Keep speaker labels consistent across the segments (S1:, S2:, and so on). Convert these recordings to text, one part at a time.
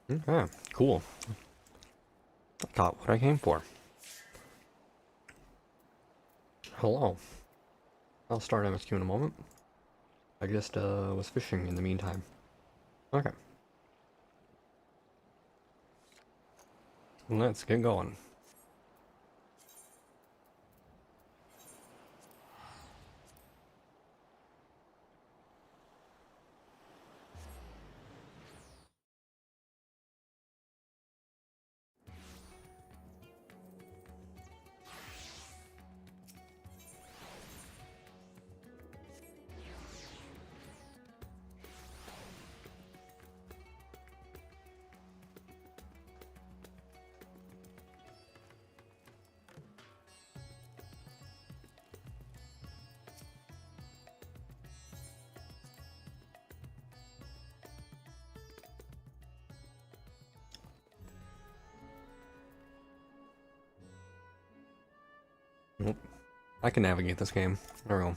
S1: Okay, cool. Got what I came for. Hello. I'll start MSQ in a moment. I just was fishing in the meantime. Okay. Let's get going. Nope. I can navigate this game. There we go.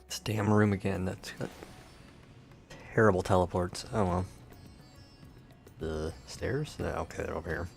S1: This damn room again. That's got terrible teleports. Oh well. The stairs? No, okay, they're over here.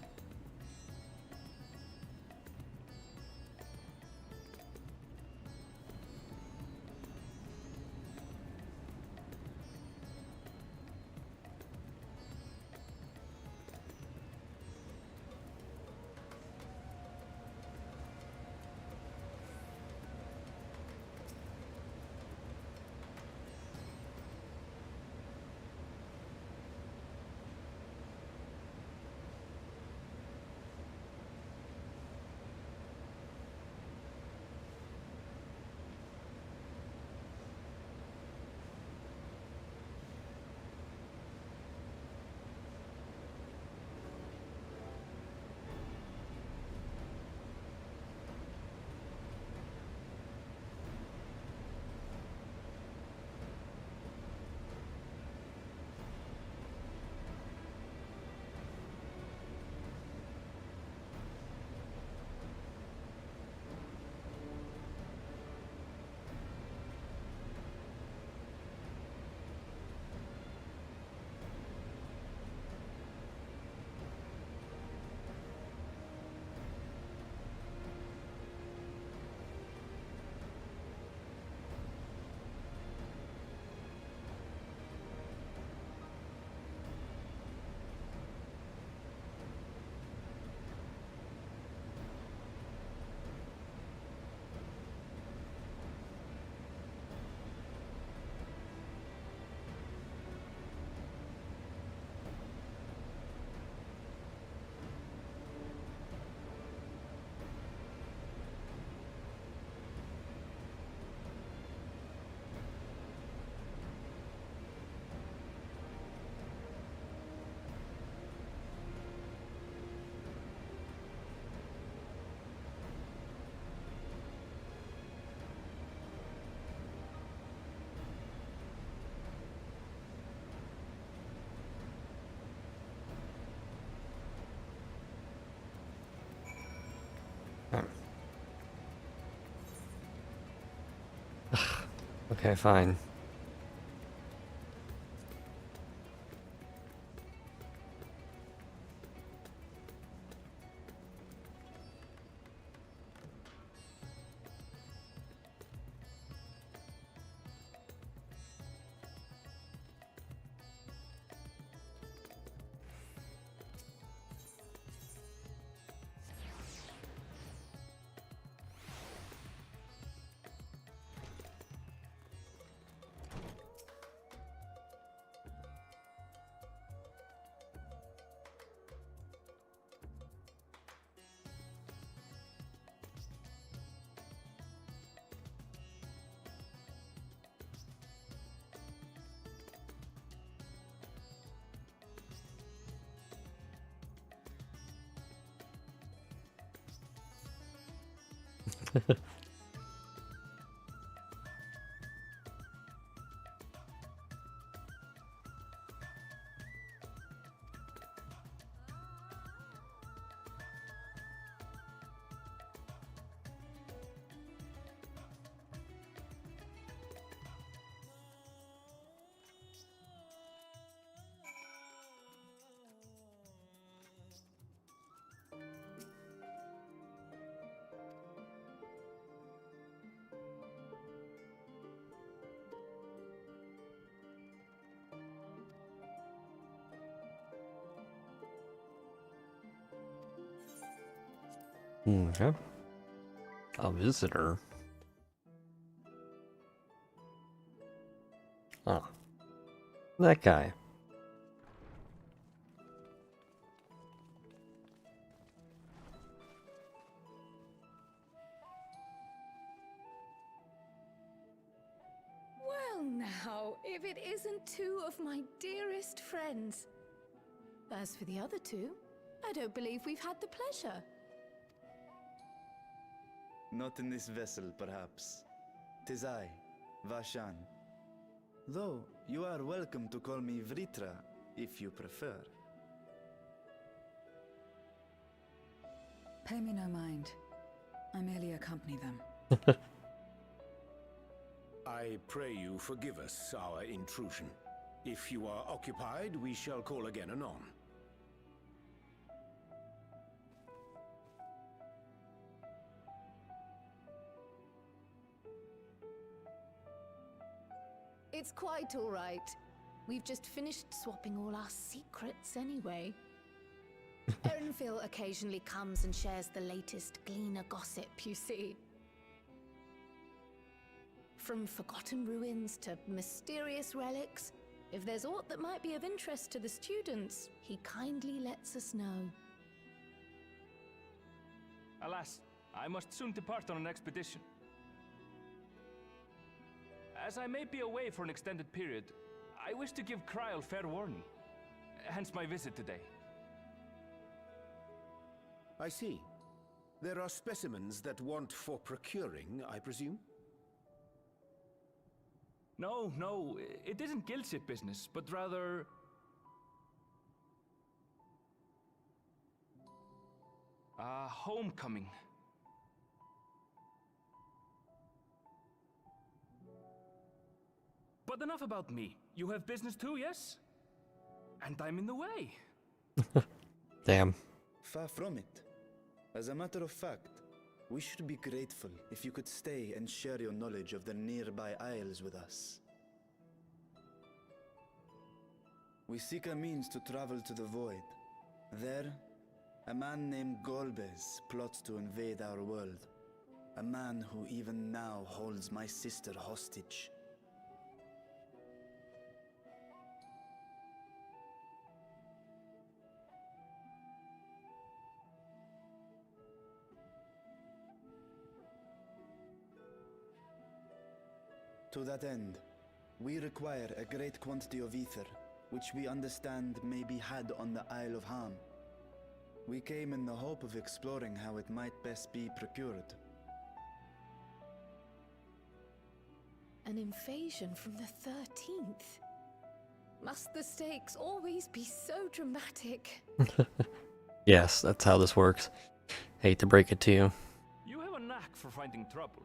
S1: Okay, fine. Okay. A visitor. Oh. That guy.
S2: Well now, if it isn't two of my dearest friends. As for the other two, I don't believe we've had the pleasure.
S3: Not in this vessel, perhaps. 'Tis I, Vashan. Though, you are welcome to call me Vritra, if you prefer.
S4: Pay me no mind. I merely accompany them.
S5: I pray you forgive us our intrusion. If you are occupied, we shall call again anon.
S2: It's quite all right. We've just finished swapping all our secrets anyway. Erenville occasionally comes and shares the latest Gleaner gossip, you see. From forgotten ruins to mysterious relics, if there's aught that might be of interest to the students, he kindly lets us know.
S6: Alas, I must soon depart on an expedition. As I may be away for an extended period, I wish to give Kryl fair warning. Hence my visit today.
S5: I see. There are specimens that want for procuring, I presume?
S6: No, it isn't guildship business, but rather... homecoming. But enough about me. You have business too, yes? And I'm in the way.
S1: Damn.
S3: Far from it. As a matter of fact, we should be grateful if you could stay and share your knowledge of the nearby isles with us. We seek a means to travel to the Void. There, a man named Golbez plots to invade our world. A man who even now holds my sister hostage. To that end, we require a great quantity of ether, which we understand may be had on the Isle of Haam. We came in the hope of exploring how it might best be procured.
S2: An invasion from the 13th? Must the stakes always be so dramatic?
S1: Yes, that's how this works. Hate to break it to you.
S6: You have a knack for finding trouble.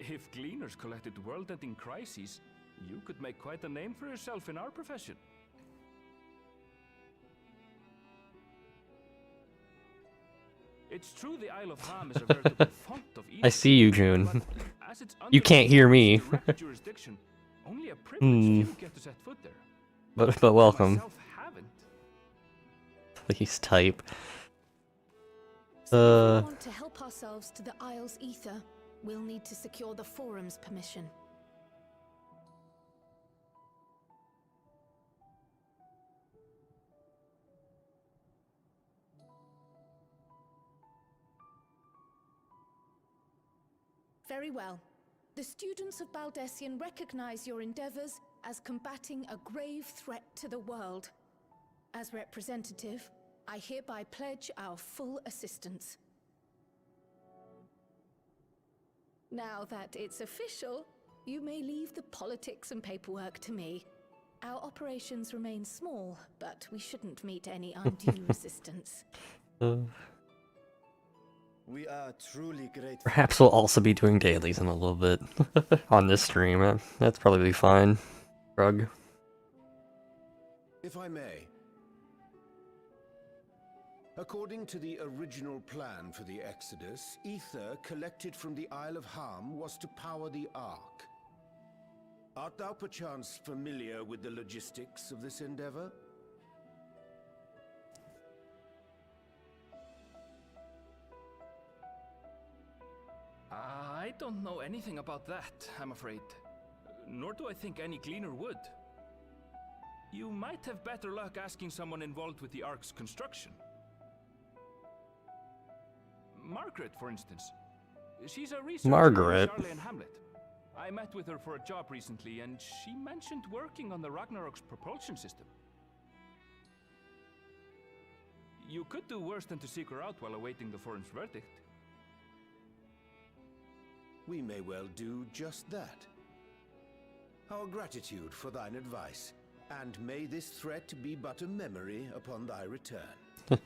S6: If Gleaners collected world-ending crises, you could make quite a name for yourself in our profession. It's true the Isle of Haam is a veritable font of evil.
S1: I see you, June.
S6: But as it's
S1: You can't hear me.
S6: direct jurisdiction, only a privileged few get to set foot there.
S1: But welcome.
S6: Myself haven't.
S1: Please type.
S2: So if we want to help ourselves to the Isle's ether, we'll need to secure the Forum's permission. Very well. The students of Baldessian recognize your endeavors as combating a grave threat to the world. As representative, I hereby pledge our full assistance. Now that it's official, you may leave the politics and paperwork to me. Our operations remain small, but we shouldn't meet any undue resistance.
S3: We are truly grateful.
S1: Perhaps we'll also be doing dailies in a little bit on this stream. That's probably fine. Rug.
S5: If I may. According to the original plan for the Exodus, ether collected from the Isle of Haam was to power the Ark. Art thou perchance familiar with the logistics of this endeavor?
S6: I don't know anything about that, I'm afraid. Nor do I think any cleaner would. You might have better luck asking someone involved with the Ark's construction. Margaret, for instance. She's a researcher
S1: Margaret.
S6: in Charlie and Hamlet. I met with her for a job recently, and she mentioned working on the Ragnarok's propulsion system. You could do worse than to seek her out while awaiting the forum's verdict.
S5: We may well do just that. Our gratitude for thine advice, and may this threat be but a memory upon thy return.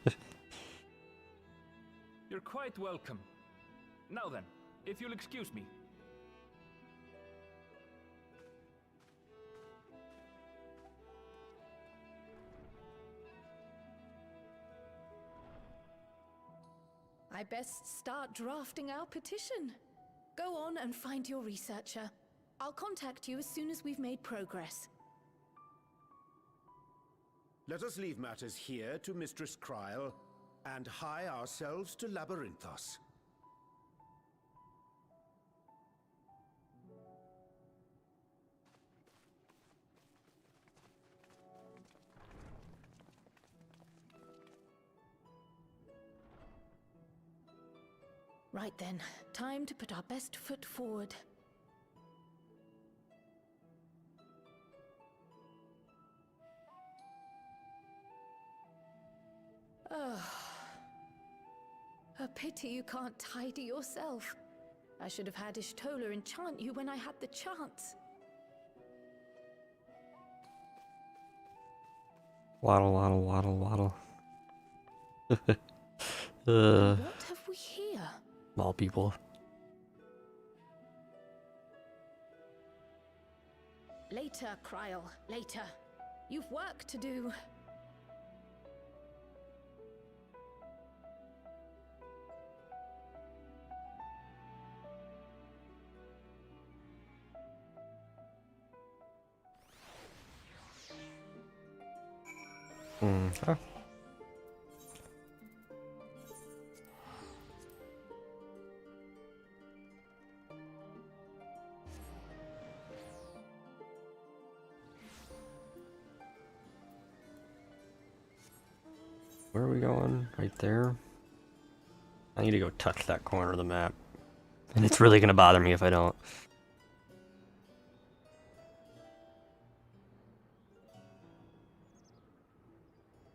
S6: You're quite welcome. Now then, if you'll excuse me.
S2: I best start drafting our petition. Go on and find your researcher. I'll contact you as soon as we've made progress.
S5: Let us leave matters here to Mistress Kryl, and hie ourselves to Labyrinthos.
S2: Right then, time to put our best foot forward. A pity you can't tidy yourself. I should have had Ishtola enchant you when I had the chance.
S1: Waddle, waddle, waddle, waddle.
S2: What have we here?
S1: Small people.
S2: Later, Kryl, later. You've work to do.
S1: Okay. Where are we going? Right there? I need to go touch that corner of the map. And it's really gonna bother me if I don't.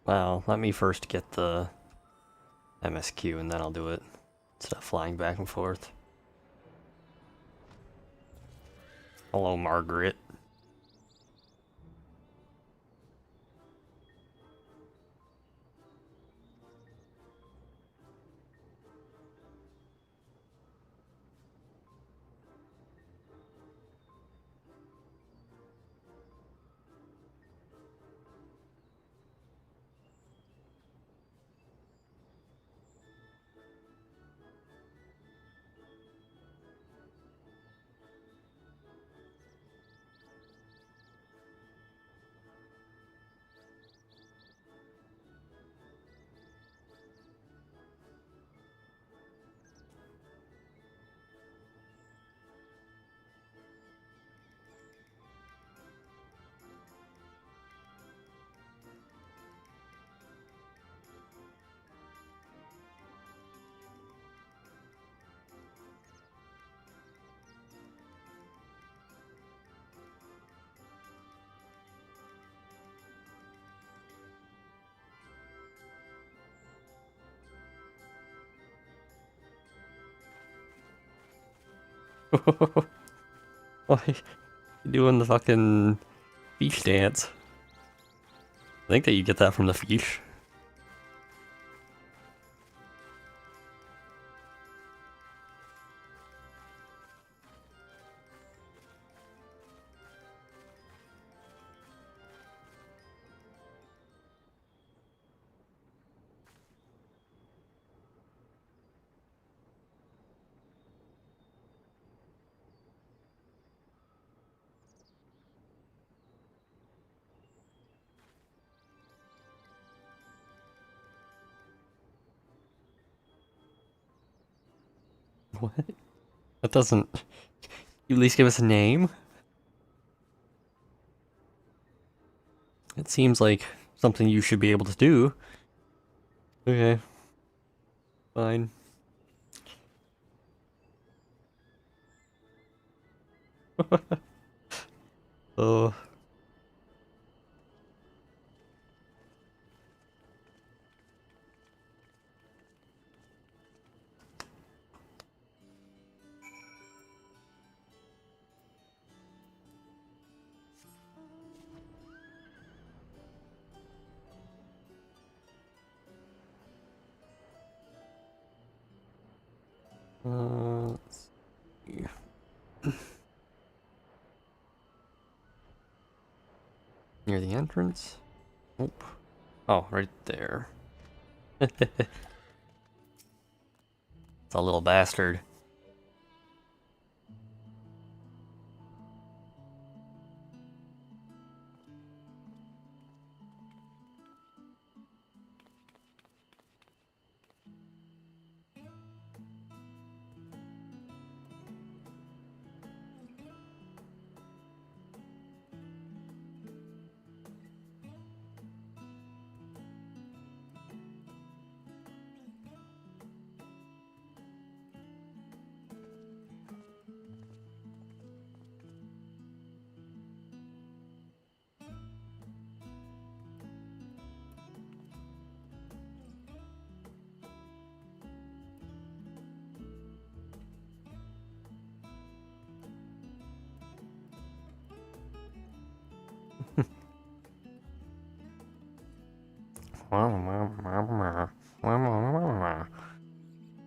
S1: Well, let me first get the MSQ and then I'll do it. Instead of flying back and forth. Hello, Margaret. Why you doing the fucking fish dance? I think that you get that from the fish. What? That doesn't... You at least give us a name? It seems like something you should be able to do. Okay. Fine. Oh. Let's see. Near the entrance? Nope. Oh, right there. It's a little bastard.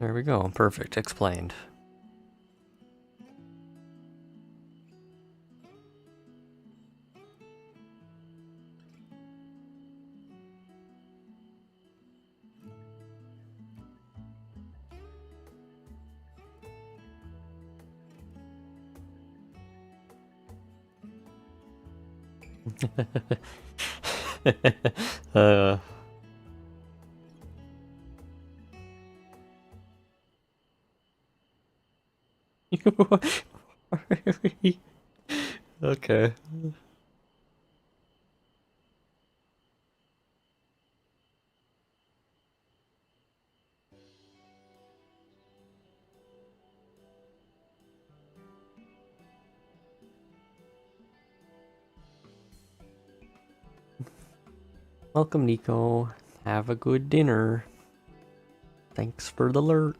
S1: There we go. Perfect. Explained. uh Okay. Welcome, Nico. Have a good dinner. Thanks for the lurk.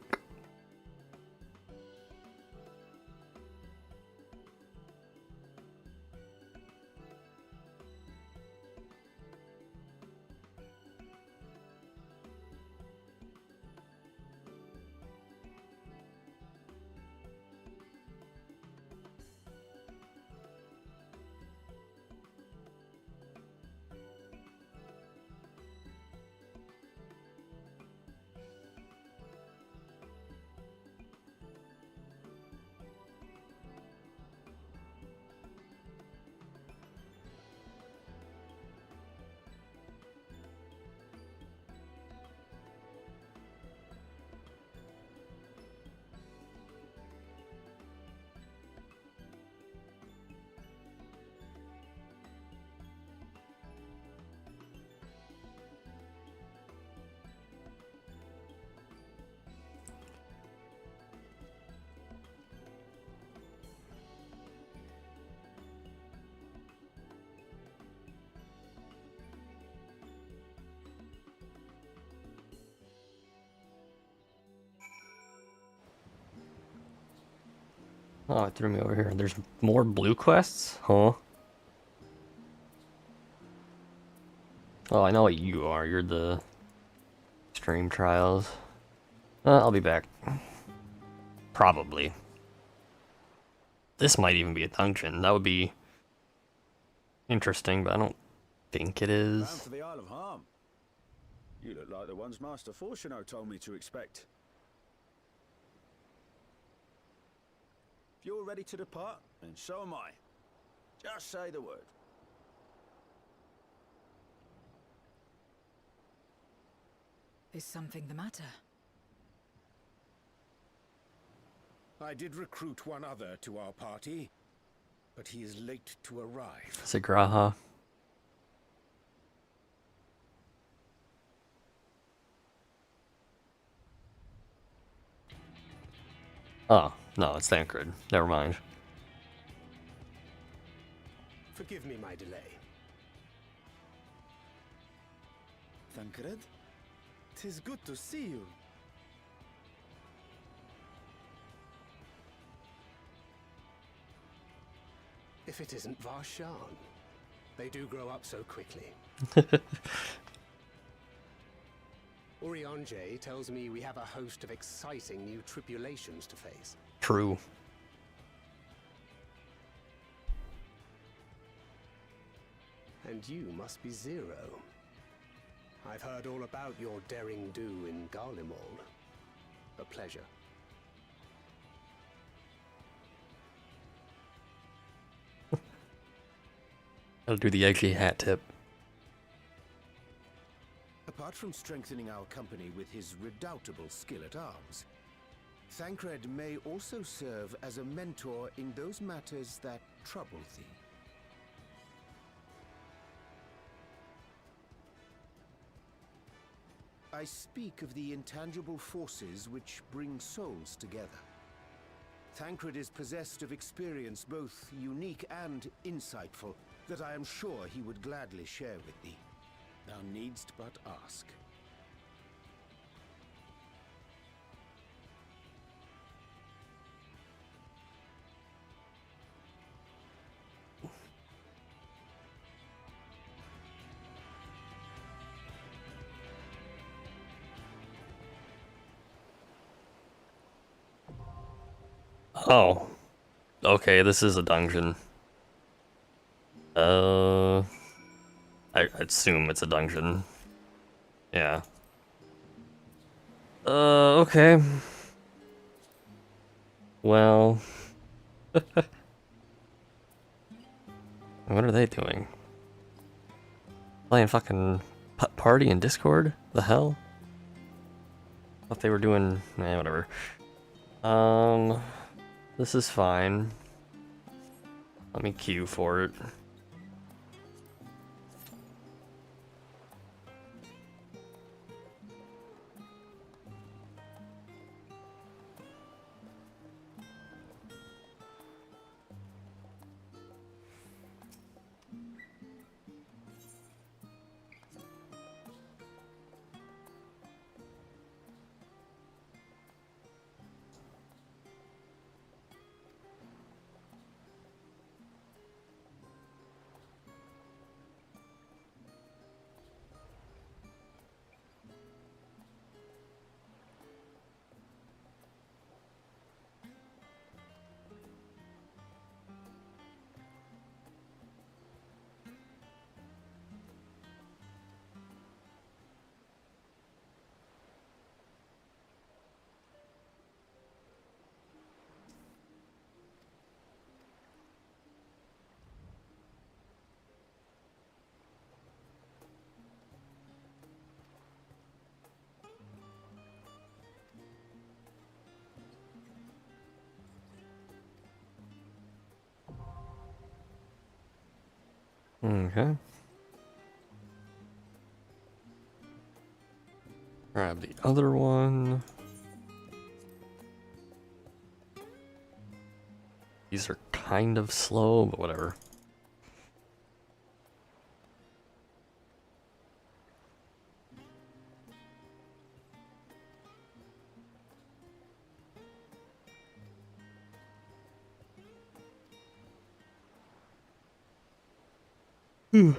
S1: Oh, it threw me over here. There's more blue quests? Huh? Oh, I know what you are. You're the stream trials. I'll be back. Probably. This might even be a dungeon. That would be interesting, but I don't think it
S5: Bound
S1: is.
S5: for the Isle of Haam. You look like the ones Master Fortuno told me to expect. If you're ready to depart, then so am I. Just say the word.
S4: Is something the matter?
S5: I did recruit one other to our party, but he is late to arrive.
S1: Is it Graha? Oh, no, it's Thancred. Never mind.
S5: Forgive me my delay.
S3: Thancred? 'Tis good to see you.
S7: If it isn't Varshan. They do grow up so quickly. Urianger tells me we have a host of exciting new tribulations to face.
S1: True.
S7: And you must be Zero. I've heard all about your daring do in Garlemald. A pleasure.
S1: I'll do the edgy hat tip.
S5: Apart from strengthening our company with his redoubtable skill at arms, Thancred may also serve as a mentor in those matters that trouble thee. I speak of the intangible forces which bring souls together. Thancred is possessed of experience both unique and insightful that I am sure he would gladly share with thee. Thou needst but ask.
S1: Oh. Okay, this is a dungeon. I assume it's a dungeon. Yeah. Okay. Well. What are they doing? Playing fucking party in Discord? The hell? Thought they were doing... whatever. This is fine. Let me queue for it. Okay. Grab the other one. These are kind of slow, but whatever. Okay.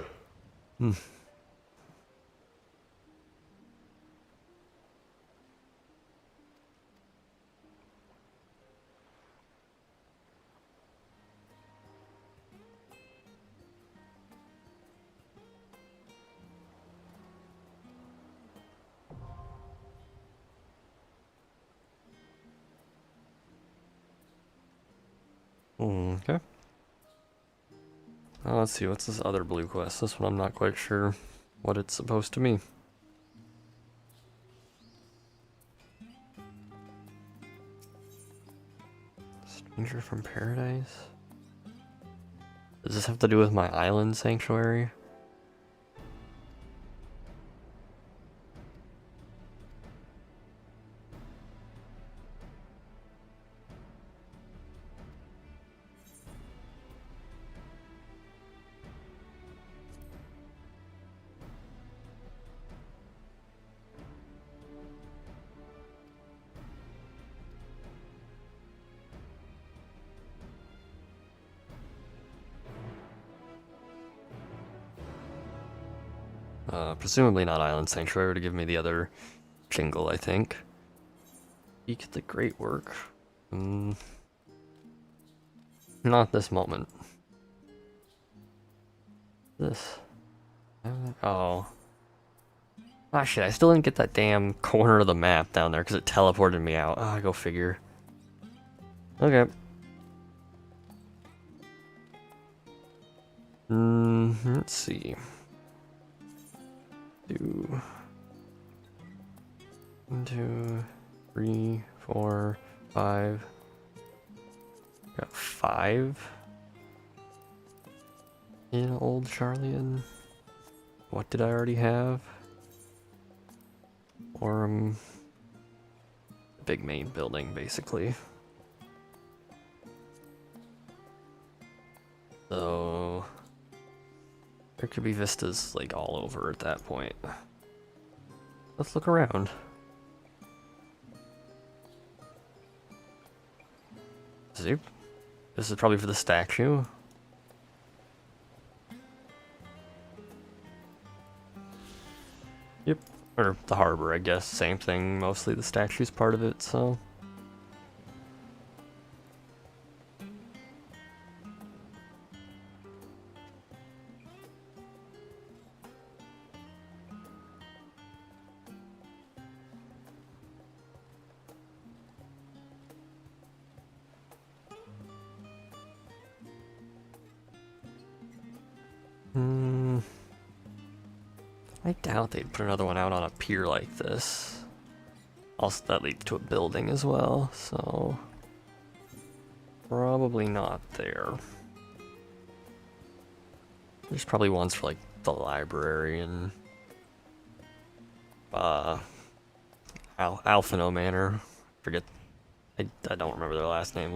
S1: Let's see, what's this other blue quest? This one I'm not quite sure what it's supposed to mean. Stranger from Paradise? Does this have to do with my island sanctuary? Presumably not Island Sanctuary to give me the other jingle, I think. Peek at the great work. Not this moment. This. Oh. Ah, shit, I still didn't get that damn corner of the map down there because it teleported me out. Ah, go figure. Okay. Let's see. 2, 3, 4, 5. Got 5 in Old Charlian. What did I already have? Or the big main building, basically. So there could be vistas like all over at that point. Let's look around. Zoop. This is probably for the statue. Yep. Or the harbor, I guess. Same thing. Mostly the statue's part of it, so. I doubt they'd put another one out on a pier like this. Also, that leads to a building as well, so probably not there. There's probably ones for like the library and Alphino Manor. Forget, I don't remember their last name.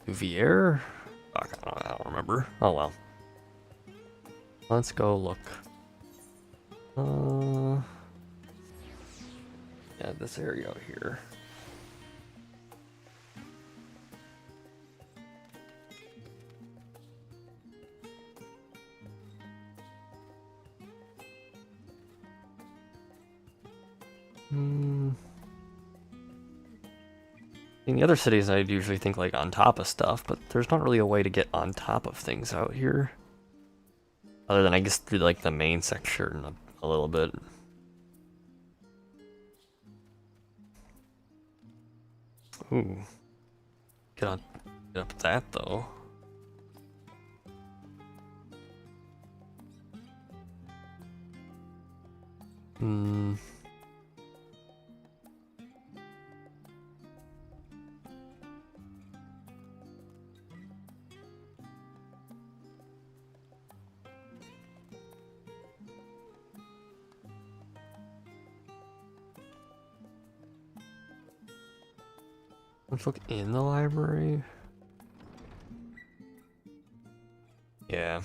S1: Louvier? Fuck, I don't remember. Oh well. Let's go look. Yeah, this area out here. In the other cities, I'd usually think like on top of stuff, but there's not really a way to get on top of things out here. Other than, I guess, through, like, the main section a little bit. Ooh. Get up that, though. Let's look in the library. Yeah.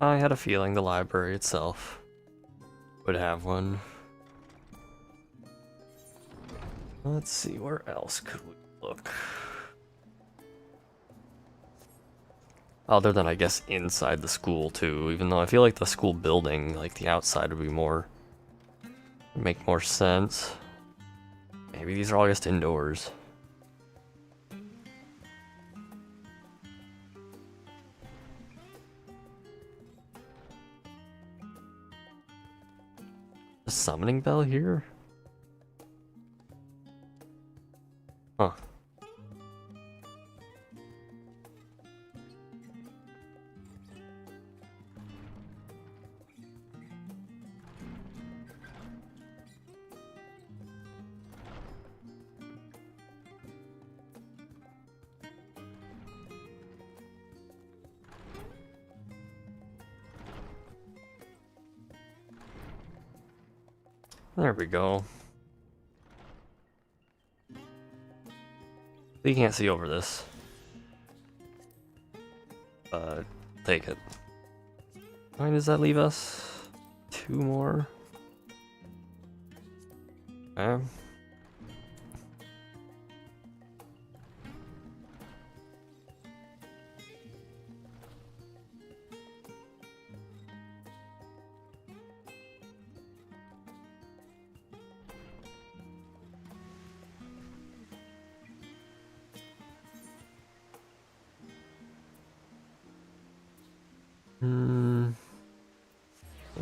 S1: I had a feeling the library itself would have one. Let's see, where else could we look? Other than, I guess, inside the school, too. Even though I feel like the school building, like, the outside would be more... make more sense. Maybe these are all just indoors. A summoning bell here? Huh. There we go. You can't see over this. Take it. How many does that leave us? 2 more? Okay.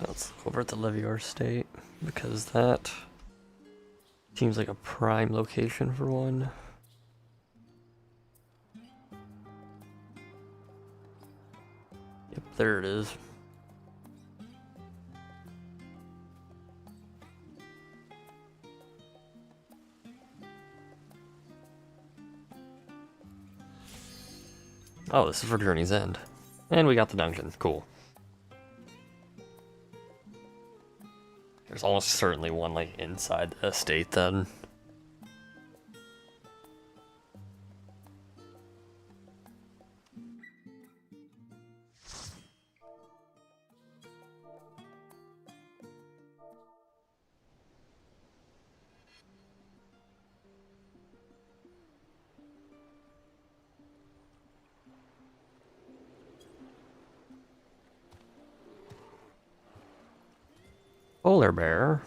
S1: Let's look over at the Levior State, because that seems like a prime location for one. Yep, there it is. Oh, this is for Journey's End. And we got the dungeon. Cool. There's almost certainly one, like, inside the estate, then. Polar bear.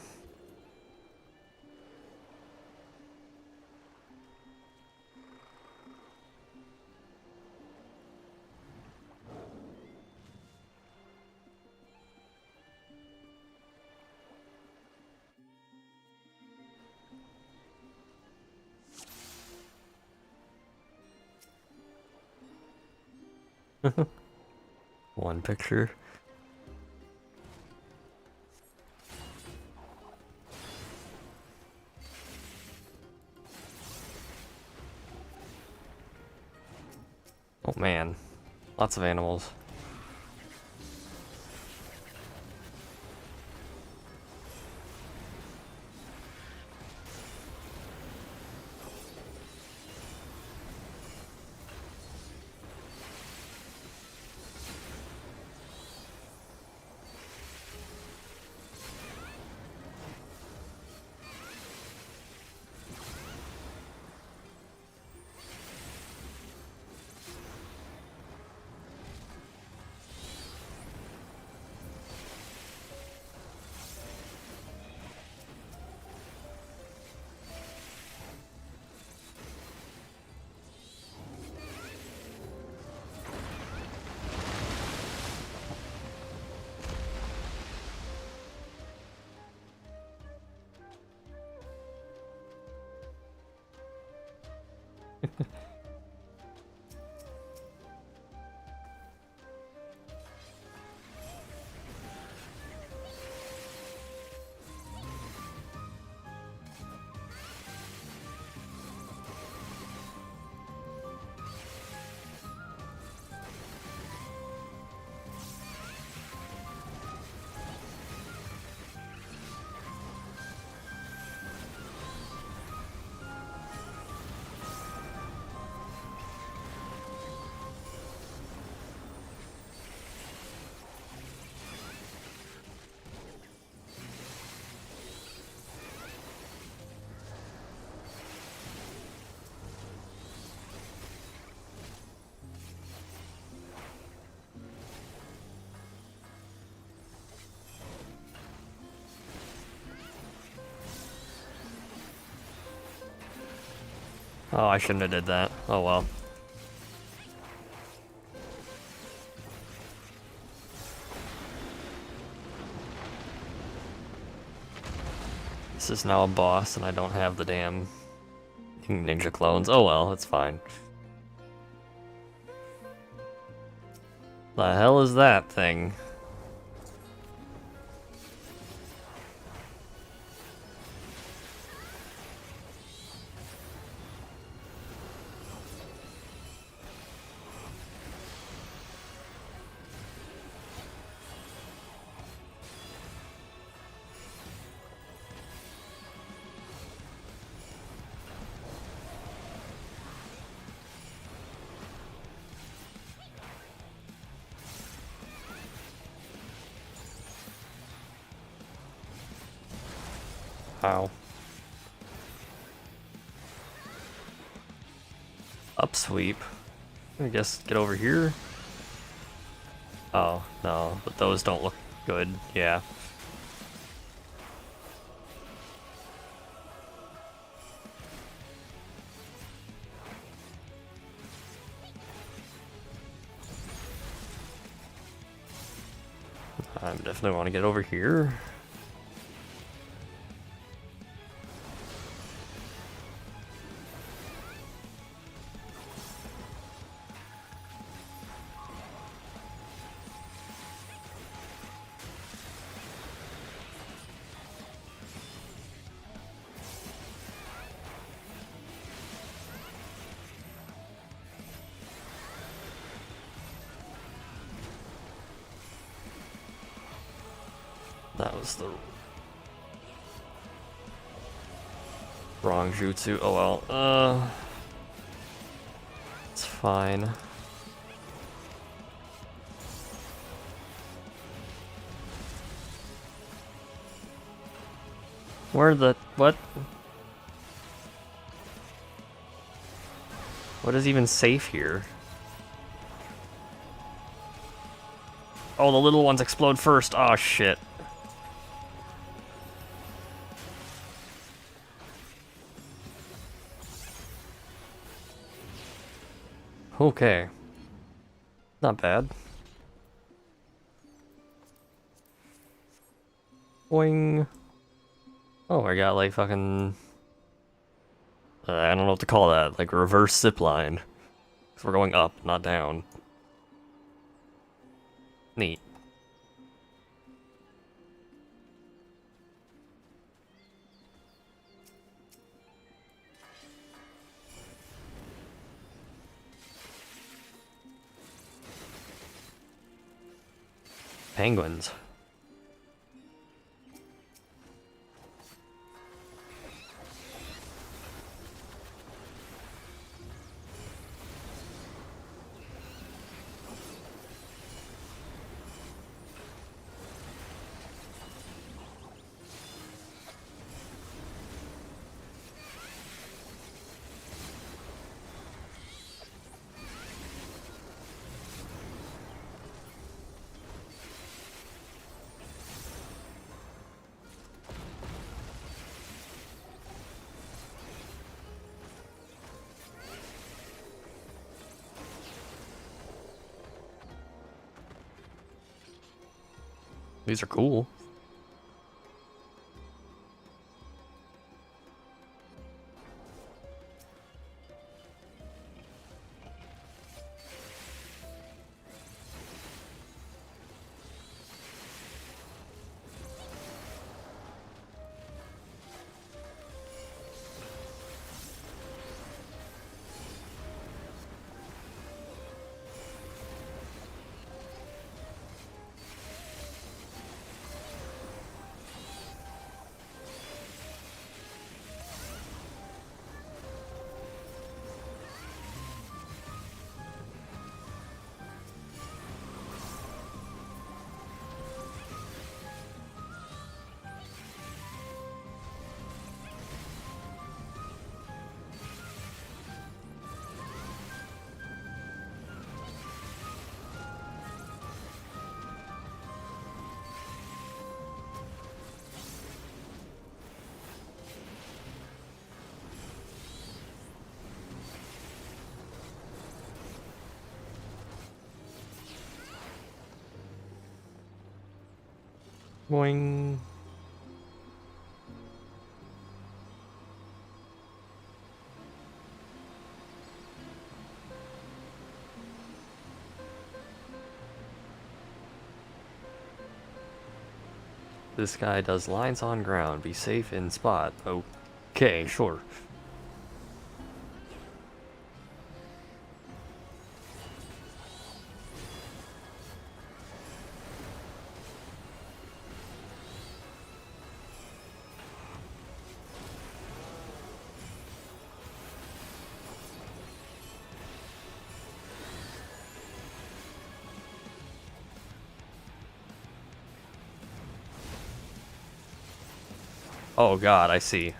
S1: One picture. Oh man, lots of animals. Oh, I shouldn't have did that. Oh well. This is now a boss, and I don't have the damn ninja clones. Oh well, it's fine. The hell is that thing? How? Upsweep. I guess get over here. Oh, no, but those don't look good, yeah. I definitely want to get over here. That was the wrong jutsu. Oh well. It's fine. Where the what? What is even safe here? Oh, the little ones explode first. Oh shit. Okay. Not bad. Boing. Oh, I got like fucking... I don't know what to call that. Like reverse zipline. Because we're going up, not down. Neat. Penguins. These are cool. Boing. This guy does lines on ground. Be safe in spot. Okay, sure. Oh god, I see.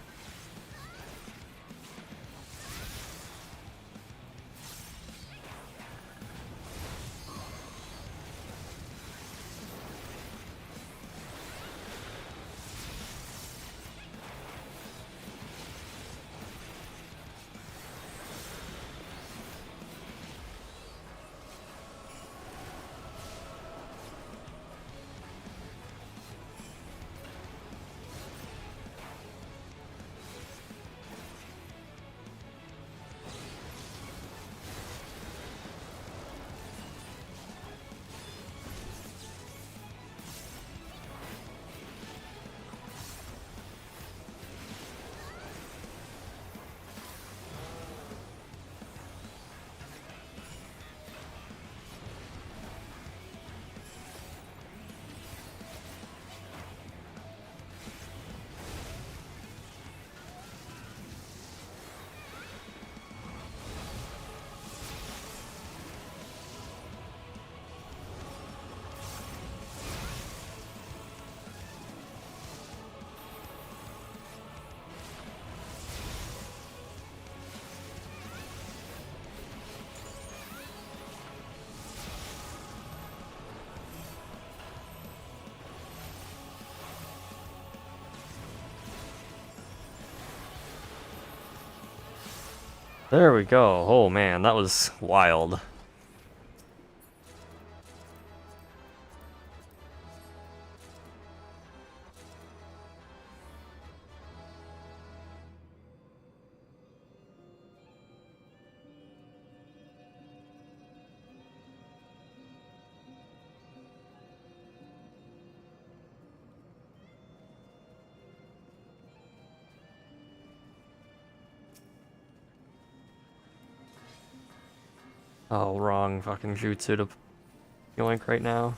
S1: There we go. Oh man, that was wild. Oh, wrong fucking jutsu to yoink right now.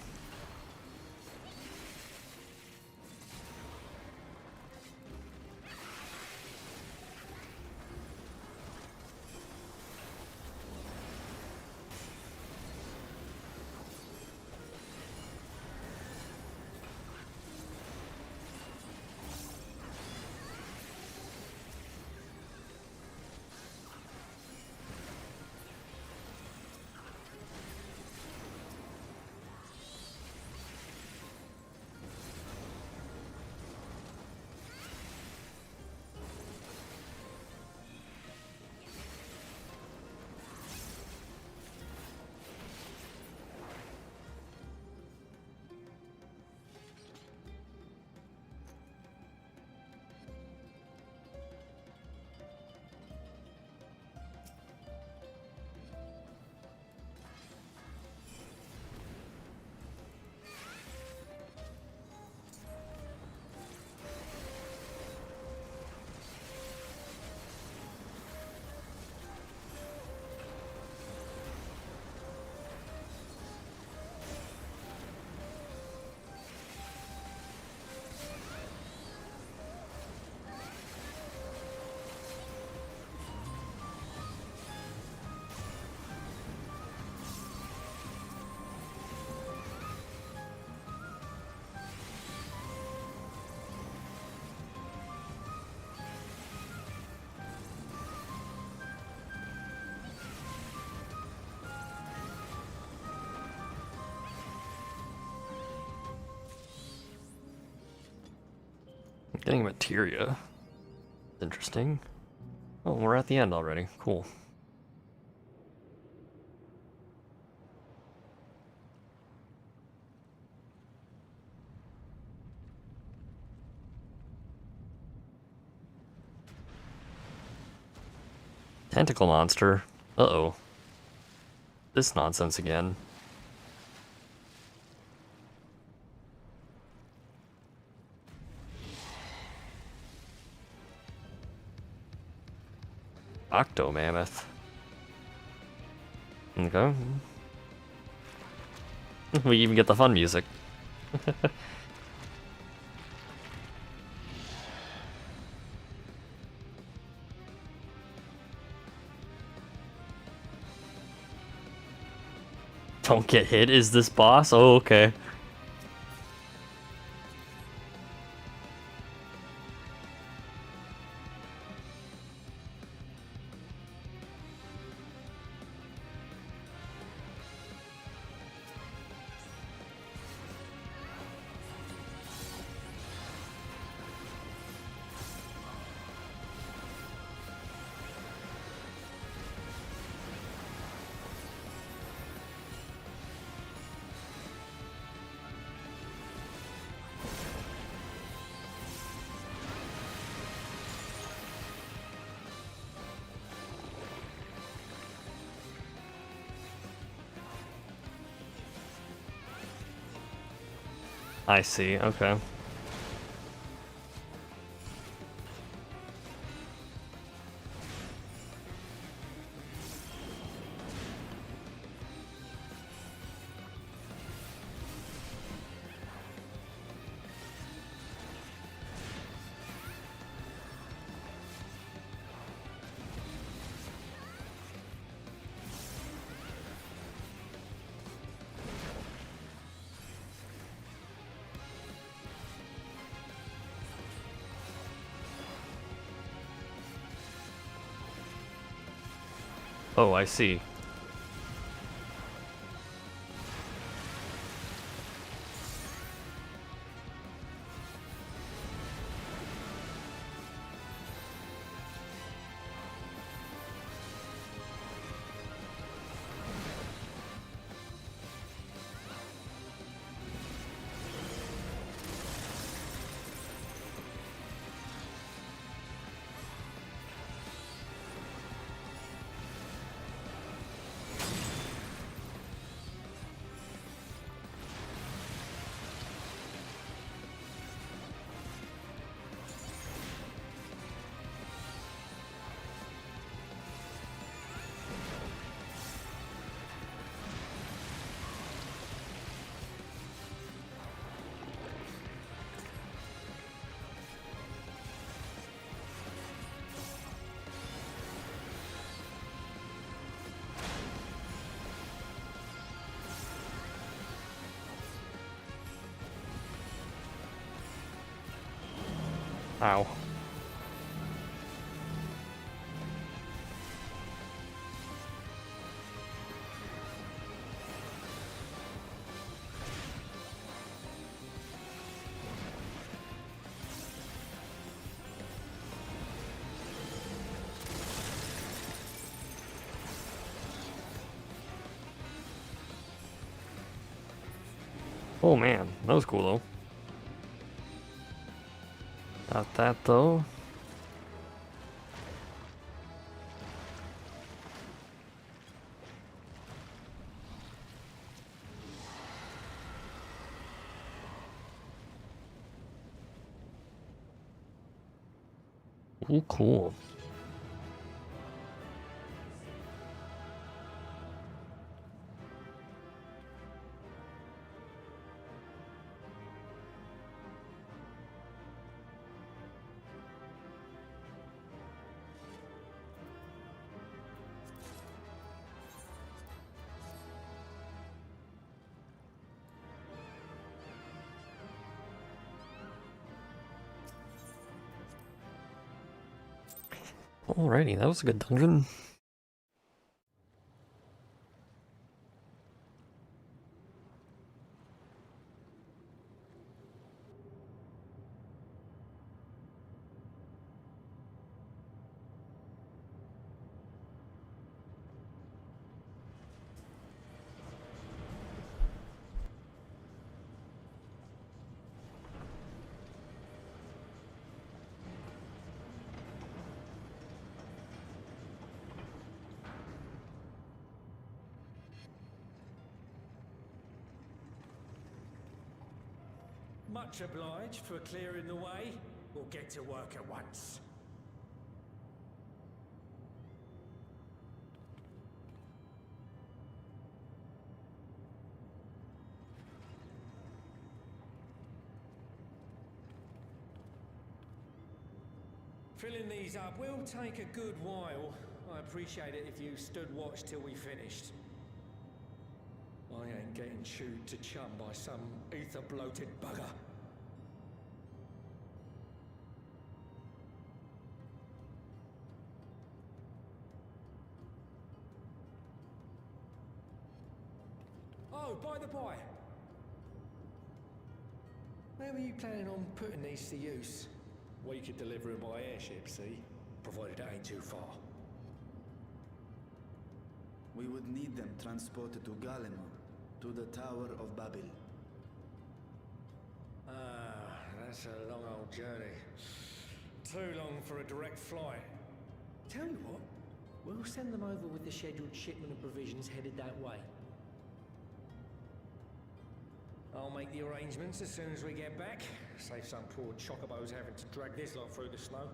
S1: Getting materia. Interesting. Oh, we're at the end already. Cool. Tentacle monster. Uh-oh. This nonsense again. Octo Mammoth. Okay. We even get the fun music. Don't get hit, is this boss? Oh, okay. I see, okay. Oh, I see. Ow. Oh man, that was cool though. Got that though. Ooh, cool. Alrighty, that was a good dungeon.
S8: Much obliged for clearing the way. We'll get to work at once. Filling these up will take a good while. I appreciate it if you stood watch till we finished. I ain't getting chewed to chum by some ether-bloated bugger. Oh, by the by. Where were you planning on putting these to use? We could deliver them by airship, see? Provided it ain't too far.
S3: We would need them transported to Garlemald, to the Tower of Babel.
S8: Ah, that's a long old journey. Too long for a direct flight. Tell you what, we'll send them over with the scheduled shipment of provisions headed that way. I'll make the arrangements as soon as we get back. Save some poor chocobos having to drag this lot through the snow.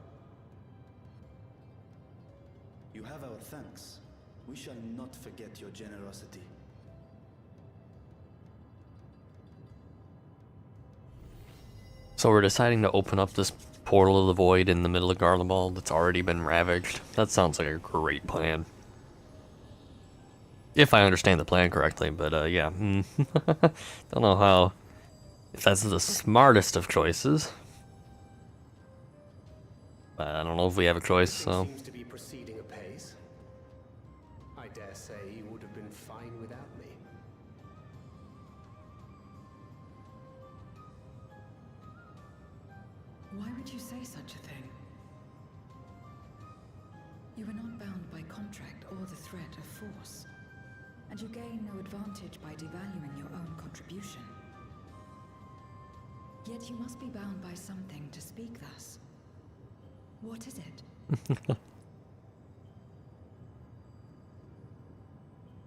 S3: You have our thanks. We shall not forget your generosity.
S1: So we're deciding to open up this portal of the void in the middle of Garlemald that's already been ravaged. That sounds like a great plan. If I understand the plan correctly, but yeah. Don't know how, if that's the smartest of choices. But I don't know if we have a choice, so.
S7: Seems to be proceeding apace. I dare say you would have been fine without me.
S4: Why would you say such a thing? You are not bound by contract or the threat of force. And you gain no advantage by devaluing your own contribution. Yet you must be bound by something to speak thus. What is it?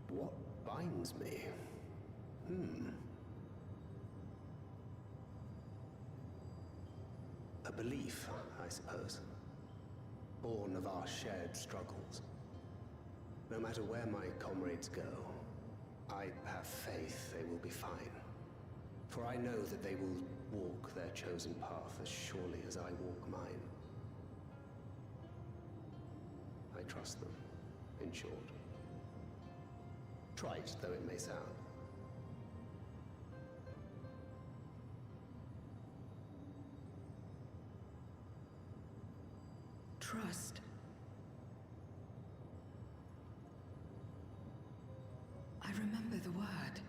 S7: What binds me? A belief, I suppose. Born of our shared struggles. No matter where my comrades go, I have faith they will be fine. For I know that they will walk their chosen path as surely as I walk mine. I trust them, in short. Trite though it may sound.
S4: Trust. I remember the word.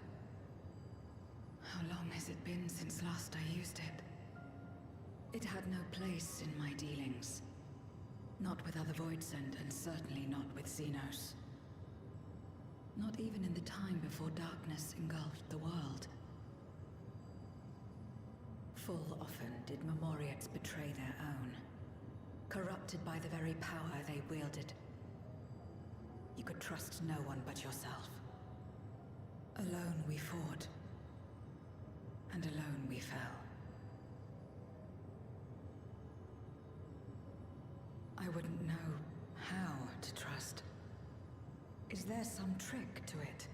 S4: How long has it been since last I used it? It had no place in my dealings. Not with other Voidsent, and certainly not with Xenos. Not even in the time before darkness engulfed the world. Full often did Memoriates betray their own, corrupted by the very power they wielded. You could trust no one but yourself. Alone we fought, and alone we fell. I wouldn't know how to trust. Is there some trick to it?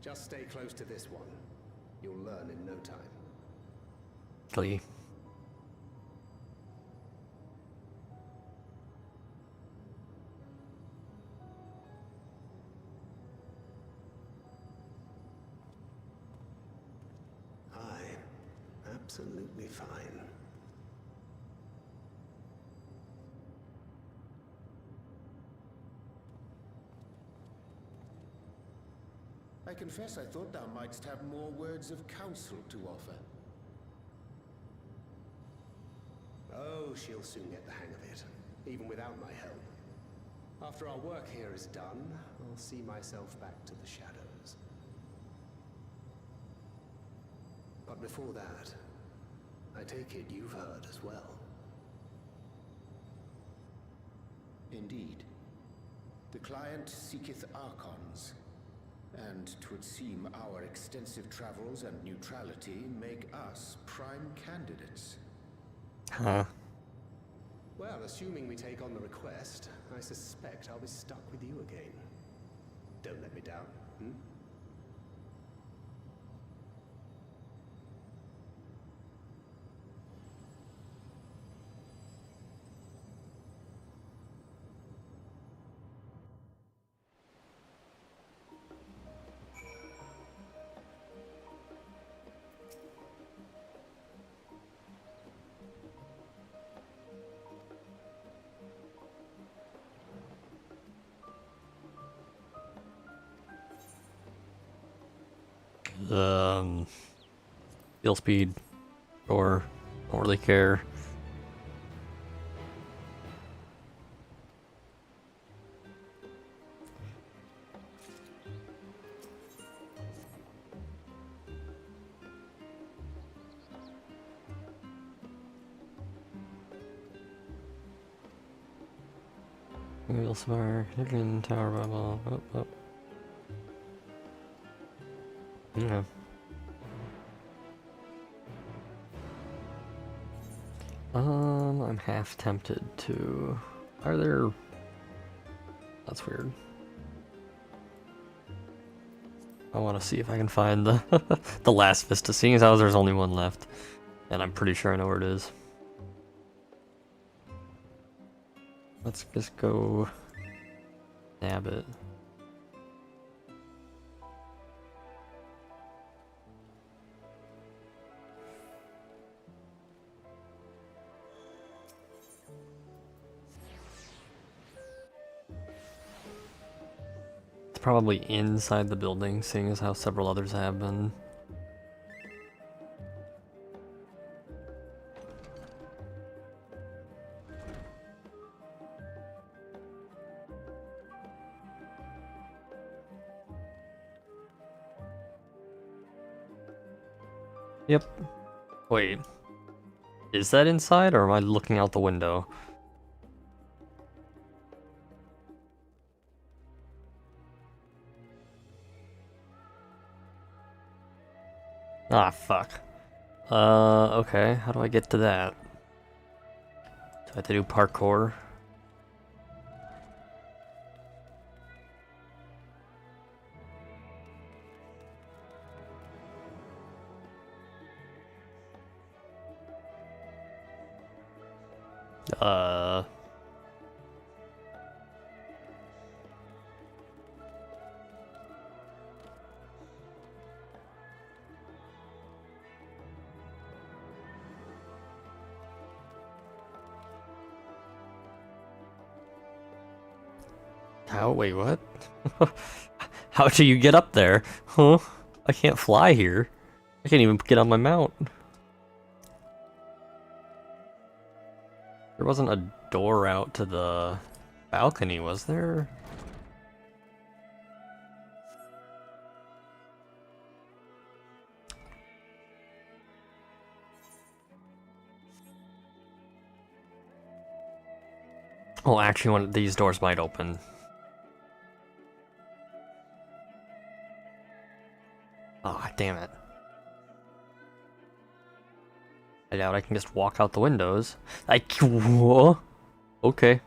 S7: Just stay close to this one. You'll learn in no time.
S1: Glee.
S7: Absolutely fine.
S5: I confess I thought thou mightst have more words of counsel to offer.
S7: Oh, she'll soon get the hang of it, even without my help. After our work here is done, I'll see myself back to the shadows. But before that, I take it you've heard as well.
S5: Indeed. The client seeketh archons, and 'twould seem our extensive travels and neutrality make us prime candidates.
S1: Huh.
S7: Well, assuming we take on the request, I suspect I'll be stuck with you again. Don't let me down, hmm?
S1: Skill speed, or don't really care. Wheel smart, hidden tower bubble. Oh. Yeah. I'm half tempted to. Are there? That's weird. I want to see if I can find the the last Vista, seeing as how there's only one left, and I'm pretty sure I know where it is. Let's just go nab it. It's probably inside the building, seeing as how several others have been. Yep. Wait. Is that inside, or am I looking out the window? Ah, fuck. Okay. How do I get to that? Do I have to do parkour? How? Wait, what? How do you get up there? Huh? I can't fly here. I can't even get on my mount. There wasn't a door out to the balcony, was there? Oh, actually, one of these doors might open. Ah, damn it. I doubt I can just walk out the windows. Whoa. Okay.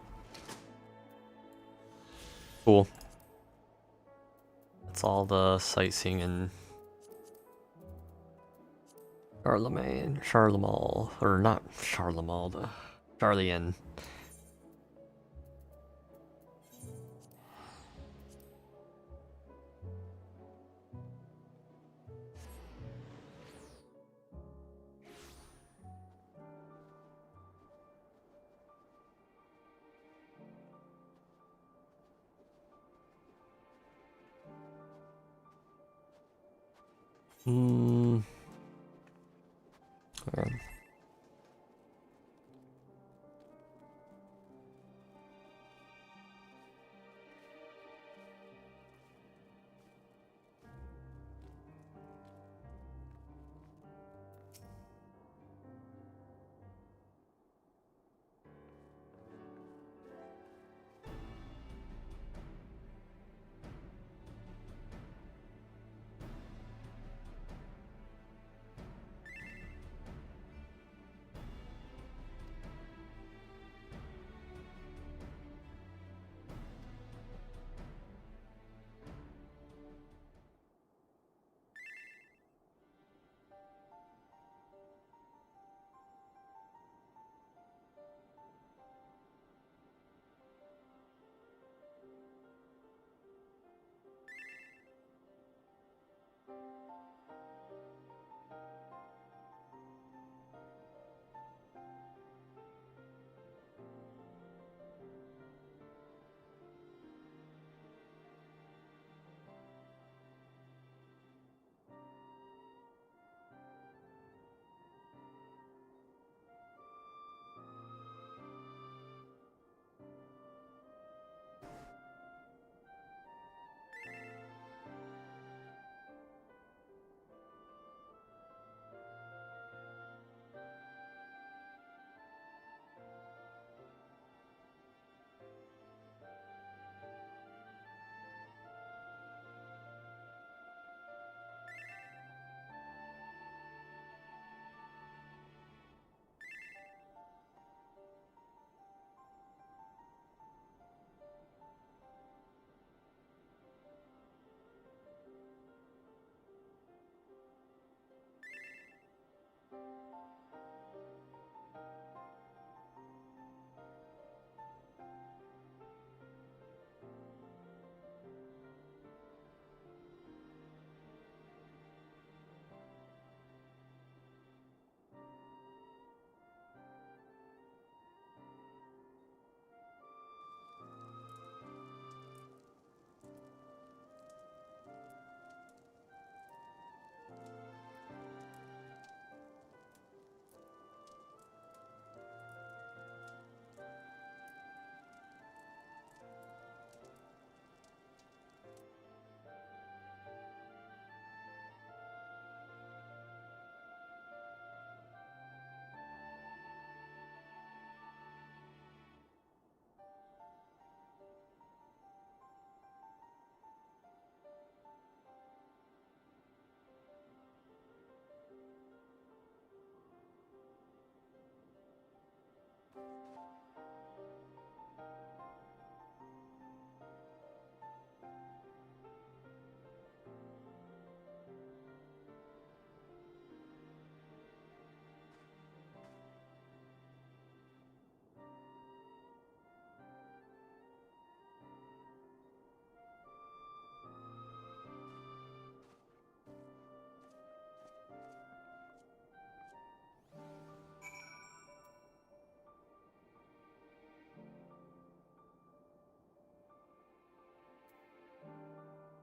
S1: Cool. That's all the sightseeing in Charlemagne, or not Charlemagne, the Charlie Inn. Okay.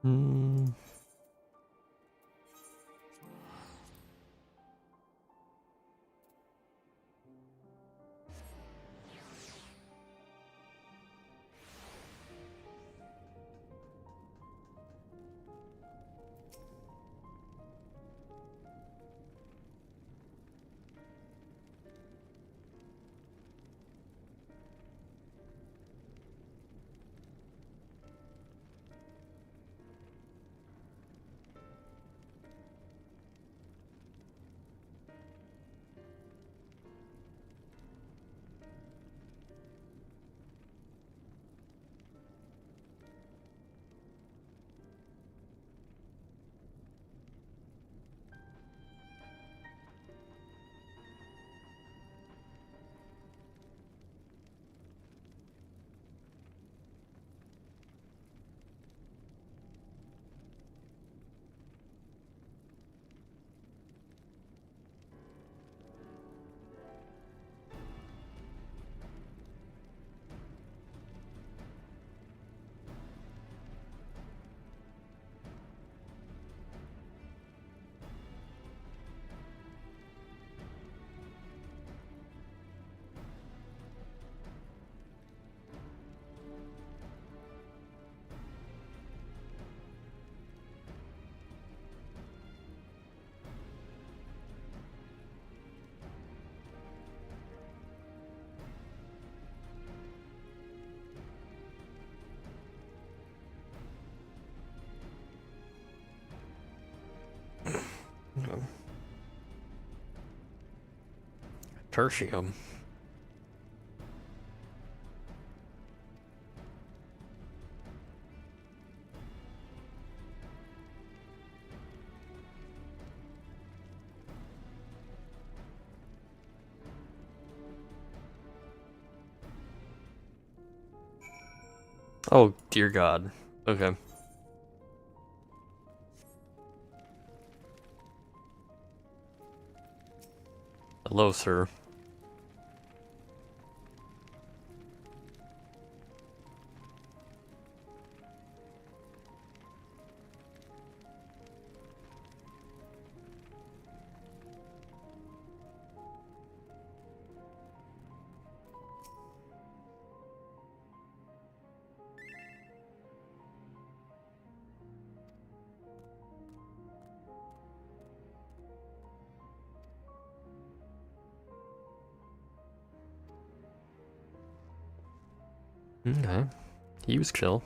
S1: Hmm. Tertium. Oh, dear God. Okay. Hello, sir. Okay. He was chill.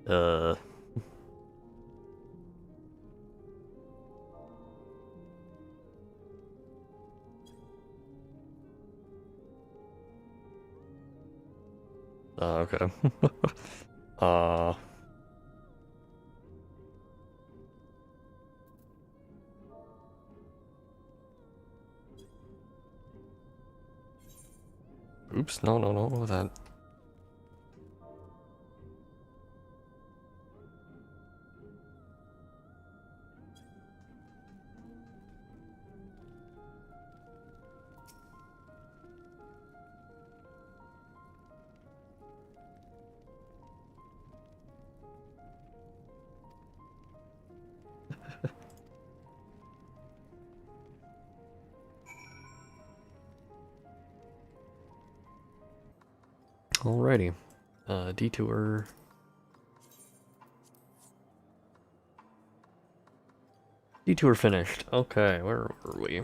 S1: Uh. Okay. uh. Oops, no, what was that? Alrighty. Detour. Detour finished. Okay, where were we?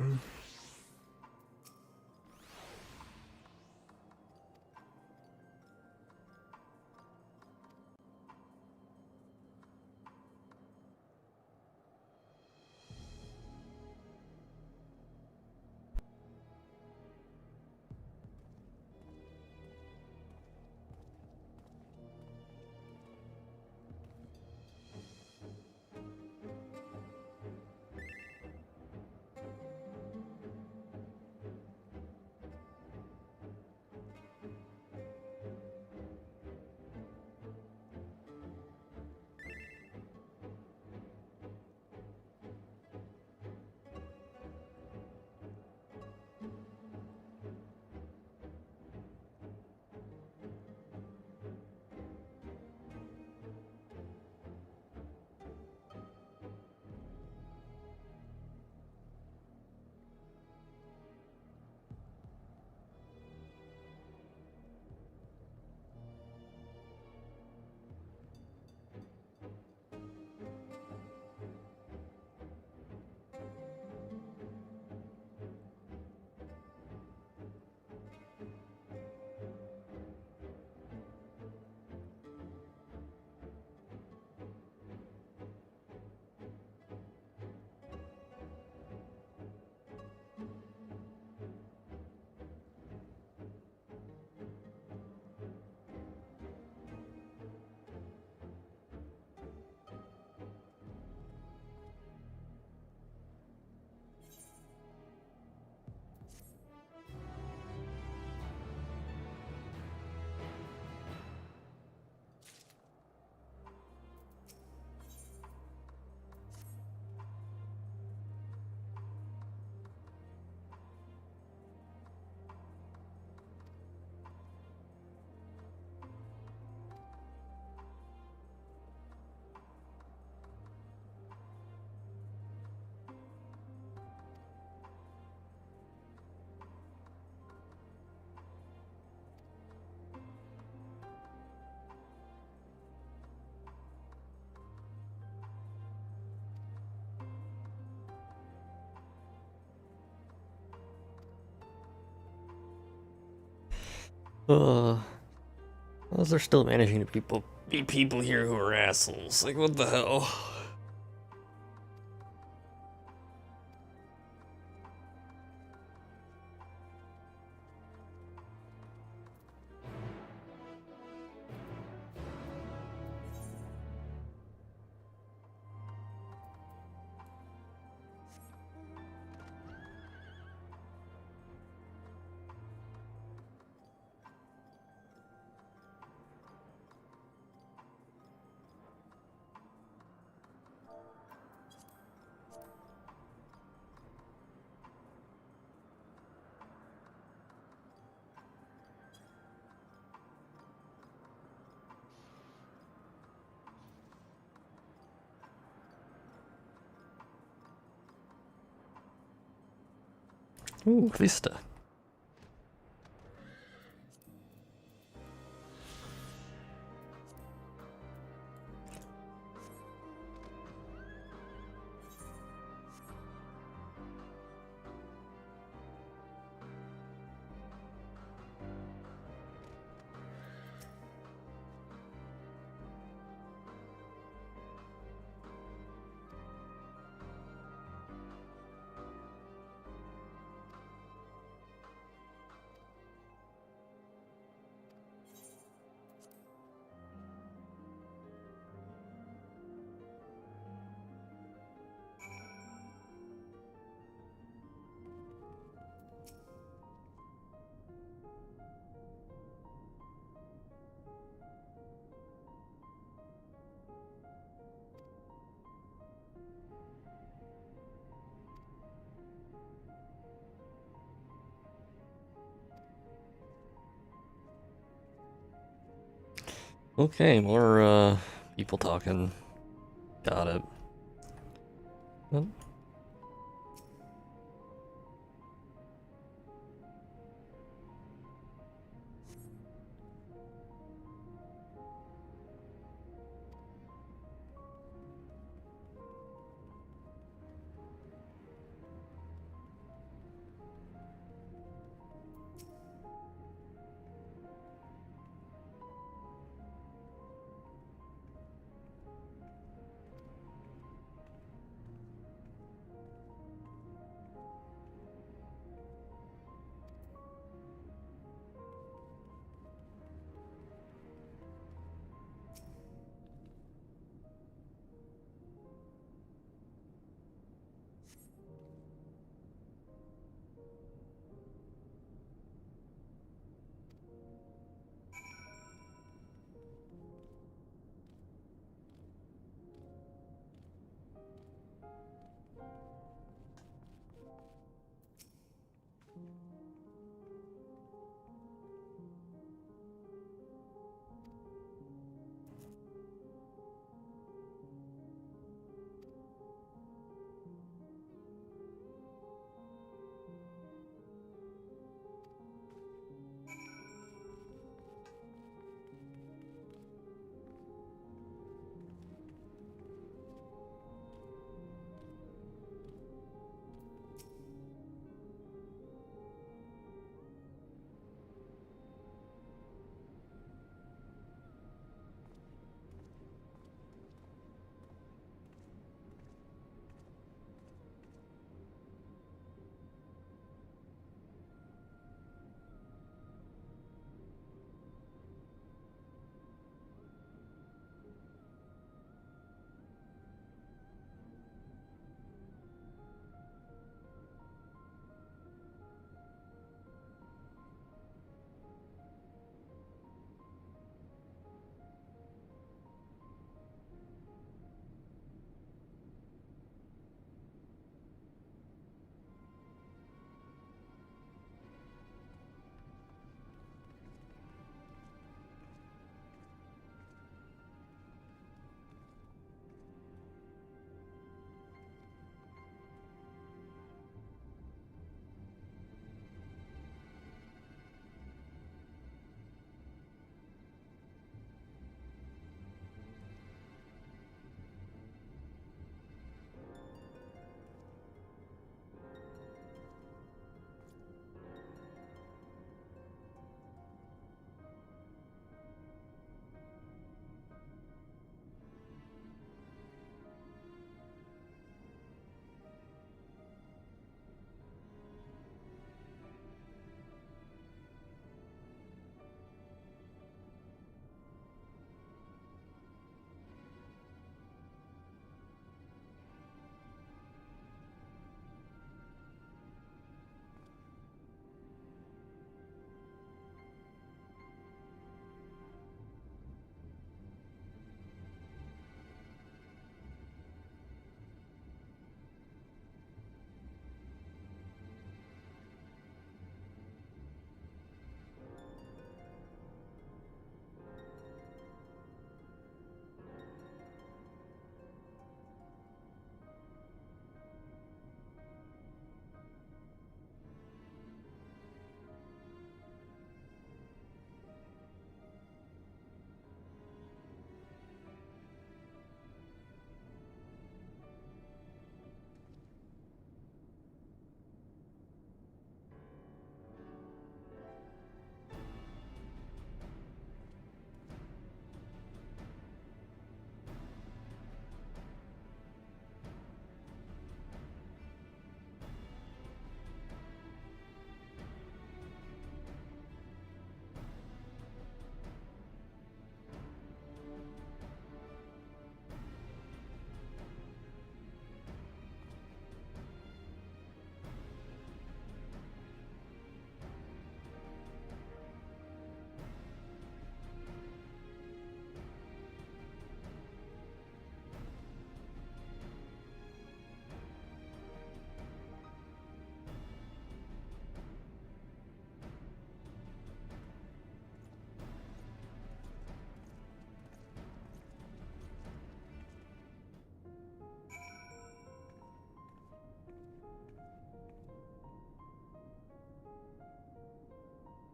S1: They're still managing to be people here who are assholes. Like, what the hell? Ooh, Vista. Okay, more people talking. Got it. Well,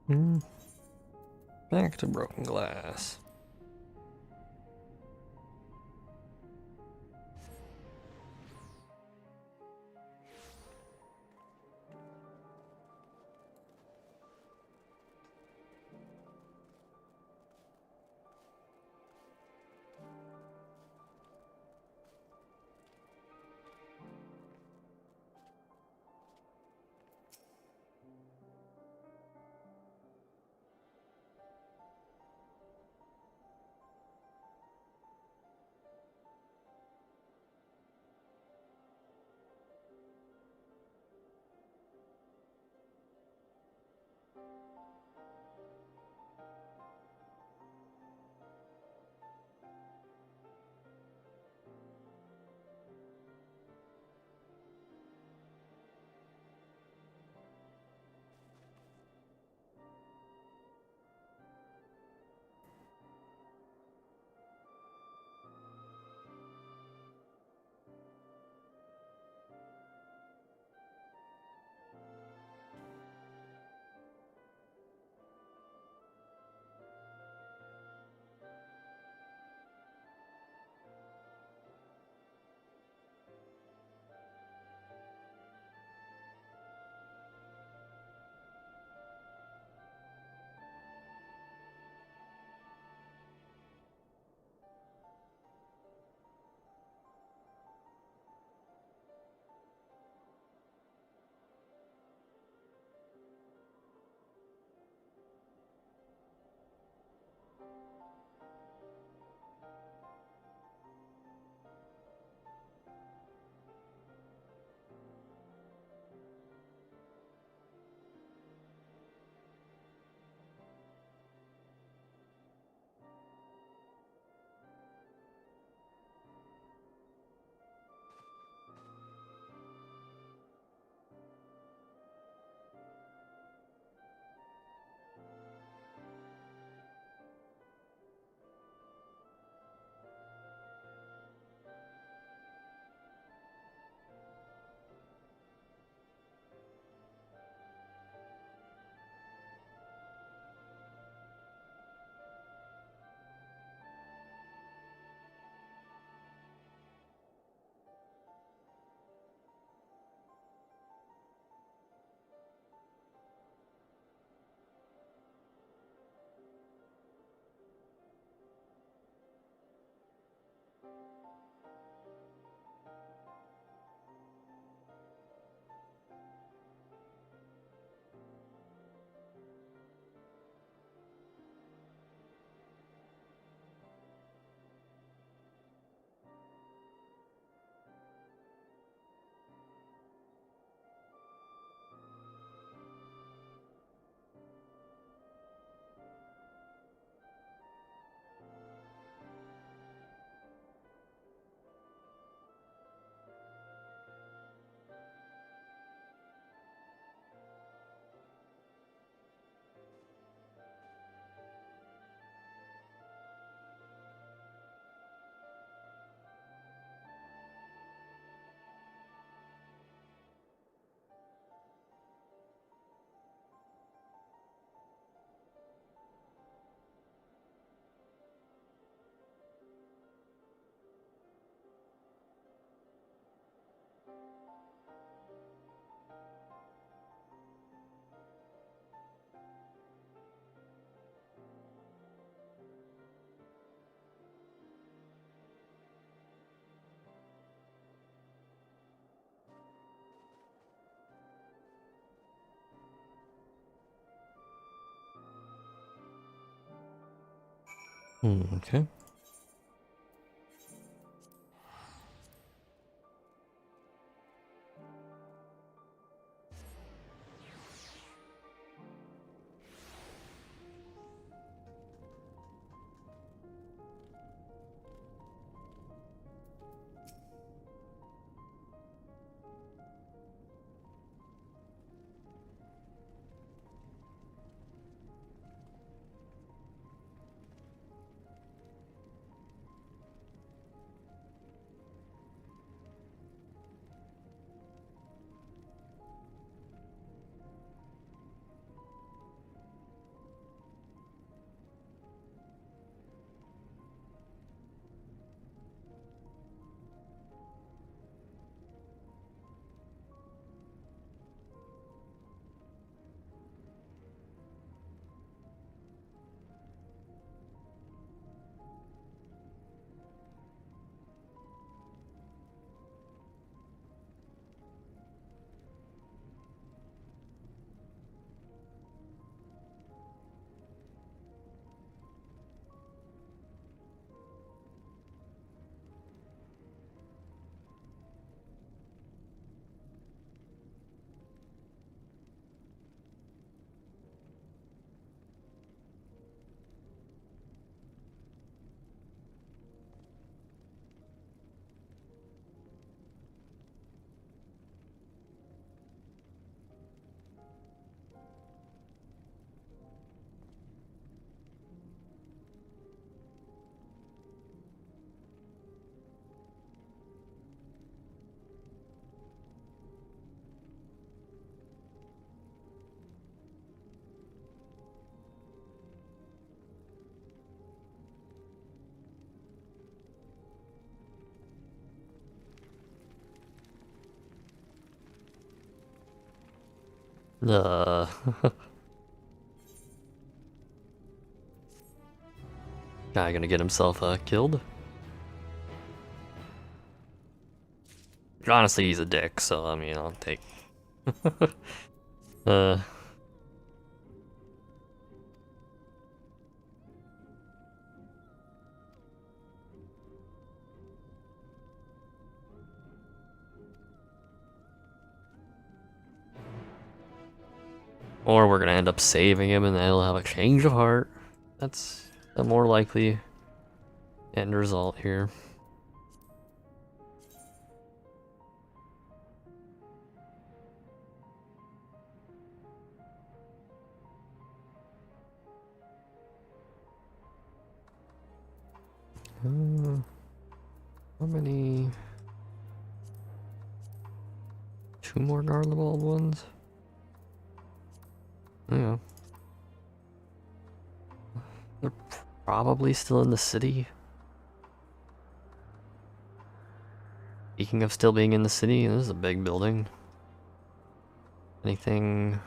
S1: Back to broken glass. Okay. Uh. Guy gonna get himself killed? Honestly, he's a dick, so I mean, I'll take. uh. Or we're gonna end up saving him and then he'll have a change of heart. That's the more likely end result here. How many? 2 more Garlemald ones? Yeah. They're probably still in the city. Speaking of still being in the city, this is a big building. Anything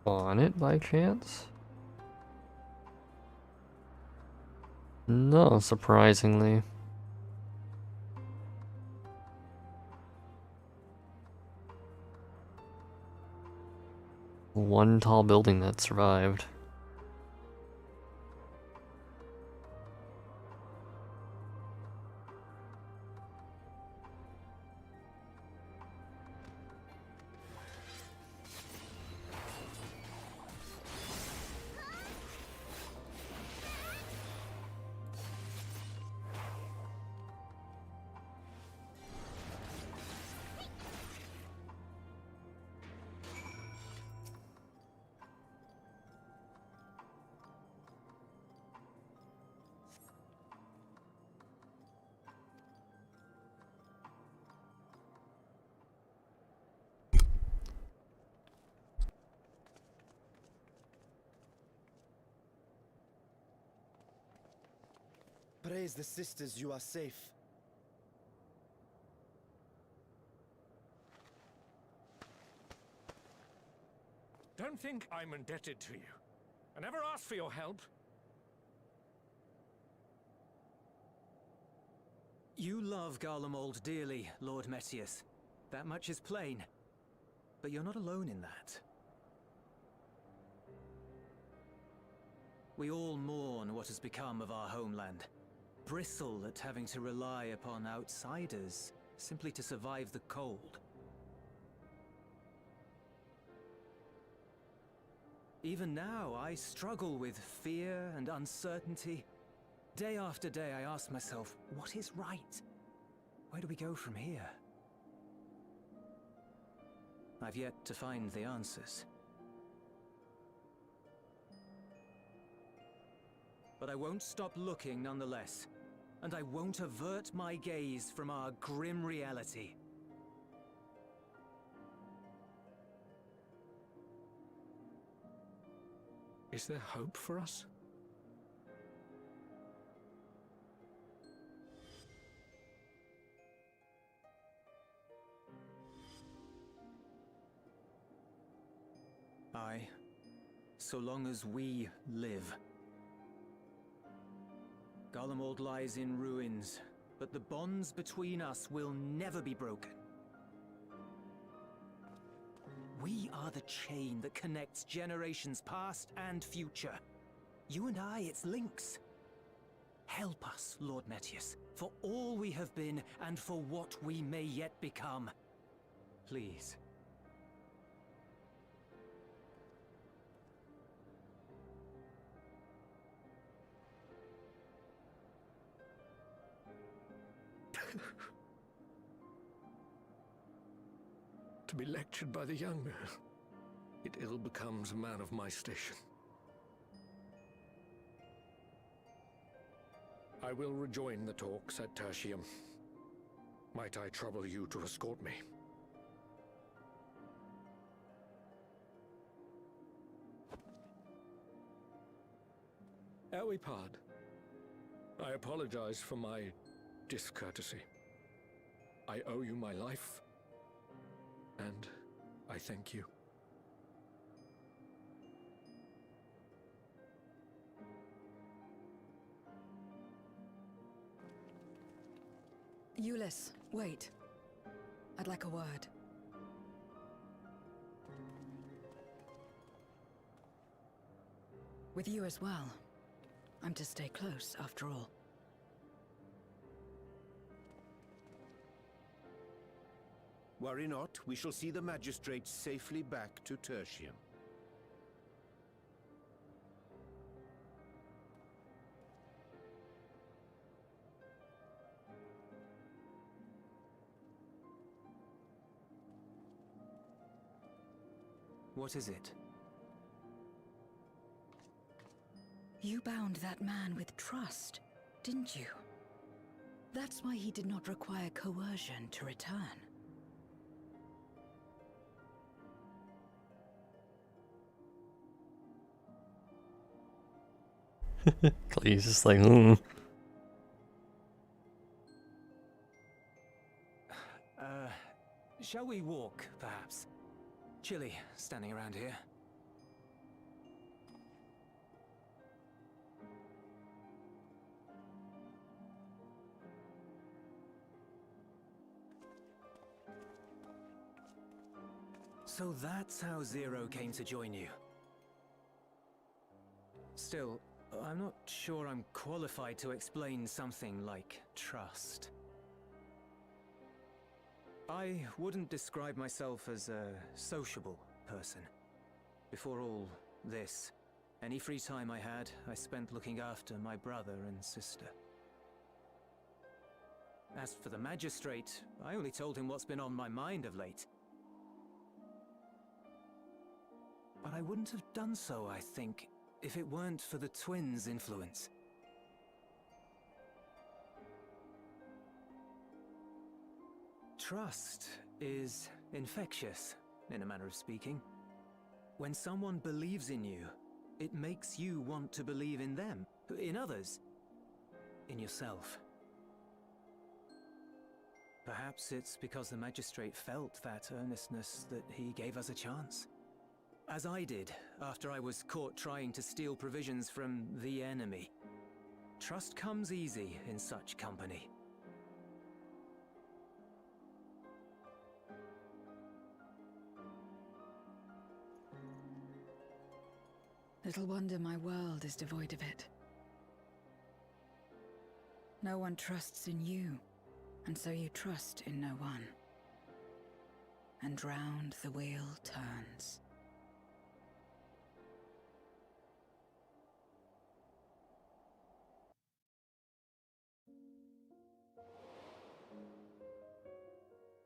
S1: on it by chance? No, surprisingly. One tall building that survived.
S3: Praise the sisters, you are safe.
S8: Don't think I'm indebted to you. I never asked for your help.
S9: You love Garlemald dearly, Lord Metius. That much is plain. But you're not alone in that. We all mourn what has become of our homeland. Bristle at having to rely upon outsiders simply to survive the cold. Even now, I struggle with fear and uncertainty. Day after day, I ask myself, what is right? Where do we go from here? I've yet to find the answers. But I won't stop looking nonetheless, and I won't avert my gaze from our grim reality.
S8: Is there hope for us?
S9: Aye, so long as we live. Garlemald lies in ruins, but the bonds between us will never be broken. We are the chain that connects generations past and future. You and I, it's links. Help us, Lord Metius, for all we have been and for what we may yet become. Please.
S8: To be lectured by the younger, it ill becomes a man of my station. I will rejoin the talks at Tertium. Might I trouble you to escort me? Ere we part, I apologize for my discourtesy. I owe you my life, and I thank you.
S4: Euless, wait. I'd like a word. With you as well. I'm to stay close, after all.
S5: Worry not, we shall see the magistrate safely back to Tertium.
S9: What is it?
S4: You bound that man with trust, didn't you? That's why he did not require coercion to return.
S1: Clee's just like,
S9: Shall we walk, perhaps? Chilly, standing around here. So that's how Zero came to join you. Still, I'm not sure I'm qualified to explain something like trust. I wouldn't describe myself as a sociable person. Before all this, any free time I had, I spent looking after my brother and sister. As for the magistrate, I only told him what's been on my mind of late. But I wouldn't have done so, I think, if it weren't for the twins' influence. Trust is infectious, in a manner of speaking. When someone believes in you, it makes you want to believe in them, in others, in yourself. Perhaps it's because the magistrate felt that earnestness that he gave us a chance. As I did, after I was caught trying to steal provisions from the enemy. Trust comes easy in such company.
S4: Little wonder my world is devoid of it. No one trusts in you, and so you trust in no one. And round the wheel turns.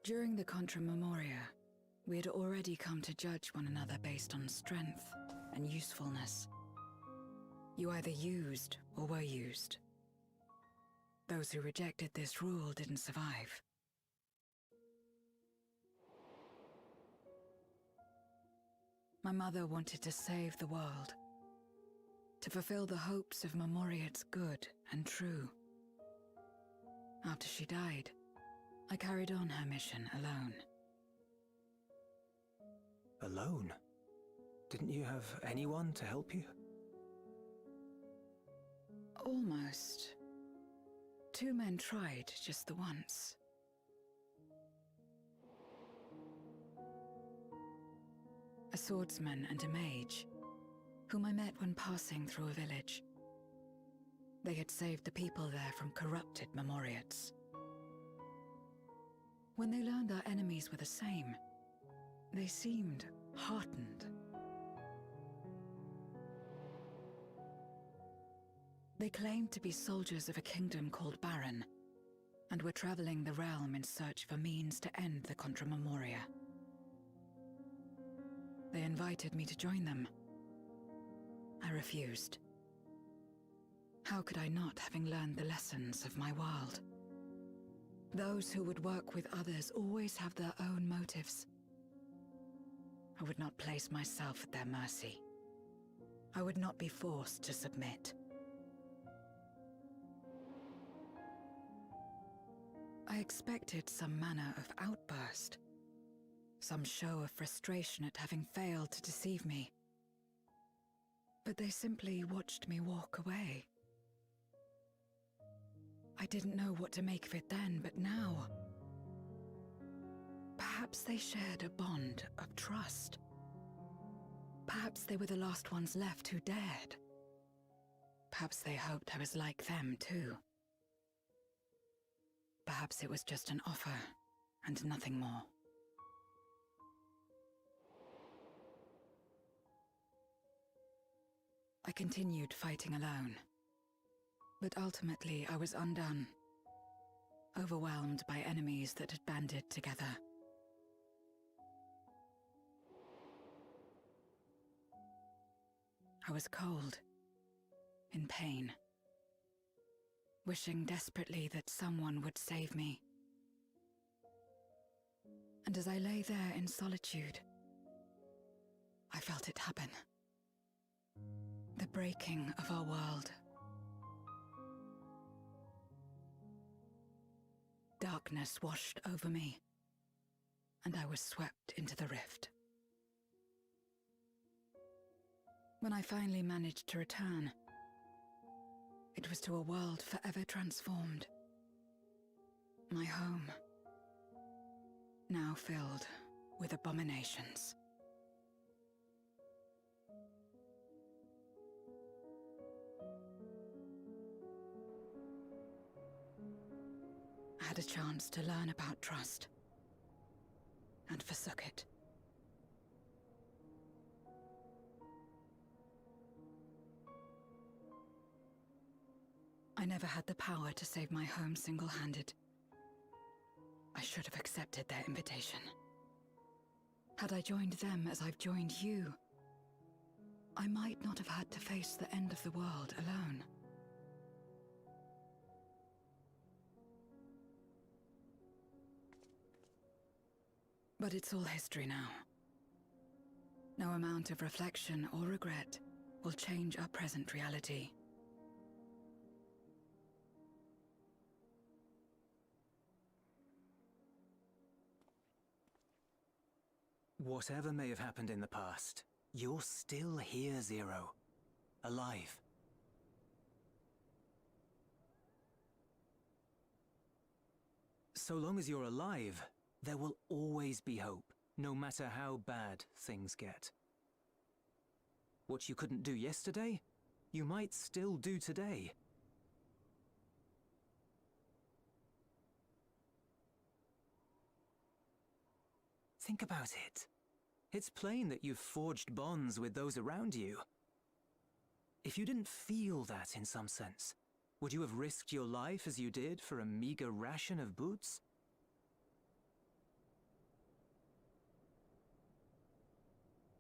S4: During the Contra Memoria, we had already come to judge one another based on strength and usefulness. You either used or were used. Those who rejected this rule didn't survive. My mother wanted to save the world, to fulfill the hopes of Memoria's good and true. After she died, I carried on her mission alone.
S9: Alone? Didn't you have anyone to help you?
S4: Almost. 2 men tried just the once. A swordsman and a mage, whom I met when passing through a village. They had saved the people there from corrupted Memoriates. When they learned our enemies were the same, they seemed heartened. They claimed to be soldiers of a kingdom called Baron, and were traveling the realm in search for means to end the Contra Memoria. They invited me to join them. I refused. How could I not, having learned the lessons of my world? Those who would work with others always have their own motives. I would not place myself at their mercy. I would not be forced to submit. I expected some manner of outburst, some show of frustration at having failed to deceive me. But they simply watched me walk away. I didn't know what to make of it then, but now... Perhaps they shared a bond of trust. Perhaps they were the last ones left who dared. Perhaps they hoped I was like them, too. Perhaps it was just an offer, and nothing more. I continued fighting alone. But ultimately, I was undone. Overwhelmed by enemies that had banded together. I was cold, in pain, wishing desperately that someone would save me. And as I lay there in solitude, I felt it happen. The breaking of our world. Darkness washed over me, and I was swept into the rift. When I finally managed to return, it was to a world forever transformed. My home, now filled with abominations. I had a chance to learn about trust, and forsook it. I never had the power to save my home single-handed. I should have accepted their invitation. Had I joined them as I've joined you, I might not have had to face the end of the world alone. But it's all history now. No amount of reflection or regret will change our present reality.
S9: Whatever may have happened in the past, you're still here, Zero. Alive. So long as you're alive, there will always be hope, no matter how bad things get. What you couldn't do yesterday, you might still do today. Think about it. It's plain that you've forged bonds with those around you. If you didn't feel that in some sense, would you have risked your life as you did for a meager ration of boots?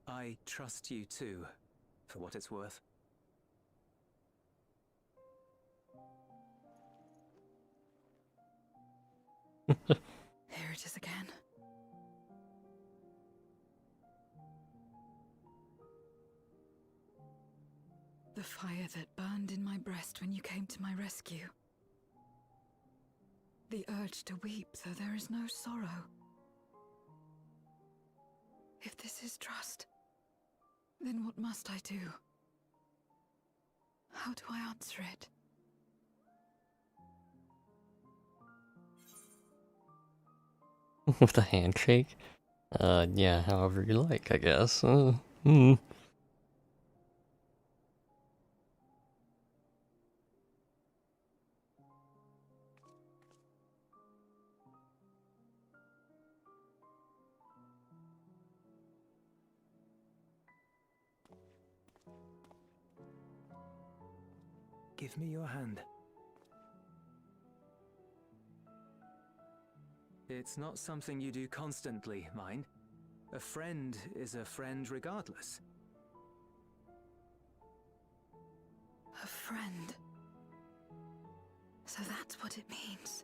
S9: I trust you too, for what it's worth.
S4: Here it is again. The fire that burned in my breast when you came to my rescue. The urge to weep, though there is no sorrow. If this is trust, then what must I do? How do I answer it?
S1: With a handshake? Yeah, however you like, I guess.
S9: Give me your hand. It's not something you do constantly, mind. A friend is a friend regardless.
S4: A friend. So that's what it means.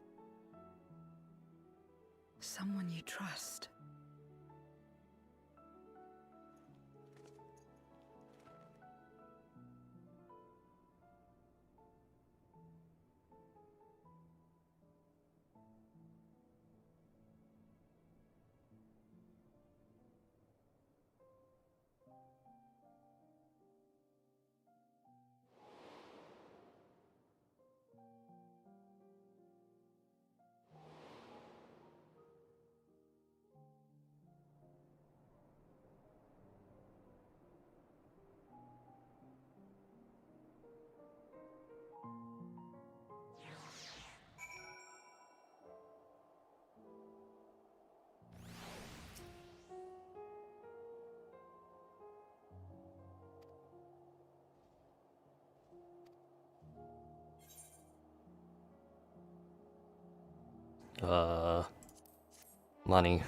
S4: Someone you trust.
S1: Money.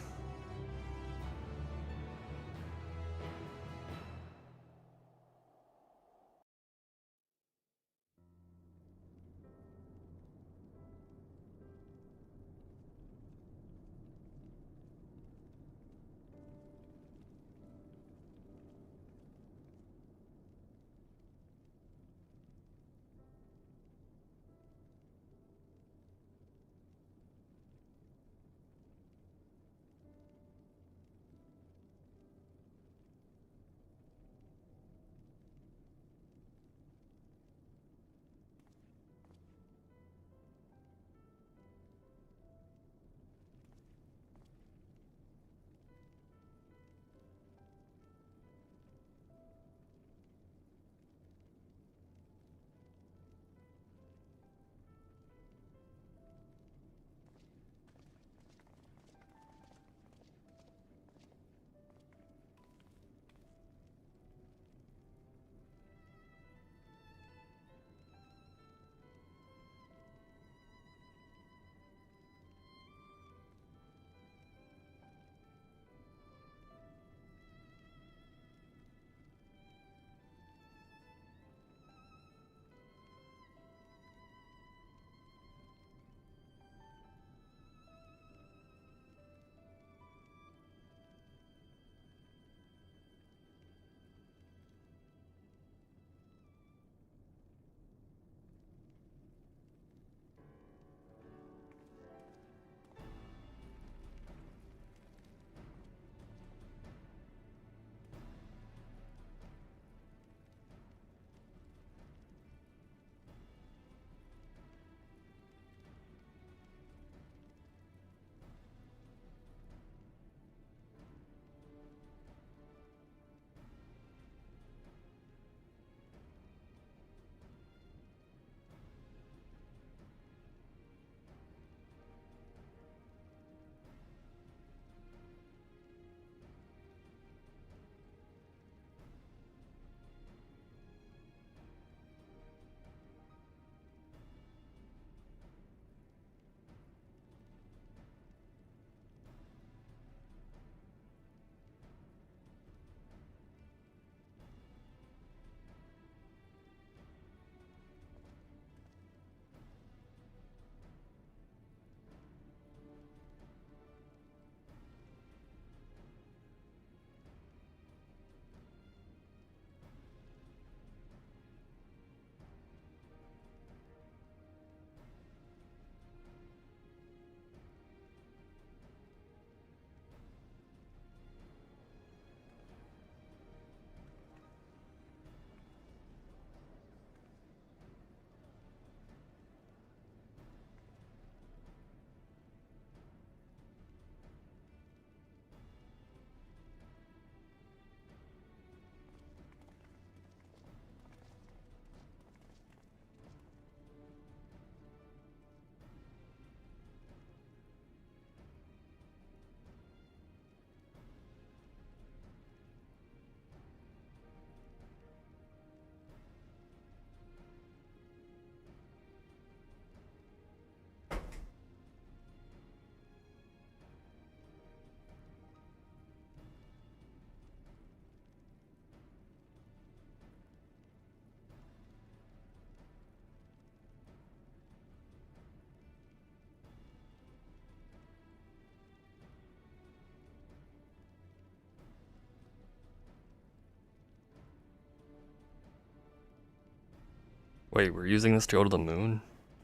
S1: Wait, we're using this to go to the moon?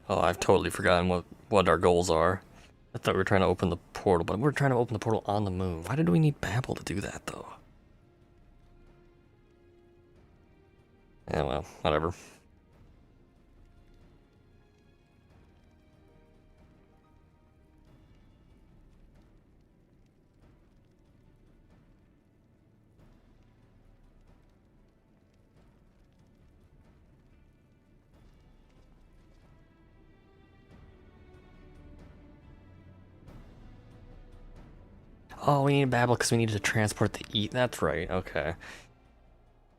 S1: Oh, I've totally forgotten what our goals are. I thought we were trying to open the portal, but we're trying to open the portal on the moon. Why did we need Babel to do that, though? Yeah, well, whatever. Oh, we need Babel because we needed to transport the That's right, okay.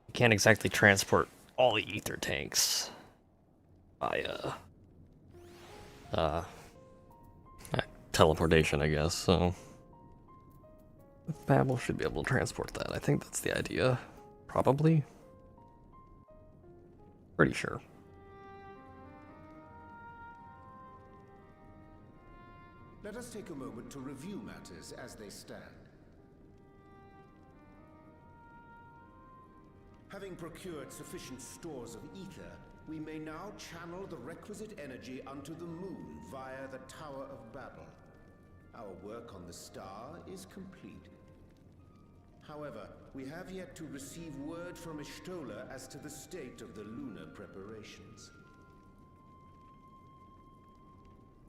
S1: We can't exactly transport all the ether tanks by, teleportation, I guess, so Babel should be able to transport that. I think that's the idea. Probably. Pretty sure.
S5: Let us take a moment to review matters as they stand. Having procured sufficient stores of ether, we may now channel the requisite energy unto the moon via the Tower of Babel. Our work on the star is complete. However, we have yet to receive word from Y'shtola as to the state of the lunar preparations.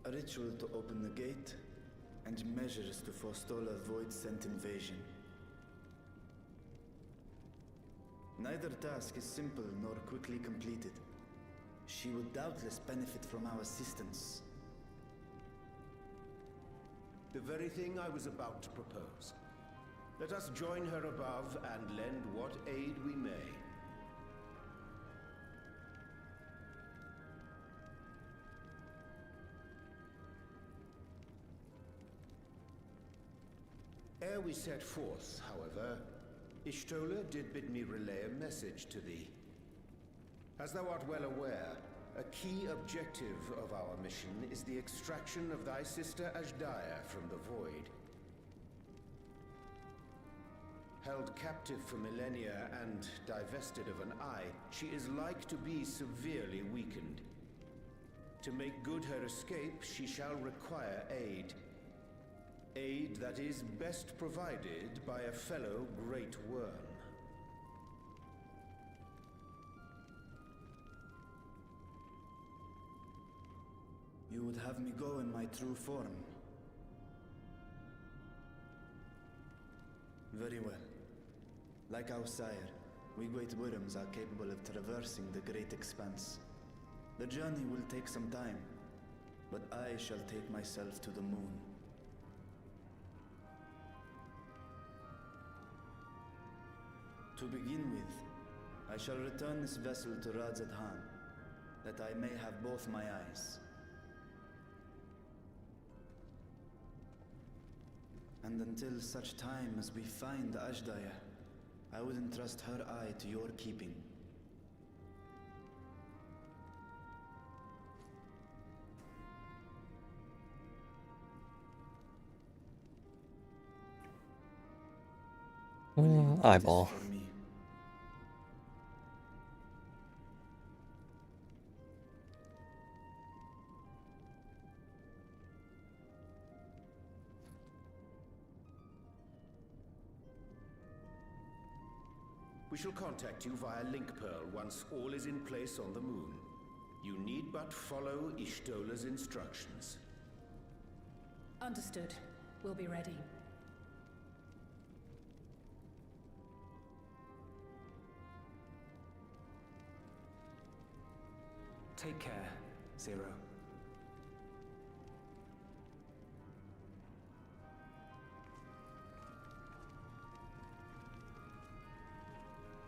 S3: A ritual to open the gate, and measures to forestall a void-sent invasion. Neither task is simple nor quickly completed. She would doubtless benefit from our assistance.
S5: The very thing I was about to propose. Let us join her above and lend what aid we may. Ere we set forth, however, Y'shtola did bid me relay a message to thee. As thou art well aware, a key objective of our mission is the extraction of thy sister Ajdaya from the Void. Held captive for millennia and divested of an eye, she is like to be severely weakened. To make good her escape, she shall require aid. Aid that is best provided by a fellow Great Worm.
S3: You would have me go in my true form? Very well. Like our sire, we Great Worms are capable of traversing the great expanse. The journey will take some time, but I shall take myself to the moon. To begin with, I shall return this vessel to Radzat Haam, that I may have both my eyes. And until such time as we find Ajdaya, I would entrust her eye to your keeping.
S1: Eyeball.
S3: For me.
S5: We shall contact you via Link Pearl once all is in place on the moon. You need but follow Y'shtola's instructions.
S4: Understood. We'll be ready.
S9: Take care, Zero.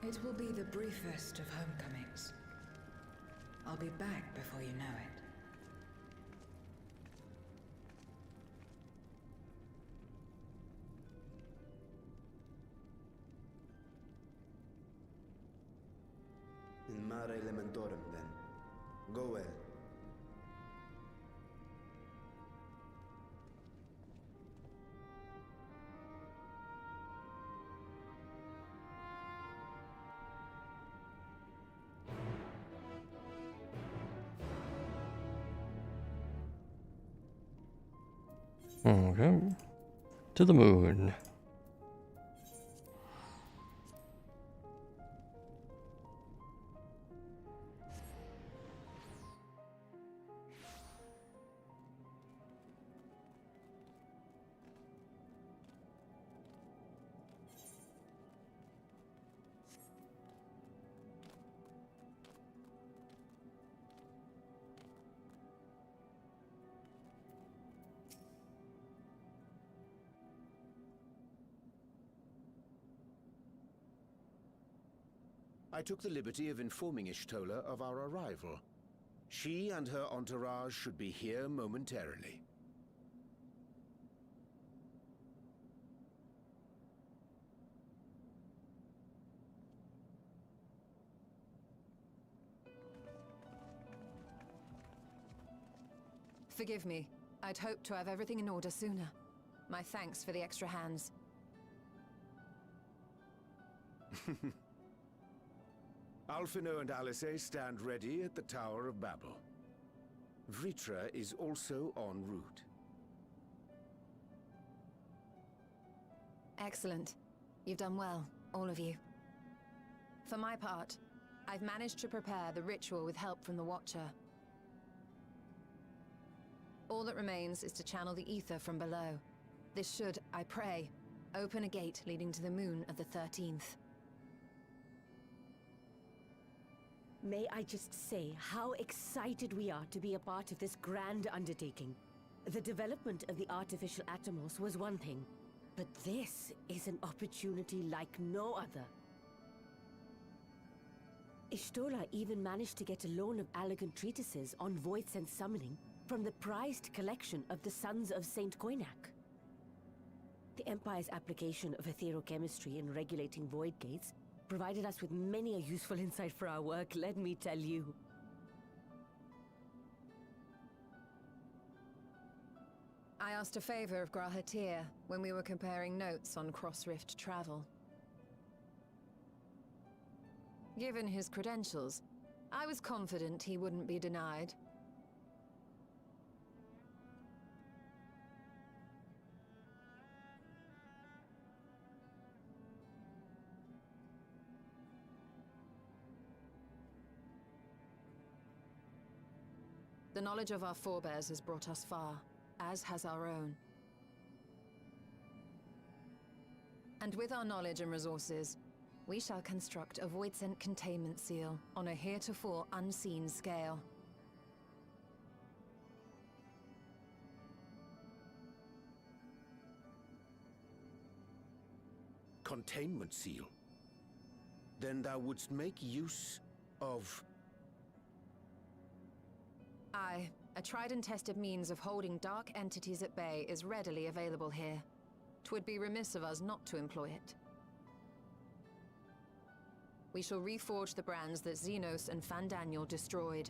S4: It will be the briefest of homecomings. I'll be back before you know it.
S3: In Mare Elementorum, then. Go well.
S1: Okay. To the moon.
S5: I took the liberty of informing Y'shtola of our arrival. She and her entourage should be here momentarily.
S10: Forgive me. I'd hoped to have everything in order sooner. My thanks for the extra hands.
S5: Alphino and Alice stand ready at the Tower of Babel. Vritra is also en route.
S10: Excellent. You've done well, all of you. For my part, I've managed to prepare the ritual with help from the Watcher. All that remains is to channel the ether from below. This should, I pray, open a gate leading to the moon of the 13th.
S11: May I just say how excited we are to be a part of this grand undertaking. The development of the artificial Atomos was one thing, but this is an opportunity like no other. Ishtora even managed to get a loan of elegant treatises on voice and summoning from the prized collection of the Sons of Saint Koinak. The Empire's application of etherochemistry in regulating void gates provided us with many a useful insight for our work, let me tell you.
S10: I asked a favor of Grahatir when we were comparing notes on cross-rift travel. Given his credentials, I was confident he wouldn't be denied. The knowledge of our forebears has brought us far, as has our own. And with our knowledge and resources, we shall construct a Voidsent containment seal on a heretofore unseen scale.
S5: Containment seal? Then thou wouldst make use of...
S10: Aye, a tried and tested means of holding dark entities at bay is readily available here. 'Twould be remiss of us not to employ it. We shall reforge the brands that Xenos and Fandaniel destroyed.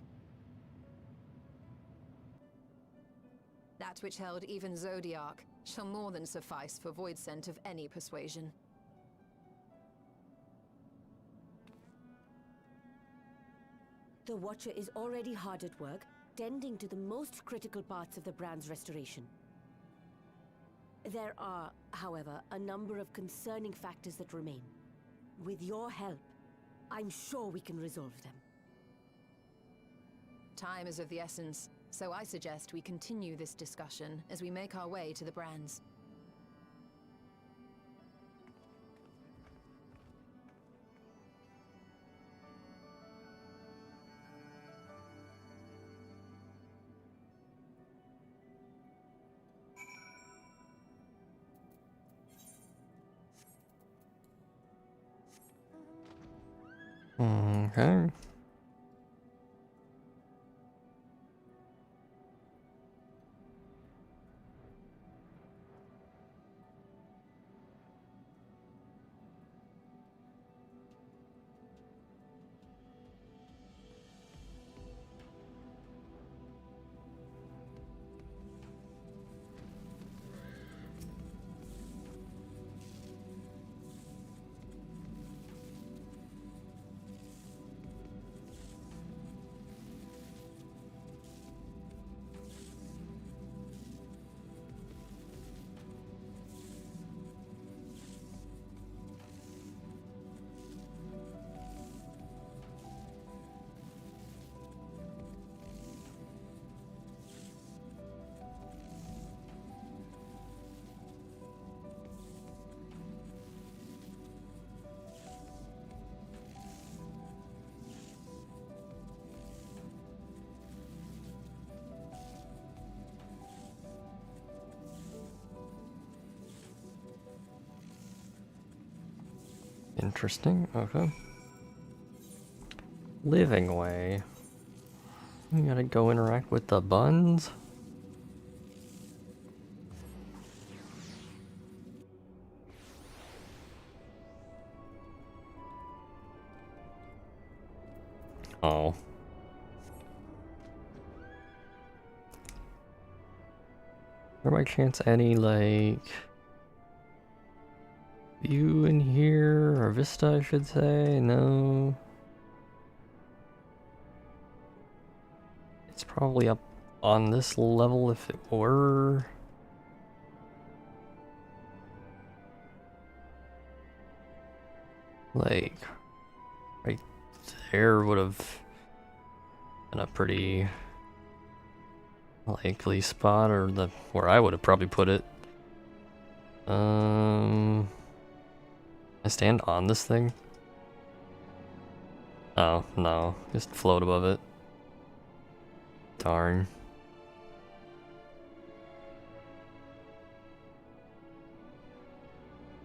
S10: That which held even Zodiac shall more than suffice for Voidsent of any persuasion.
S11: The Watcher is already hard at work, tending to the most critical parts of the brand's restoration. There are, however, a number of concerning factors that remain. With your help, I'm sure we can resolve them.
S10: Time is of the essence, so I suggest we continue this discussion as we make our way to the brands.
S1: Okay. Interesting, okay. Living way. We gotta go interact with the buns. Oh. there by chance any, like, view in here? Or vista, I should say? No. It's probably up on this level if it were. Like, right there would have been a pretty likely spot, or where I would have probably put it. I stand on this thing? Oh, no. Just float above it. Darn.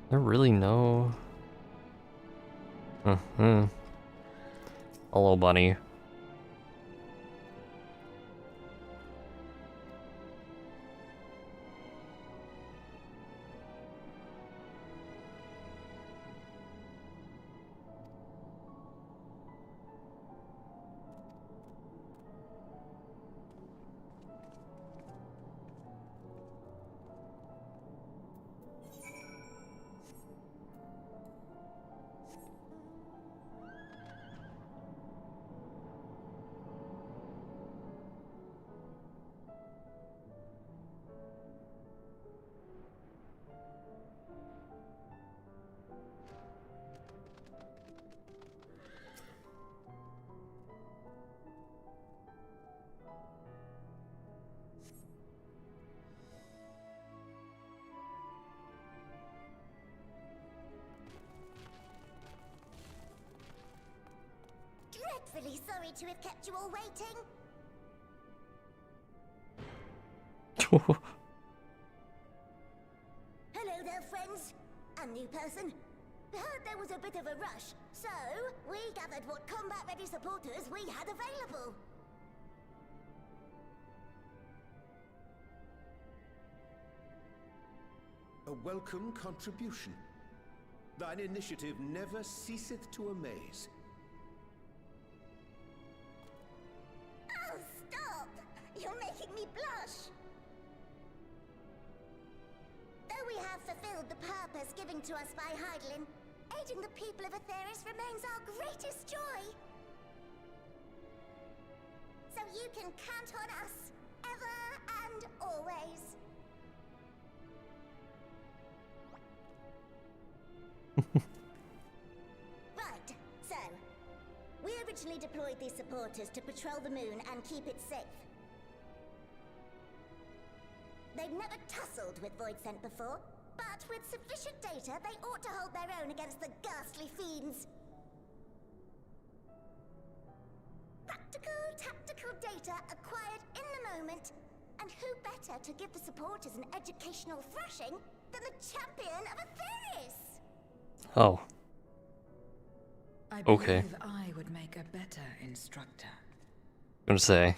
S1: There really no... Hello, bunny.
S12: Dreadfully sorry to have kept you all waiting. Hello there, friends. A new person. Heard there was a bit of a rush, so we gathered what combat-ready supporters we had available.
S5: A welcome contribution. Thine initiative never ceaseth to amaze.
S12: Oh, stop! You're making me blush! Though we have fulfilled the purpose given to us by Heidelin, aiding the people of Aetheris remains our greatest joy. So you can count on us, ever and always. Right, so, we originally deployed these supporters to patrol the moon and keep it safe. They've never tussled with Voidsent before, but with sufficient data, they ought to hold their own against the ghastly fiends. Practical, tactical data acquired in the moment, and who better to give the supporters an educational thrashing than the champion of Aetheris?
S1: Oh.
S4: I
S1: Okay.
S4: believe I would make a better instructor.
S1: I'm gonna say.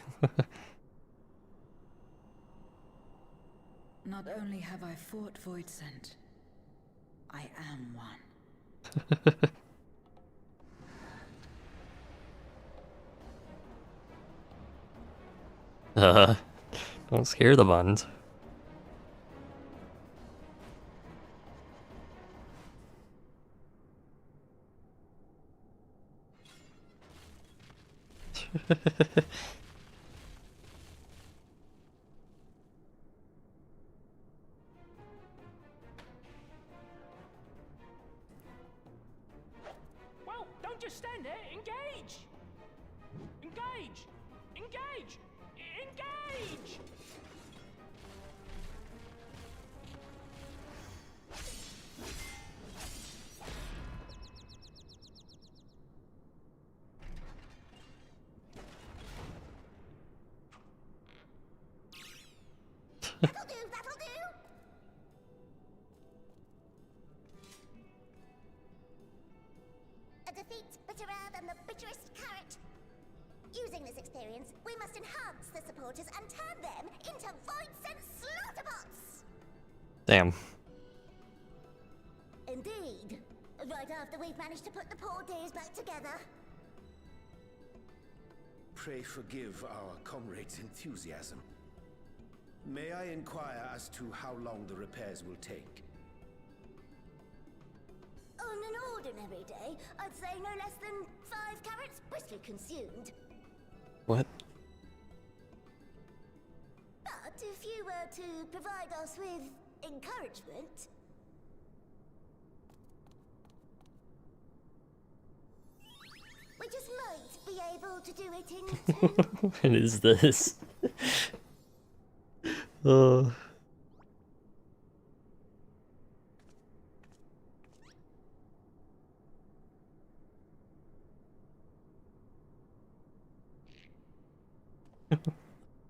S4: Not only have I fought Voidsent, I am one.
S1: Don't scare the buns.
S6: Well, don't just stand there. Engage! Engage! Engage! Engage!
S12: That'll do, that'll do! A defeat bitterer than the bitterest carrot. Using this experience, we must enhance the supporters and turn them into Voidsent slaughterbots!
S1: Damn.
S12: Indeed. Right after we've managed to put the poor dears back together.
S5: Pray forgive our comrades' enthusiasm. May I inquire as to how long the repairs will take?
S12: On an ordinary day, I'd say no less than 5 carats briskly consumed.
S1: What?
S12: But if you were to provide us with encouragement... we just might be able to do it in 2.
S1: What is this? uh...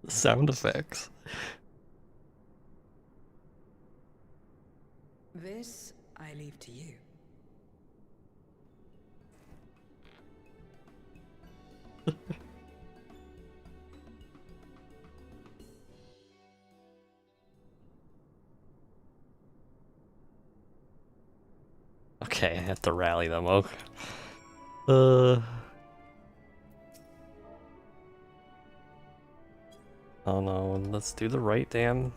S1: Sound effects.
S4: This I leave to you.
S1: Okay, I have to rally them. Okay. Oh no, let's do the right damn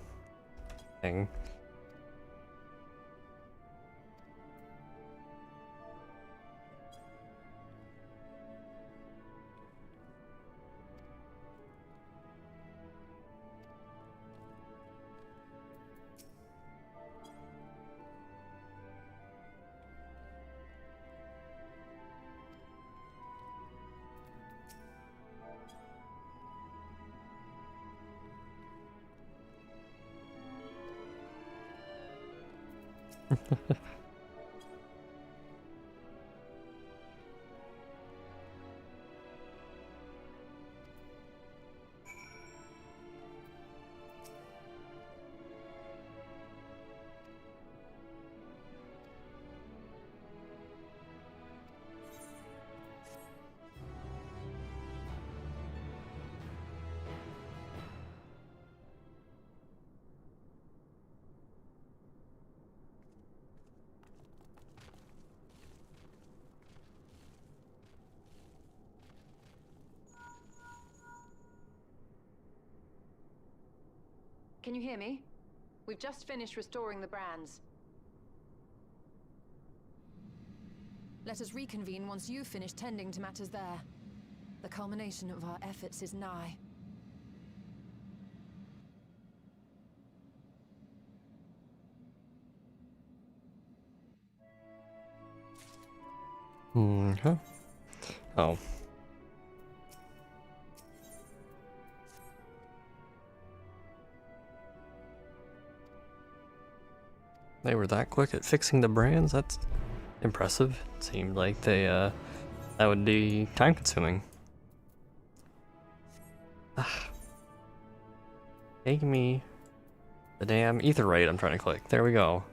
S1: thing.
S10: Can you hear me? We've just finished restoring the brands. Let us reconvene once you've finished tending to matters there. The culmination of our efforts is nigh.
S1: Okay. Oh. They were that quick at fixing the brands? That's impressive. It seemed like they, that would be time consuming. Take me the damn Aetherite I'm trying to click. There we go.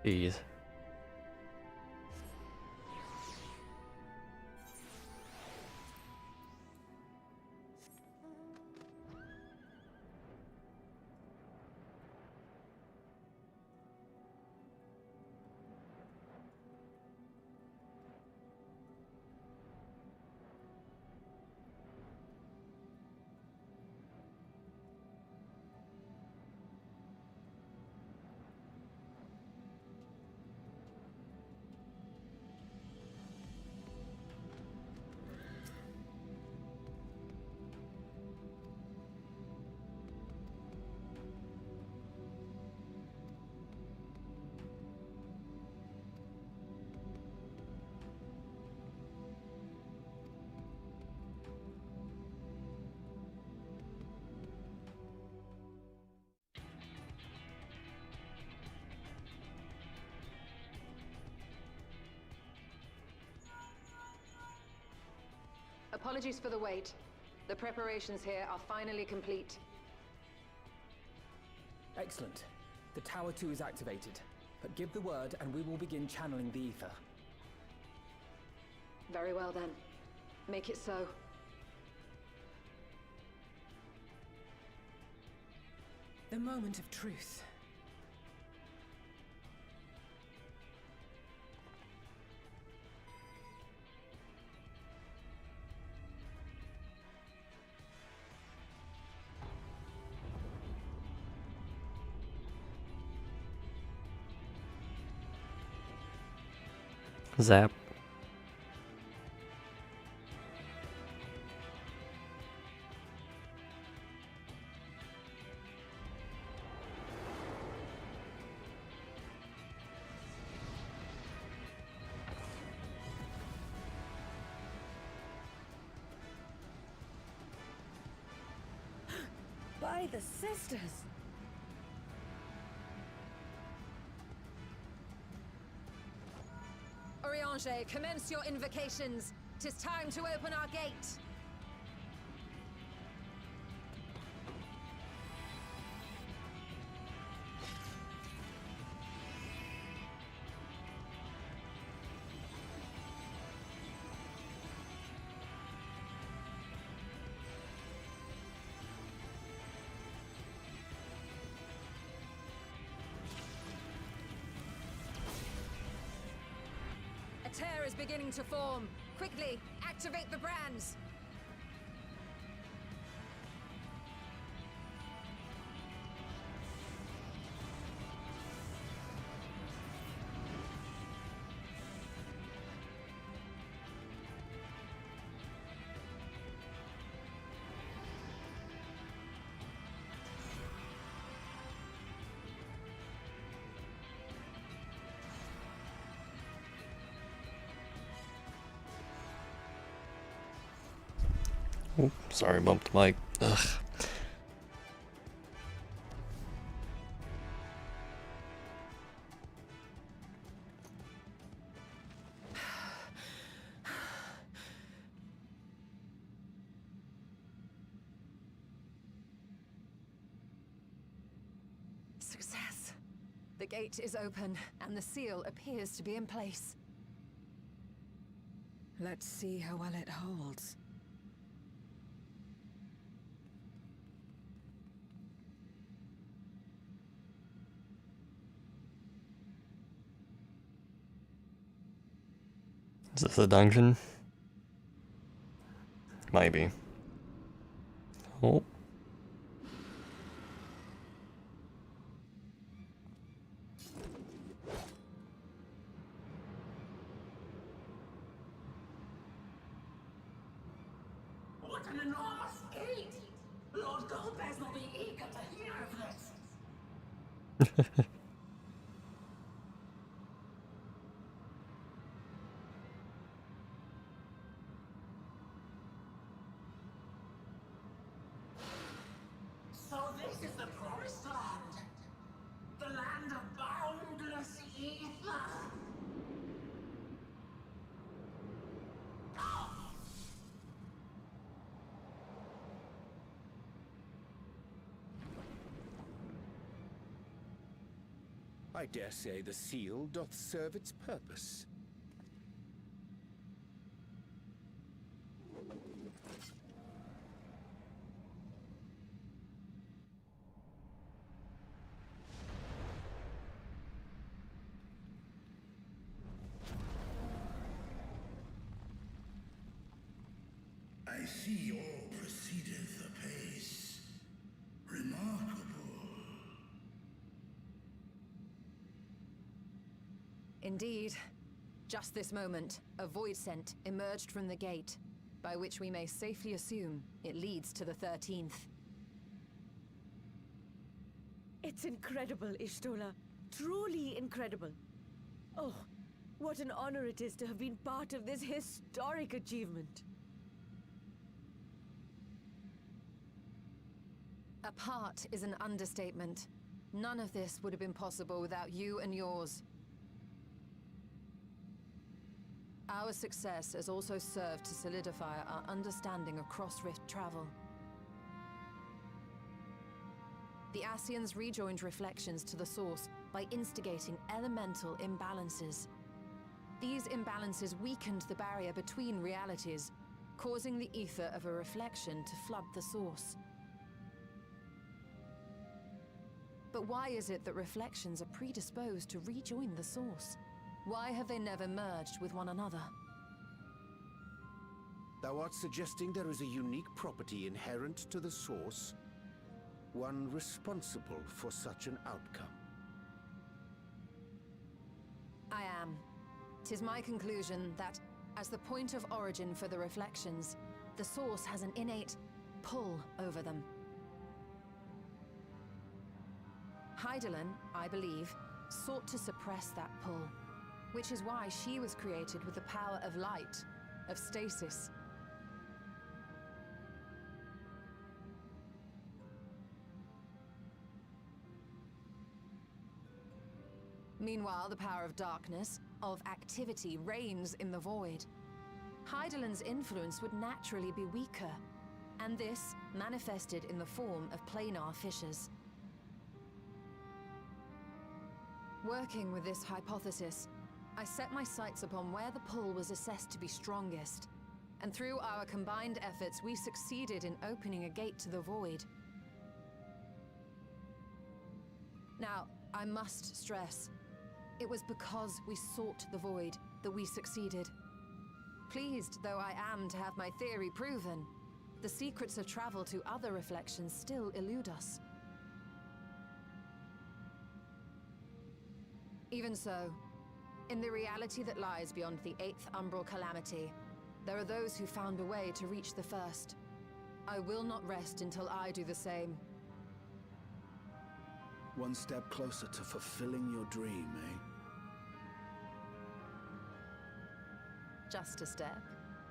S1: Jeez.
S10: Apologies for the wait. The preparations here are finally complete.
S9: Excellent. The Tower 2 is activated. But give the word and we will begin channeling the ether.
S10: Very well then. Make it so.
S4: The moment of truth.
S1: Zap.
S11: By the sisters!
S10: Oriange, commence your invocations. 'Tis time to open our gate. A tear is beginning to form. Quickly, activate the brands.
S1: Oop, sorry, bumped the mic. Ugh.
S10: Success. The gate is open, and the seal appears to be in place.
S4: Let's see how well it holds.
S1: Is this a dungeon? Maybe. Oh.
S13: What an enormous gate! Lord Golbez will be eager to hear of this. So this is the promised land. The land of boundless ether.
S5: I dare say the seal doth serve its purpose.
S14: I see all proceedeth apace. Remarkable.
S10: Indeed. Just this moment, a void scent emerged from the gate, by which we may safely assume it leads to the 13th.
S11: It's incredible, Y'shtola. Truly incredible. Oh, what an honor it is to have been part of this historic achievement.
S10: A part is an understatement. None of this would have been possible without you and yours. Our success has also served to solidify our understanding of cross-rift travel. The Ascians rejoined reflections to the source by instigating elemental imbalances. These imbalances weakened the barrier between realities, causing the ether of a reflection to flood the source. But why is it that reflections are predisposed to rejoin the source? Why have they never merged with one another?
S5: Thou art suggesting there is a unique property inherent to the source, one responsible for such an outcome.
S10: I am. It is my conclusion that, as the point of origin for the reflections, the source has an innate pull over them. Hydaelyn, I believe, sought to suppress that pull, which is why she was created with the power of light, of stasis. Meanwhile, the power of darkness, of activity, reigns in the void. Hydaelyn's influence would naturally be weaker, and this manifested in the form of planar fissures. Working with this hypothesis, I set my sights upon where the pull was assessed to be strongest, and through our combined efforts, we succeeded in opening a gate to the void. Now, I must stress, it was because we sought the void that we succeeded. Pleased though I am to have my theory proven, the secrets of travel to other reflections still elude us. Even so, in the reality that lies beyond the 8th umbral calamity, there are those who found a way to reach the first. I will not rest until I do the same.
S3: One step closer to fulfilling your dream, eh?
S10: Just a step.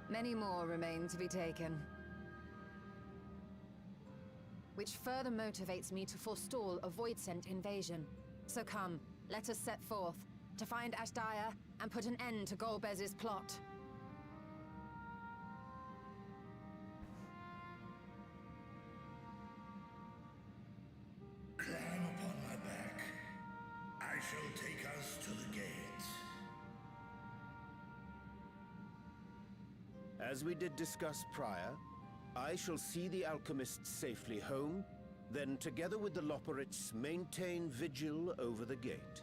S10: Many more remain to be taken. Which further motivates me to forestall a void-sent invasion. So come, let us set forth, to find Ashdaya and put an end to Golbez's plot.
S14: Climb upon my back. I shall take us to the gates.
S5: As we did discuss prior, I shall see the alchemists safely home, then together with the Loporrits maintain vigil over the gate.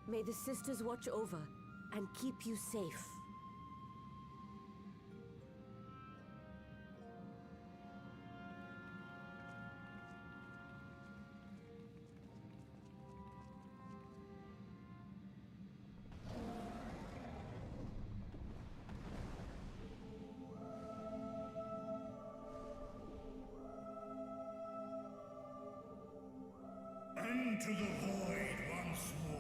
S11: May the sisters watch over and keep you safe.
S14: Into the void once more.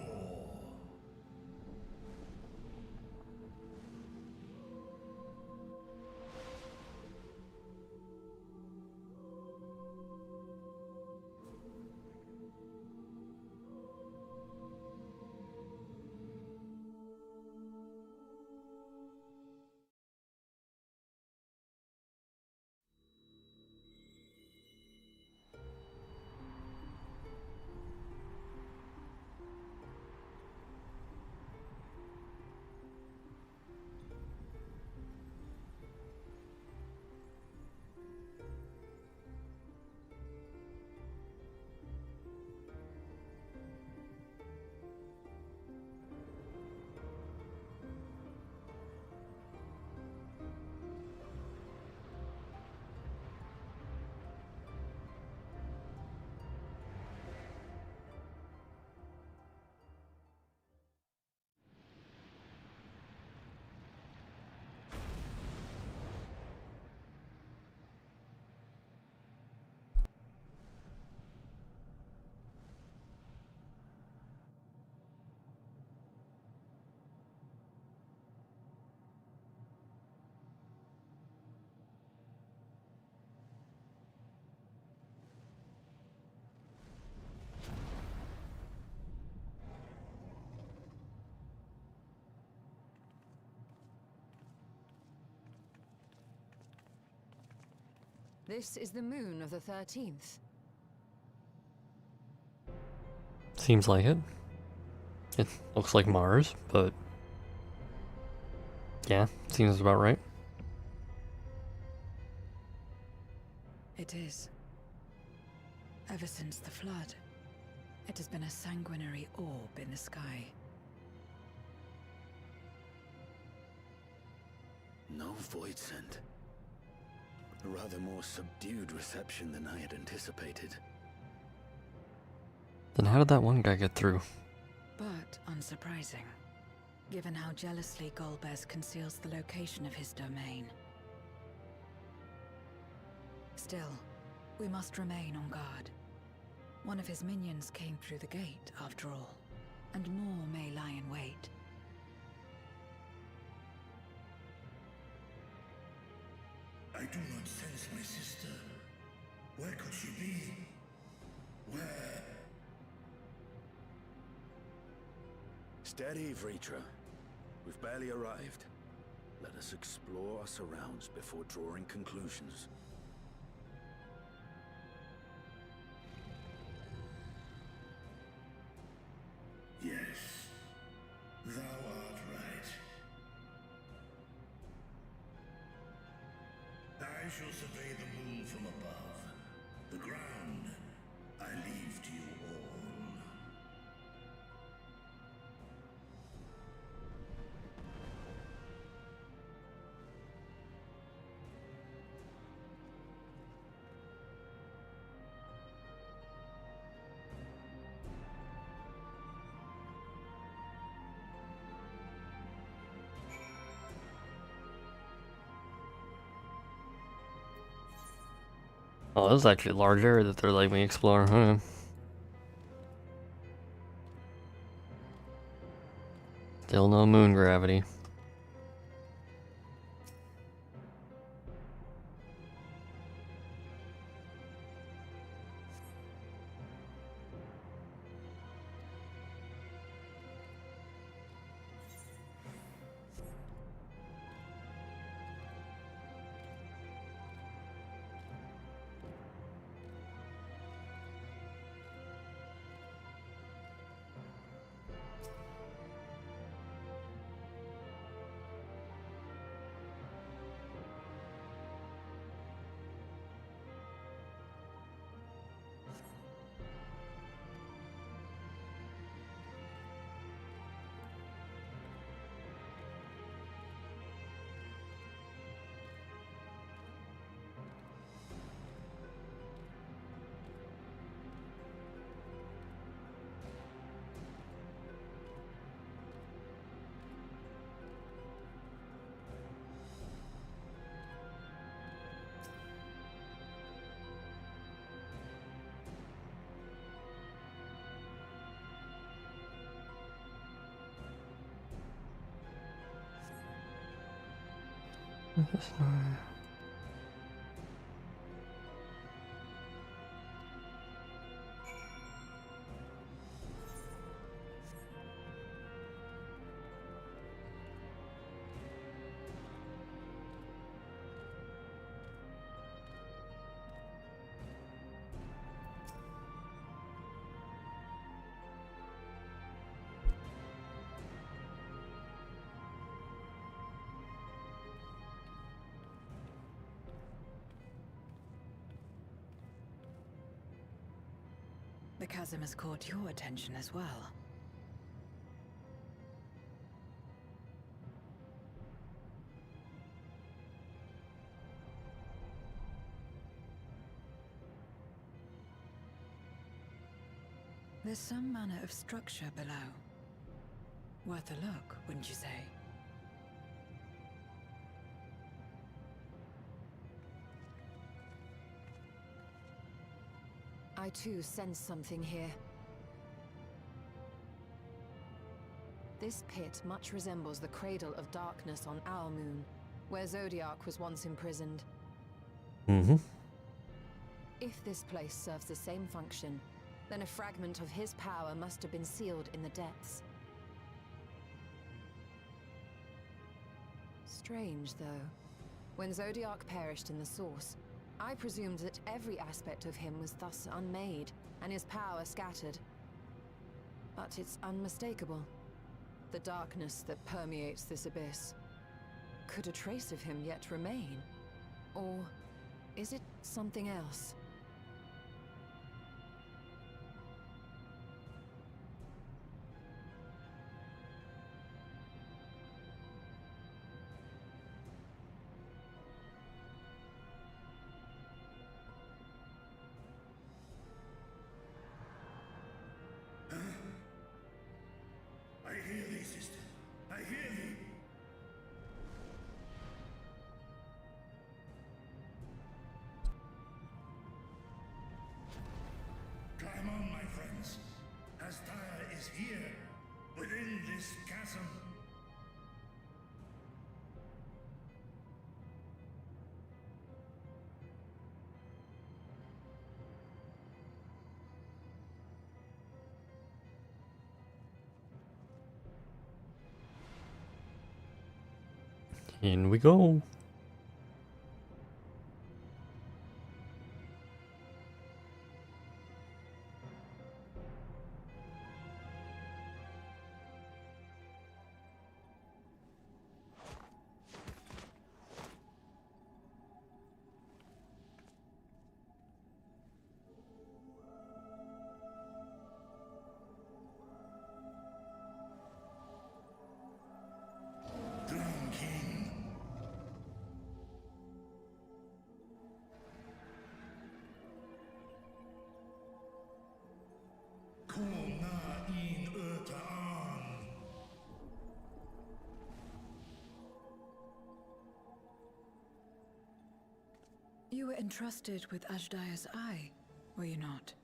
S10: This is the moon of the 13th.
S1: Seems like it. It looks like Mars, but yeah, seems about right.
S4: It is. Ever since the flood, it has been a sanguinary orb in the sky.
S3: No void scent. A rather more subdued reception than I had anticipated.
S1: Then how did that one guy get through?
S4: But unsurprising, given how jealously Golbez conceals the location of his domain. Still, we must remain on guard. One of his minions came through the gate, after all, and more may lie in wait.
S14: I do not sense my sister. Where could she be? Where?
S5: Steady, Vritra. We've barely arrived. Let us explore our surrounds before drawing conclusions.
S14: Yes, thou art right. I shall survey the moon from above. The ground I leave to you all.
S1: Oh, this is actually a large area that they're letting me explore, huh? Still no moon gravity. That's not...
S4: The chasm has caught your attention as well. There's some manner of structure below. Worth a look, wouldn't you say?
S10: I too sense something here. This pit much resembles the Cradle of Darkness on our moon, where Zodiac was once imprisoned.
S1: Mm-hmm.
S10: If this place serves the same function, then a fragment of his power must have been sealed in the depths. Strange, though. When Zodiac perished in the Source, I presumed that every aspect of him was thus unmade, and his power scattered. But it's unmistakable. The darkness that permeates this abyss. Could a trace of him yet remain? Or is it something else?
S14: lands. Hastaya is here, within this chasm.
S1: In we go.
S4: You were entrusted with Ajdaya's eye, were you not?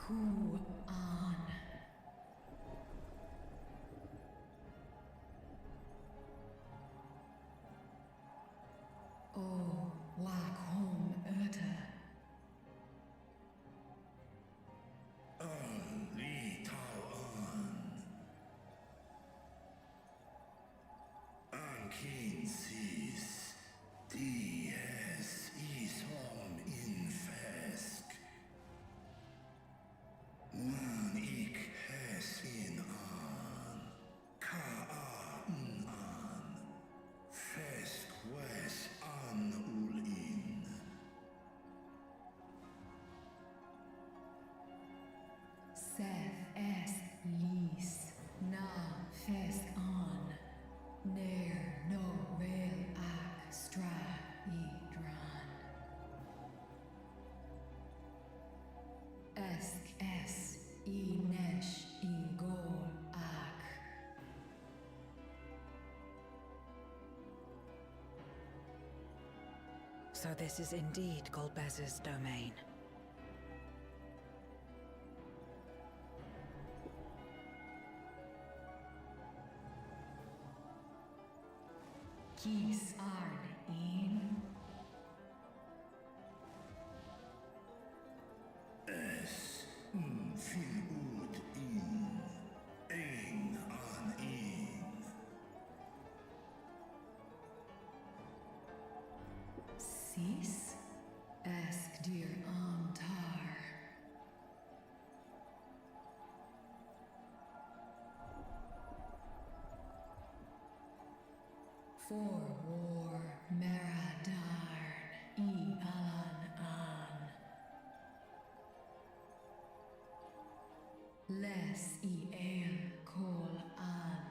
S4: Cool on. Oh, wak home Erta.
S14: Li Tao An Kin Sis Dies Ishom Infesk Wan Ik Hes in An Ka An Fesk Wes An Ul In
S4: Seth es lis na fesk on. Nair no rail ak stra I dran. Esk es I nesh I gol ak. So this is indeed Golbez's domain. Kis arn in.
S14: Es Fil Ud In Ein An In
S4: Sis? Esk dir antar. For war Meradarn I Alan An. Les I El Kol An.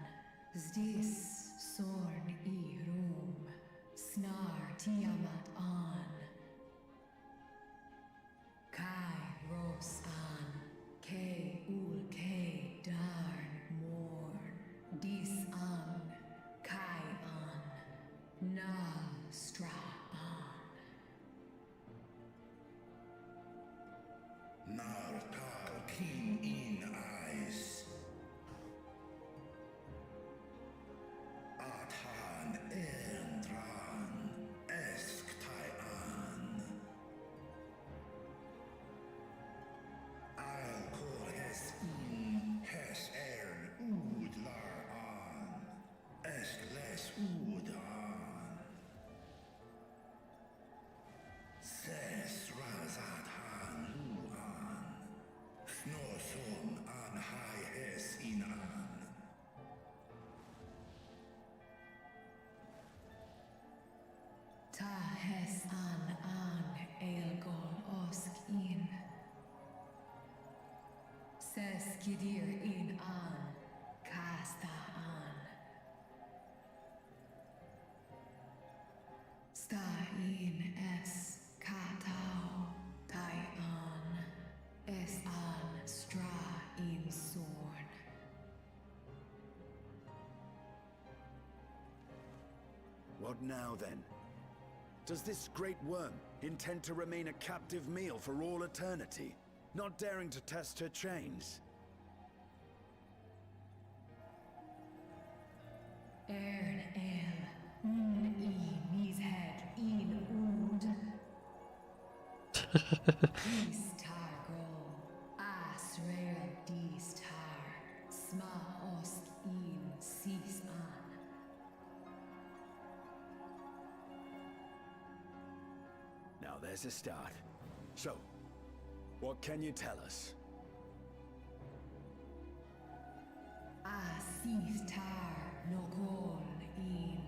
S4: Zdis Sorn I Rum. Snar Tiamat An. Kai Ros An. K Ul K Darn Morn. Dis An. Kai An. Nal Stra An.
S14: Nar Tal Kin In Eis Athan Endran Esk Tai An Al Kor Es In Hes Ern Ud Lar An Esk Les Ud An Ses Razat Han Lu An
S4: hes an elgon osk in. Ses kidir in an kasta an. Sta in es katao tai an. Es an stra in sorn.
S3: What now, then? Does this great worm intend to remain a captive meal for all eternity, not daring to test her chains?
S4: Ern el, mis head in ood. Dis tar go, as rare dis tar, sma osk in sis an.
S3: Now there's a start. So, what can you tell us?
S4: Sis tar no gon in.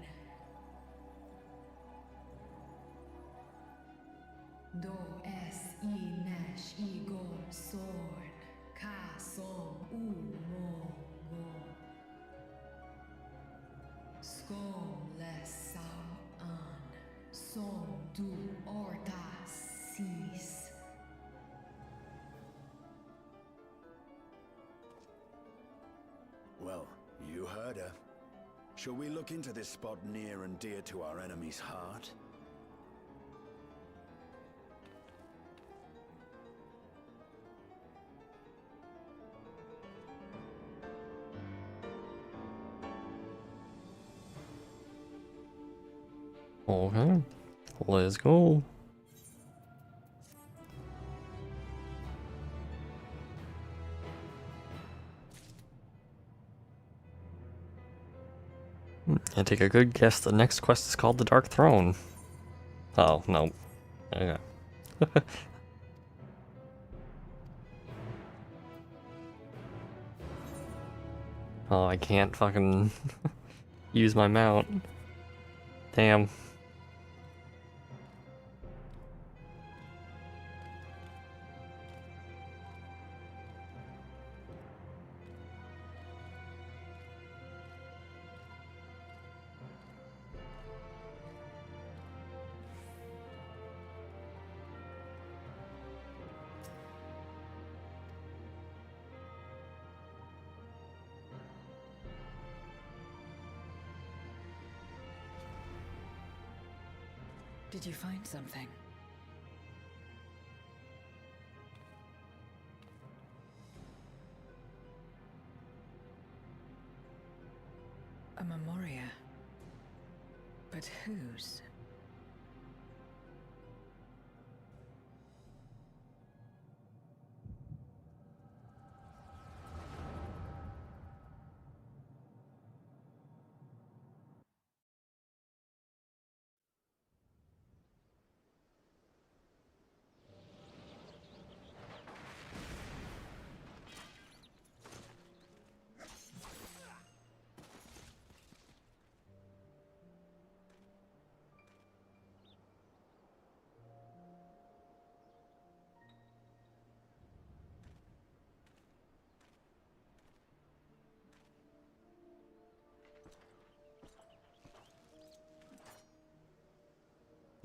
S4: Do es in nash I gon sorn, ka som mo go. Skom les sau an, som du orta sis.
S3: Well, you heard her. Shall we look into this spot near and dear to our enemy's heart?
S1: Okay, let's go. I take a good guess the next quest is called the Dark Throne. Oh, no. Okay. Oh, I can't fucking use my mount. Damn.
S4: Did you find something? A memoria. But whose?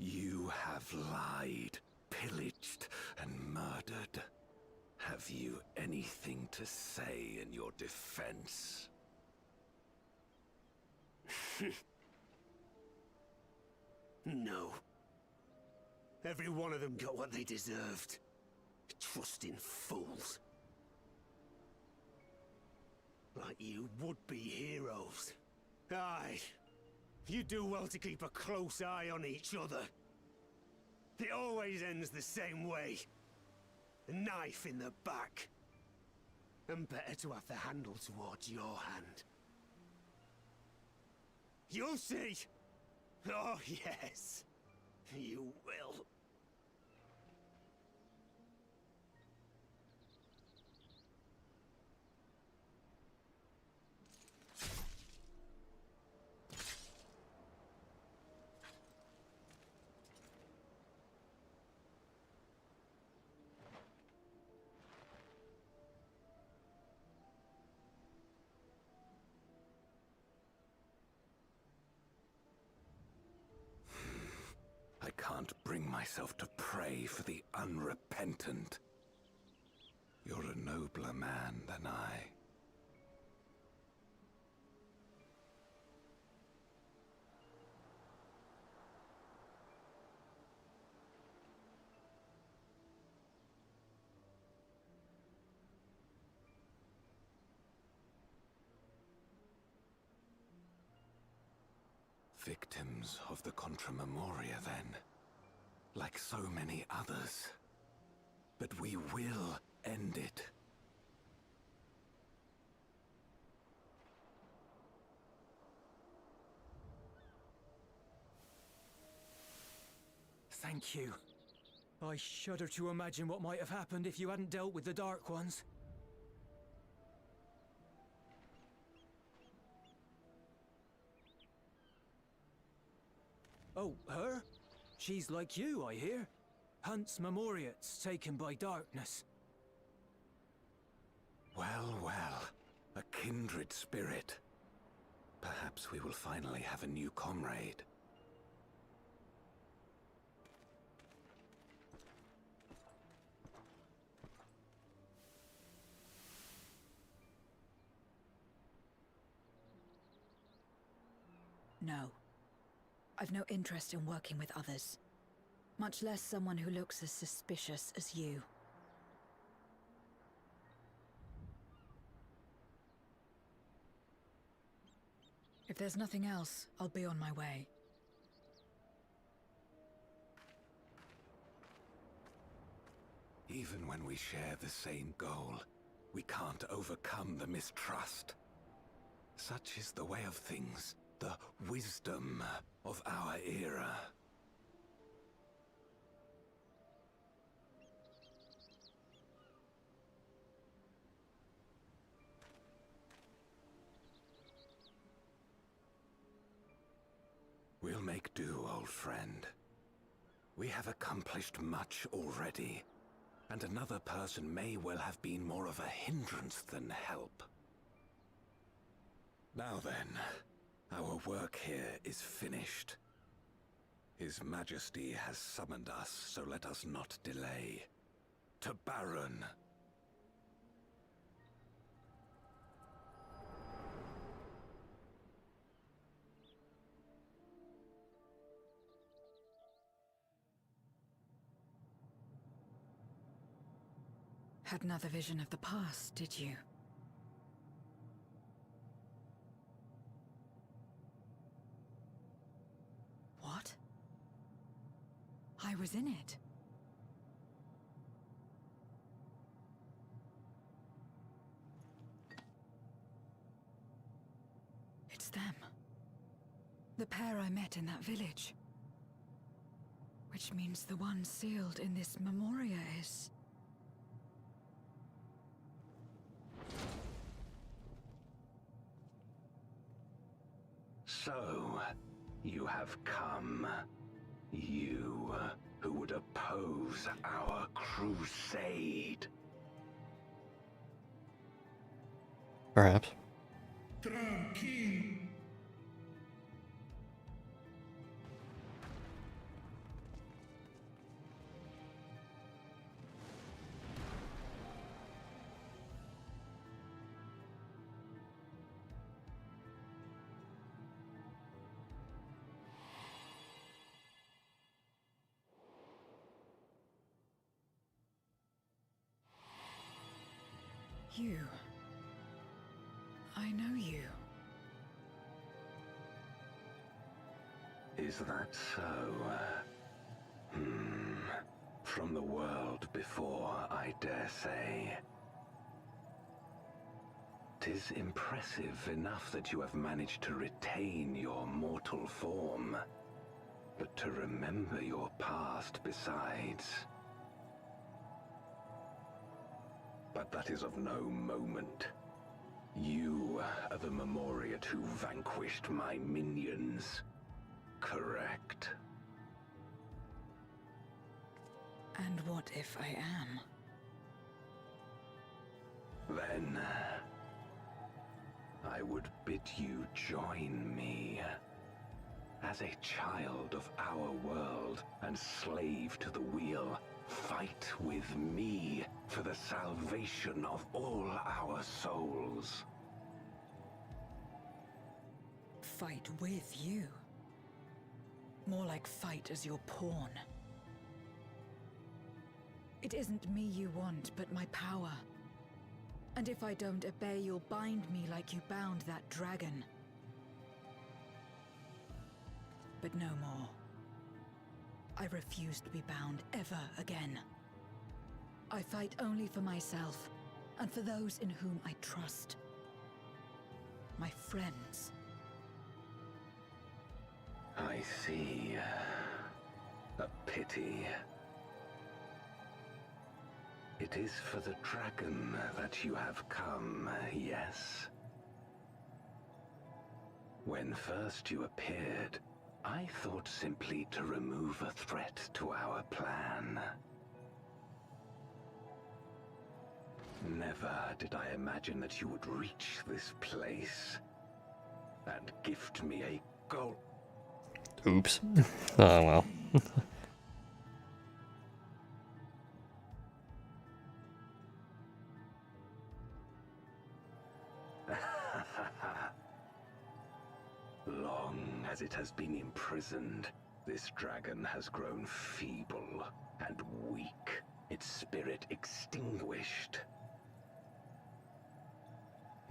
S5: You have lied, pillaged, and murdered. Have you anything to say in your defense?
S7: No. Every one of them got what they deserved. Trusting fools. Like you would-be heroes. Aye. You do well to keep a close eye on each other. It always ends the same way. A knife in the back. And better to have the handle towards your hand. You'll see! Oh, yes. You will.
S5: can't bring myself to pray for the unrepentant. You're a nobler man than I. Victims of the Contra Memoria, then. Like so many others. But we will end it.
S9: Thank you. I shudder to imagine what might have happened if you hadn't dealt with the Dark Ones. Oh, her? She's like you, I hear. Hunts Memoriats taken by darkness.
S5: Well, well. A kindred spirit. Perhaps we will finally have a new comrade.
S4: No. I've no interest in working with others. Much less someone who looks as suspicious as you. If there's nothing else, I'll be on my way.
S5: Even when we share the same goal, we can't overcome the mistrust. Such is the way of things, the wisdom of our era. We'll make do, old friend. We have accomplished much already, and another person may well have been more of a hindrance than help. Now then, our work here is finished. His Majesty has summoned us, so let us not delay. To Baron!
S4: Had another vision of the past, did you? What? I was in it. It's them. The pair I met in that village. Which means the one sealed in this Memoria is...
S5: So, you have come. You, who would oppose our crusade.
S1: Perhaps.
S14: Tranquilo.
S4: You. I know you.
S5: Is that so? From the world before, I dare say. 'Tis impressive enough that you have managed to retain your mortal form, but to remember your past besides. But that is of no moment. You are the Memoriat who vanquished my minions. Correct.
S4: And what if I am?
S5: Then... I would bid you join me.
S15: as a child of our world and slave to the wheel, fight with me for the salvation of all our souls.
S4: Fight with you? More like fight as your pawn. It isn't me you want, but my power. And if I don't obey, you'll bind me like you bound that dragon. But no more. I refuse to be bound ever again. I fight only for myself, and for those in whom I trust. My friends.
S15: I see. A pity. It is for the dragon that you have come, yes? When first you appeared, I thought simply to remove a threat to our plan. Never did I imagine that you would reach this place and gift me a gold.
S1: Oops. Oh well.
S15: Long as it has been imprisoned, this dragon has grown feeble and weak, its spirit extinguished.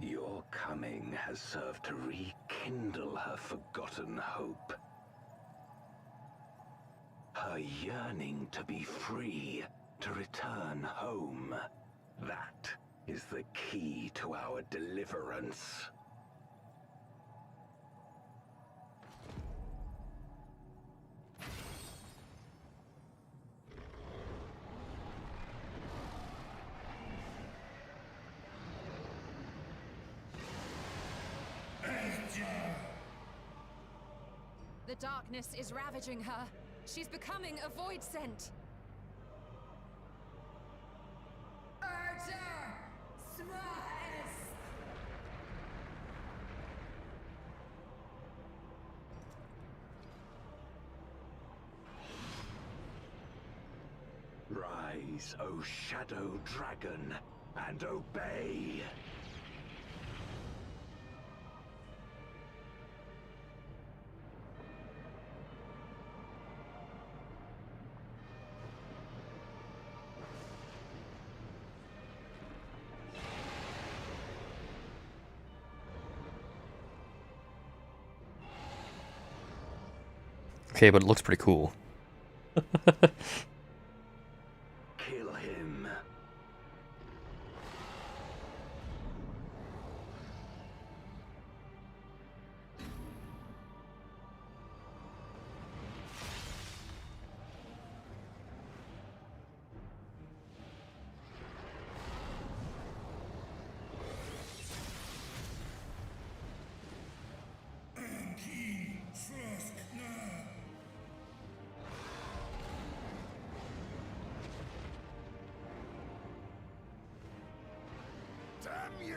S15: Your coming has served to rekindle her forgotten hope. Her yearning to be free, to return home. That is the key to our deliverance.
S10: The darkness is ravaging her. She's becoming a void scent.
S15: Rise, O Shadow Dragon, and obey!
S1: Okay, but it looks pretty cool.
S15: Kill him. Damn you!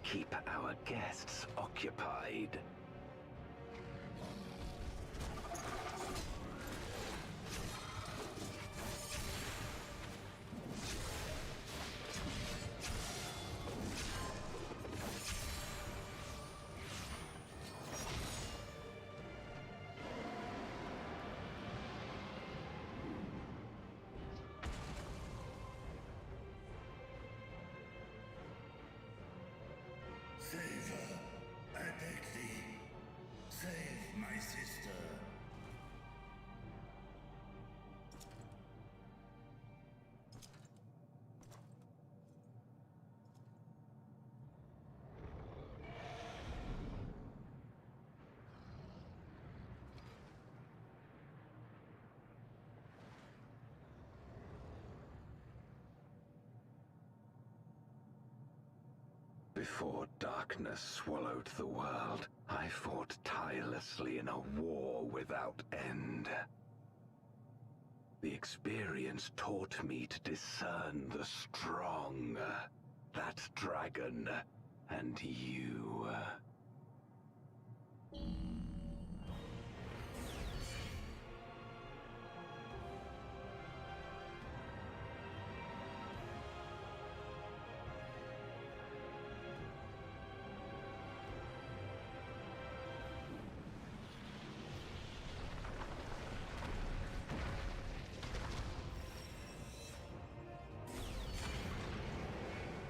S15: Keep our guests occupied.
S14: Save her. I beg thee. Save my sister.
S15: Before darkness swallowed the world, I fought tirelessly in a war without end. The experience taught me to discern the strong. That dragon and you.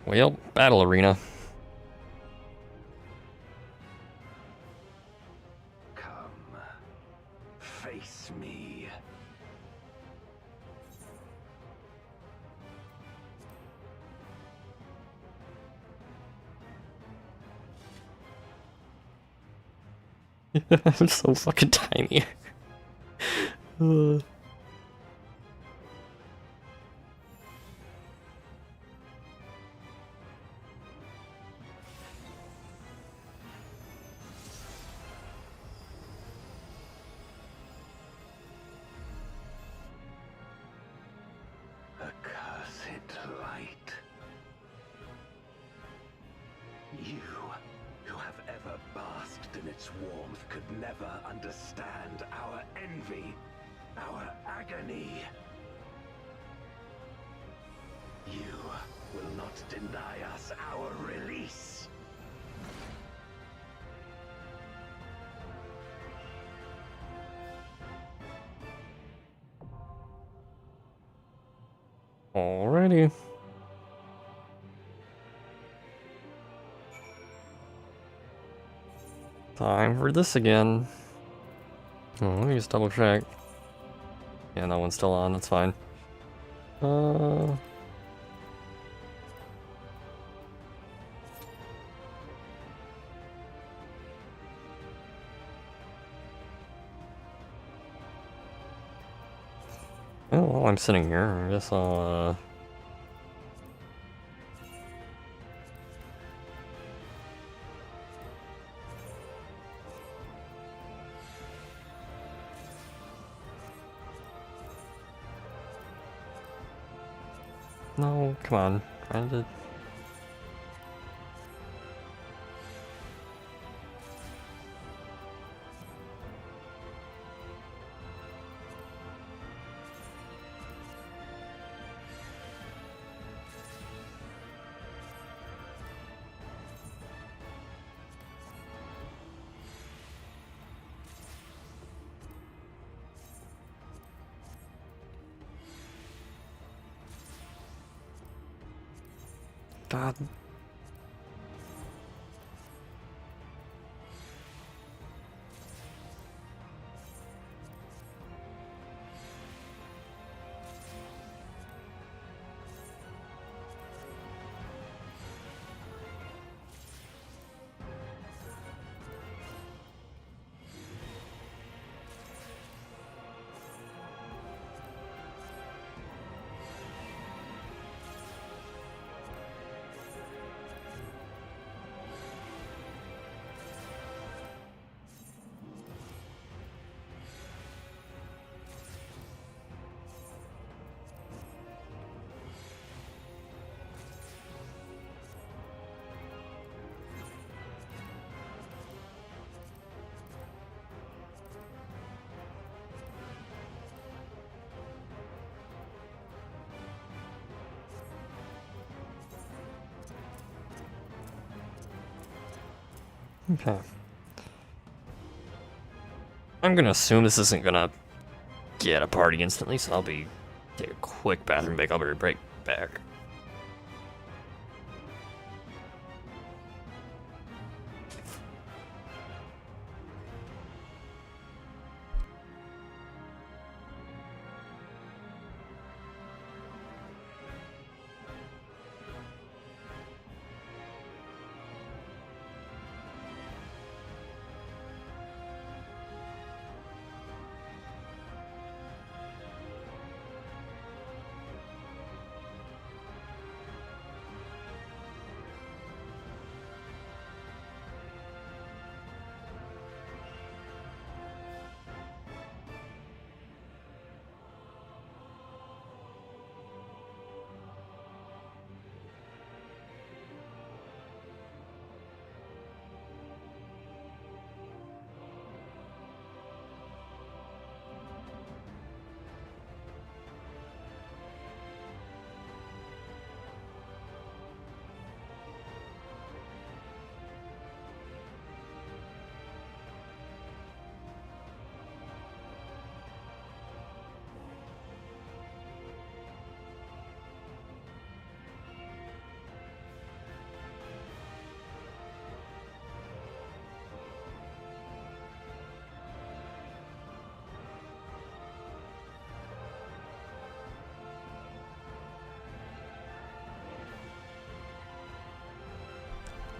S1: Well, battle arena.
S15: Come, face me.
S1: I'm so fucking tiny.
S15: Accursed light. You, who have ever basked in its warmth, could never understand our envy, our agony. You will not deny us our release.
S1: Alrighty. Time for this again. Oh, let me just double check. Yeah, that one's still on, that's fine. Oh, while I'm sitting here, I guess I'll, No, come on. Trying to... God. Okay. I'm gonna assume this isn't gonna get a party instantly, so I'll take a quick bathroom break. I'll be right back.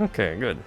S1: Okay, good.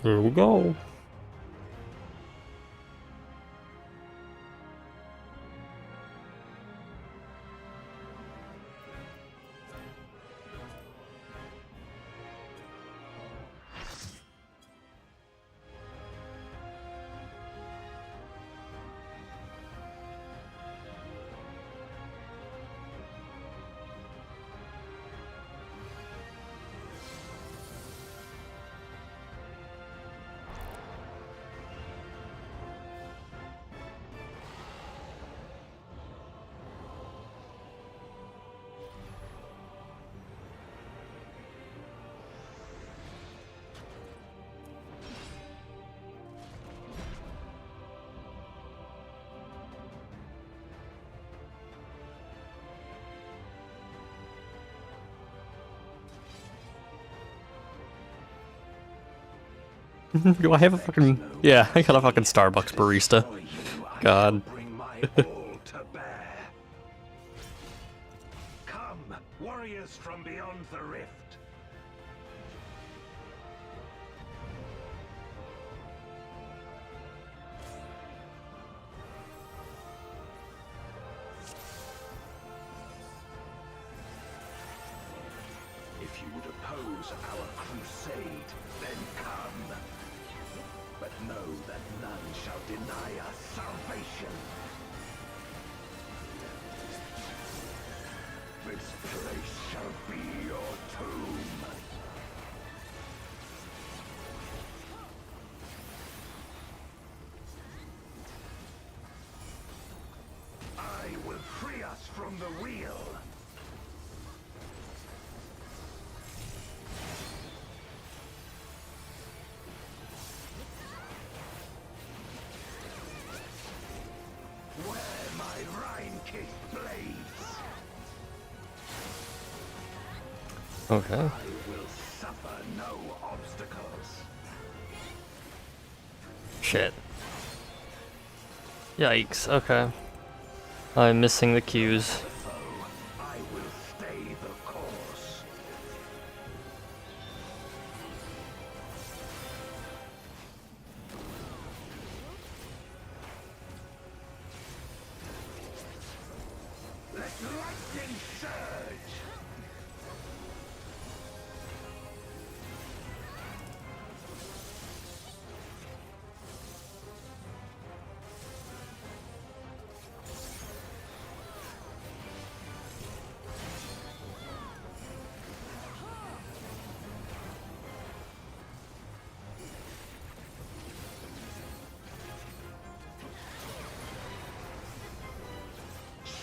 S1: Here we go. Do I have a fucking... Yeah, I got a fucking Starbucks barista. God.
S15: Come, warriors from beyond the rift. If you would oppose our crusade, then come. But know that none shall deny us salvation. This place shall be your tomb. I will free us from the wheel.
S1: Okay.
S15: I will suffer no obstacles.
S1: Shit. Yikes, okay. I'm missing the cues.
S15: I will stay the course. Let lightning surge.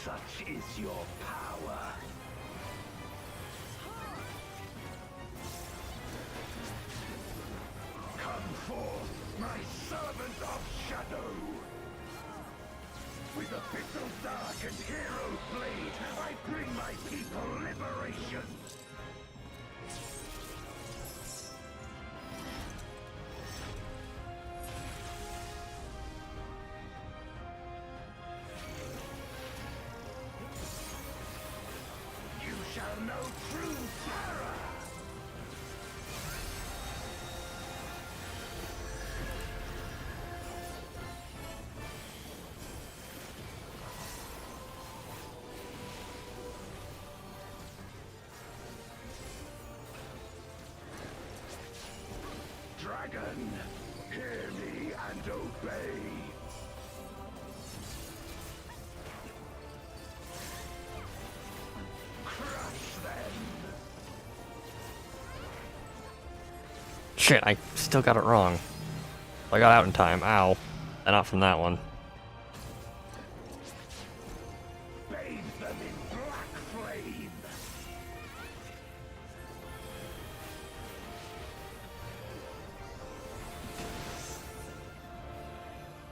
S15: Such is your power. Come forth, my servant of shadow. With Abyssal Dark and Hero Blade, I bring my people liberation. You shall know true terror. Dragon, hear me and obey. Crush them.
S1: Shit, I still got it wrong. I got out in time. Ow. And not from that one.
S15: Bathe them in black flame.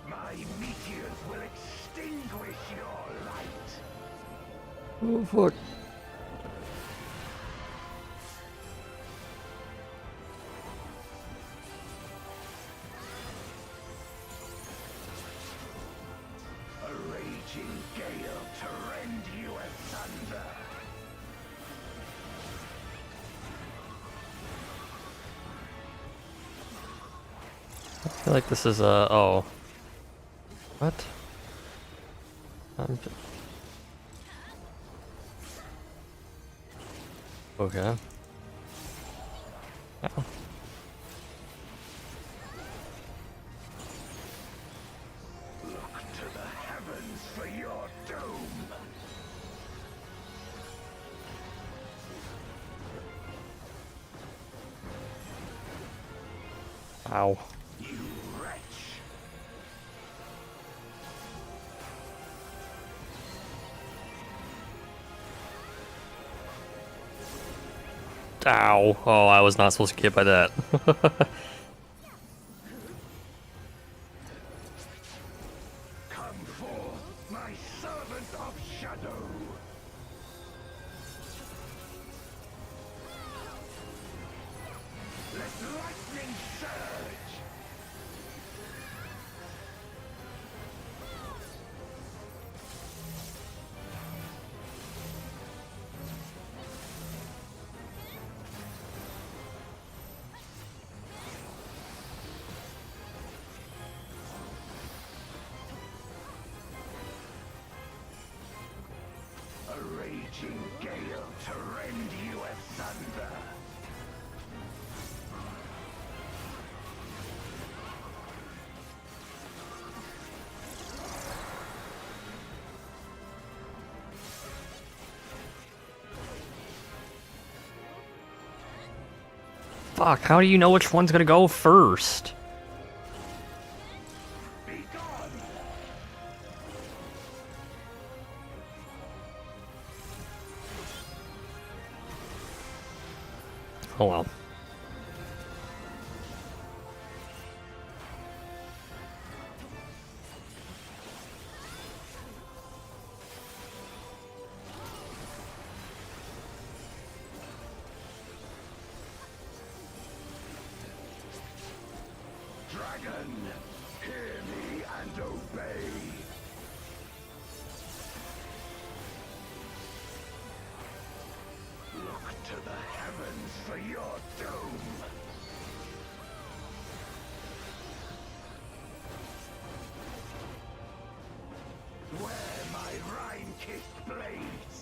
S15: My meteors will extinguish your light.
S1: Oh, fuck.
S15: A raging gale to rend you asunder.
S1: I feel like this is a... oh. What? Okay. Ow.
S15: Look to the heavens for your doom.
S1: Ow.
S15: You wretch.
S1: Ow. Oh, I was not supposed to get hit by that.
S15: Come forth, my servant of shadow. Let lightning surge. A raging gale to rend you asunder.
S1: Fuck, how do you know which one's gonna go first? Oh well.
S15: Dragon, hear me and obey. Look to the heavens for your doom. Where my rime-kissed blades.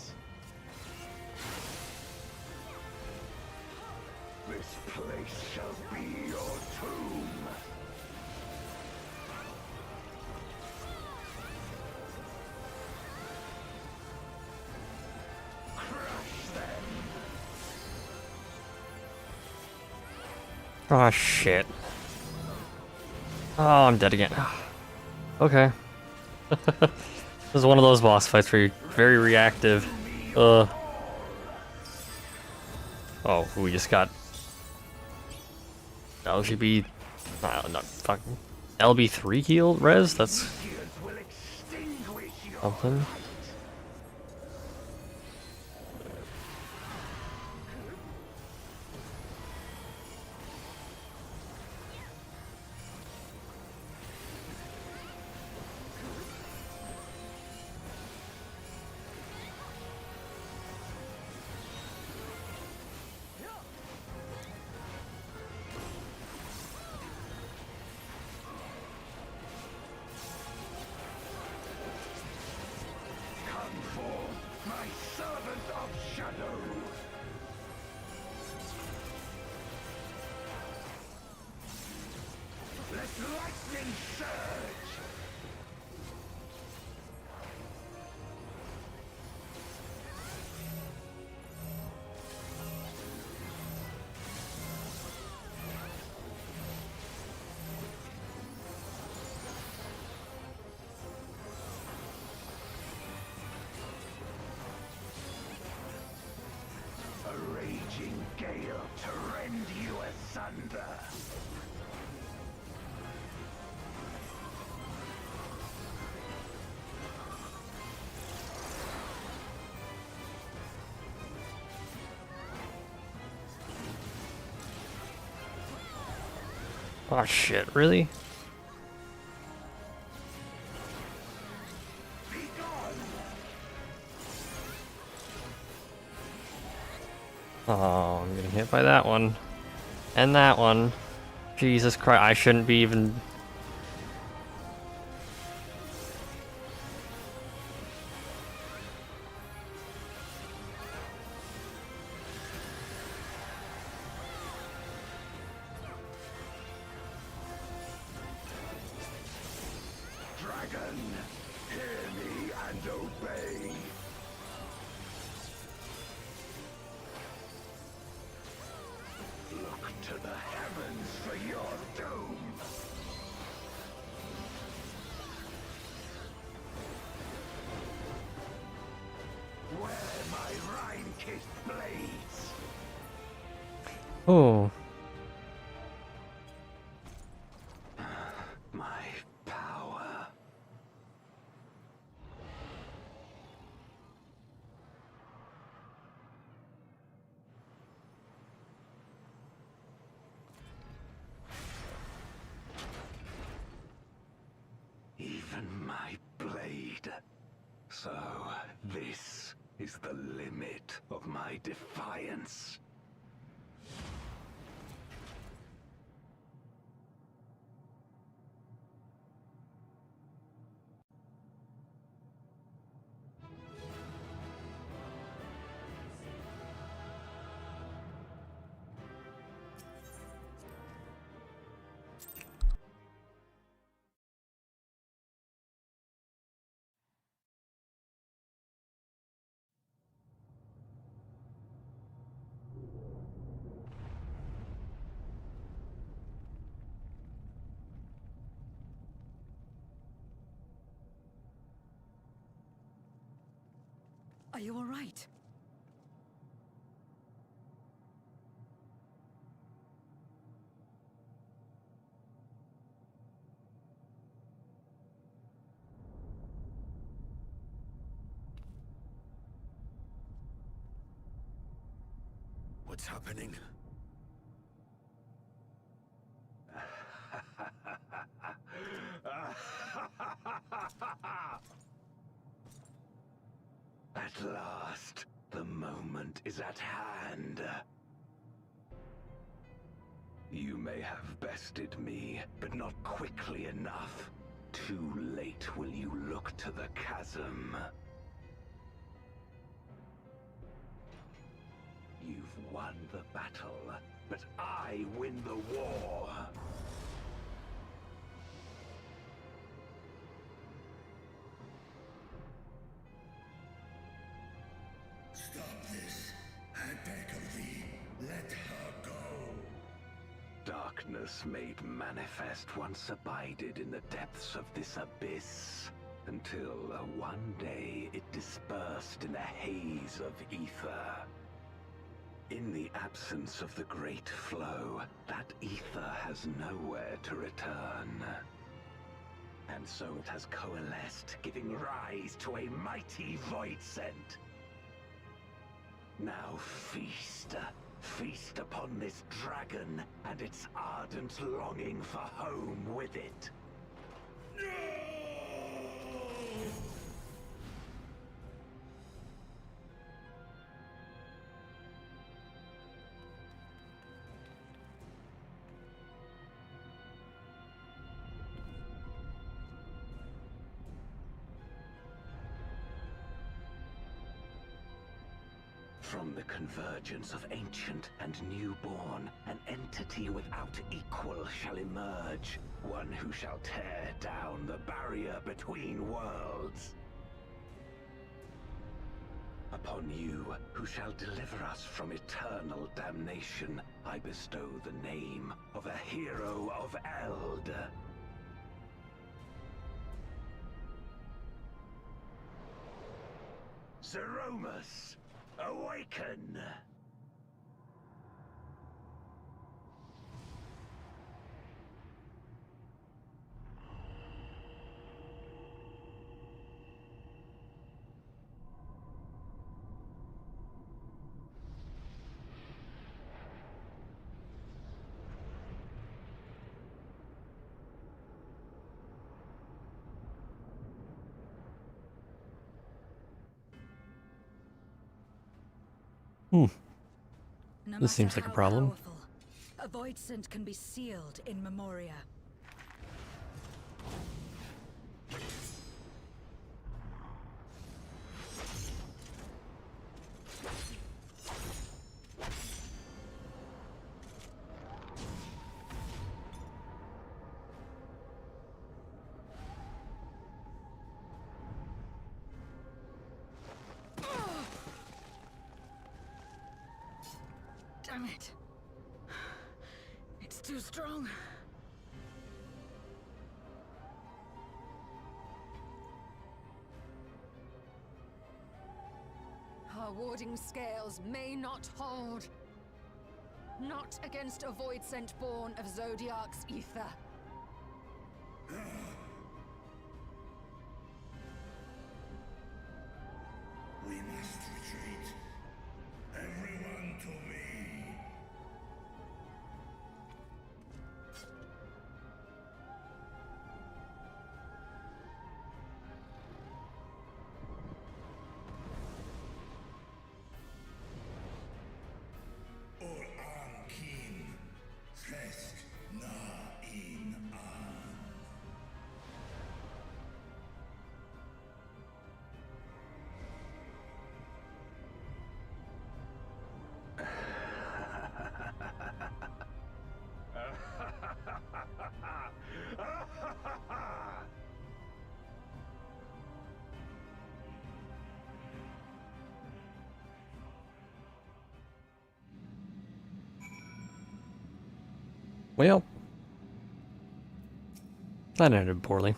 S15: This place shall be your tomb.
S1: Oh shit. Oh, I'm dead again. Okay. This is one of those boss fights where you're very reactive. Oh, we just got LGB. Not fucking LB3 heal res. That's something.
S15: Gale to rend you asunder.
S1: Oh shit, really? Oh, I'm getting hit by that one. And that one. Jesus Christ, I shouldn't be even...
S15: Dragon, hear me and obey. Look to the heavens for your doom. Wear my rime-kissed blades.
S1: Oh.
S15: My power. Even my blade. So, this is the limit of my defiance.
S4: Are you all right?
S5: What's happening?
S15: At last, the moment is at hand. You may have bested me, but not quickly enough. Too late will you look to the chasm. You've won the battle, but I win the war.
S14: Stop this. I beg of thee, let her go.
S15: Darkness made manifest once abided in the depths of this abyss, until one day it dispersed in a haze of ether. In the absence of the great flow, that ether has nowhere to return. And so it has coalesced, giving rise to a mighty void scent. Now feast. Feast upon this dragon and its ardent longing for home with it. From the convergence of ancient and newborn, an entity without equal shall emerge, one who shall tear down the barrier between worlds. Upon you, who shall deliver us from eternal damnation, I bestow the name of a hero of Eld. Zeromus! Awaken!
S1: This seems like a problem.
S4: A A Voidsent can be sealed in Memoria. Damn it. It's too strong.
S10: Our warding scales may not hold. Not against a Voidsent born of Zodiark's ether.
S14: We must retreat. Everyone to me. Or Kim. Slesk na in an.
S1: Well, that ended poorly.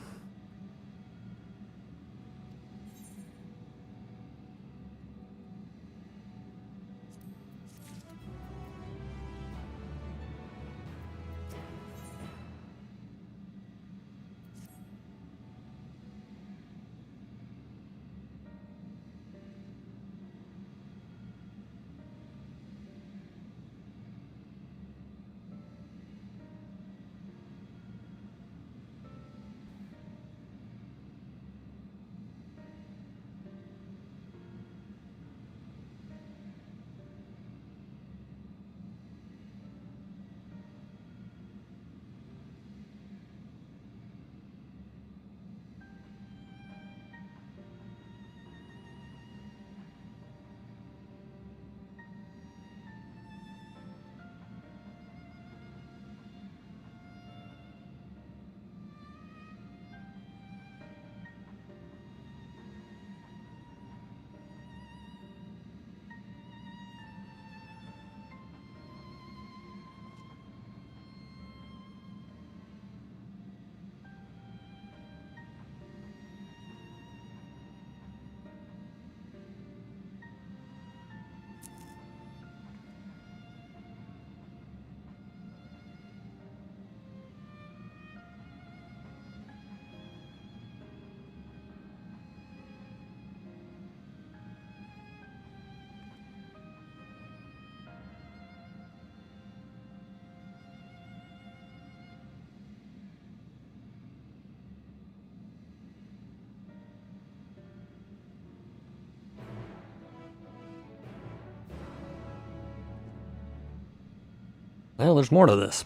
S1: Well, there's more to this.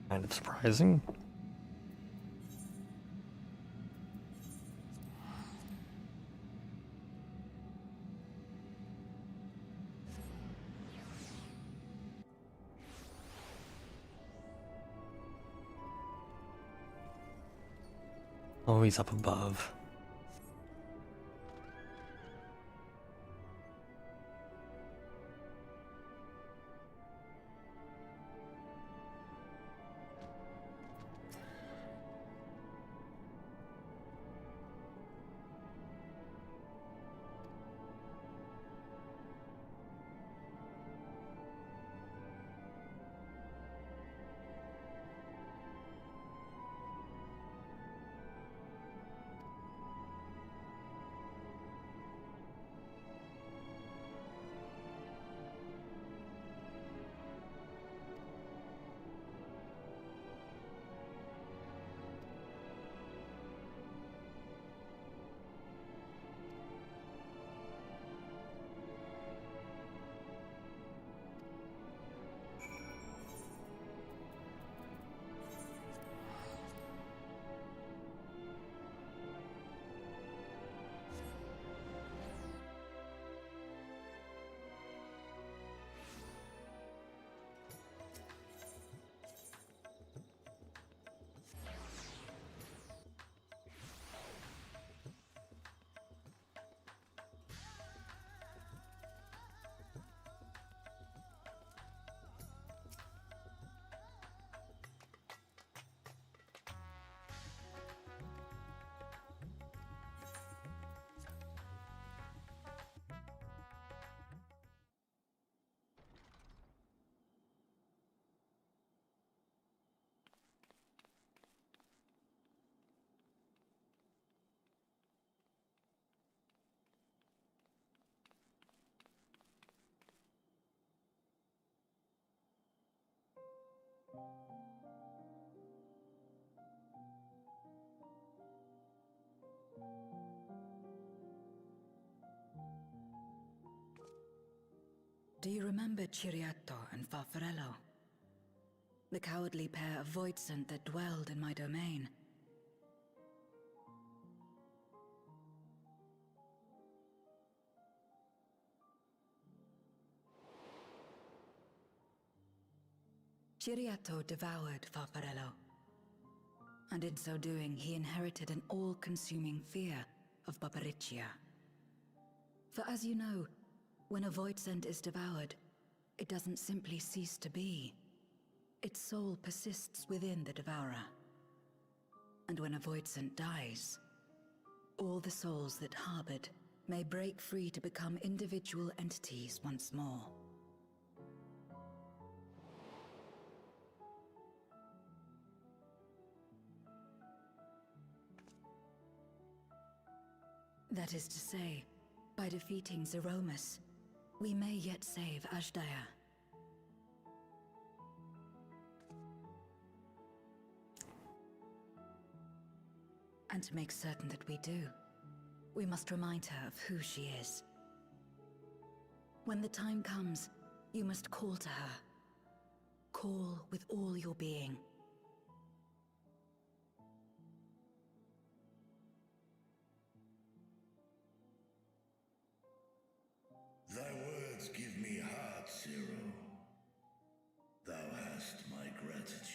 S1: Kind of surprising. Oh, he's up above.
S4: Do you remember Ciriato and Farfarello? The cowardly pair of Voidsent that dwelled in my domain? Ciriato devoured Farfarello, and in so doing he inherited an all-consuming fear of Barbariccia. For as you know, when a Voidsent is devoured, it doesn't simply cease to be. Its soul persists within the devourer. And when a Voidsent dies, all the souls that harbored may break free to become individual entities once more. That is to say, by defeating Zeromus, we may yet save Ashdaya. And to make certain that we do, we must remind her of who she is. When the time comes, you must call to her. Call with all your being.
S14: Thy words give me heart, Zero. Thou hast my gratitude.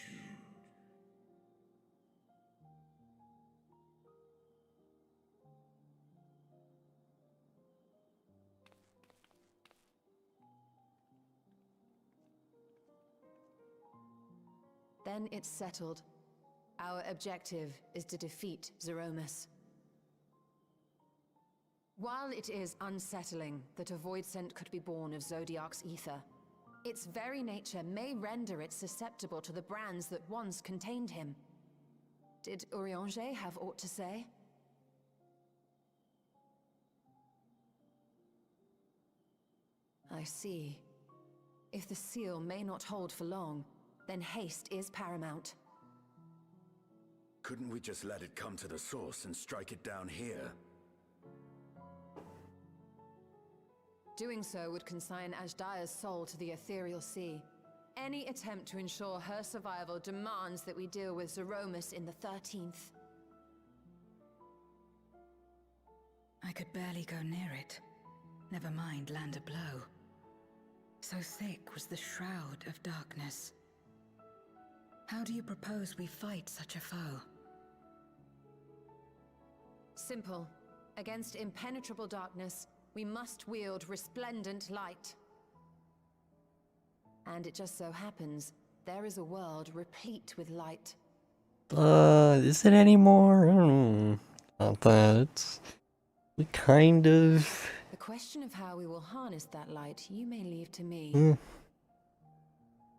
S10: Then it's settled. Our objective is to defeat Zeromus. While it is unsettling that a Voidsent could be born of Zodiark's ether, its very nature may render it susceptible to the brands that once contained him. Did Urianger have aught to say? I see. If the seal may not hold for long, then haste is paramount.
S16: Couldn't we just let it come to the source and strike it down here?
S10: Doing so would consign Ashdaya's soul to the ethereal sea. Any attempt to ensure her survival demands that we deal with Zeromus in the 13th.
S4: I could barely go near it. Never mind land a blow. So thick was the shroud of darkness. How do you propose we fight such a foe?
S10: Simple. Against impenetrable darkness, we must wield resplendent light. And it just so happens, there is a world replete with light.
S1: Is it anymore? I don't know about that. It's kind of...
S10: The question of how we will harness that light, you may leave to me.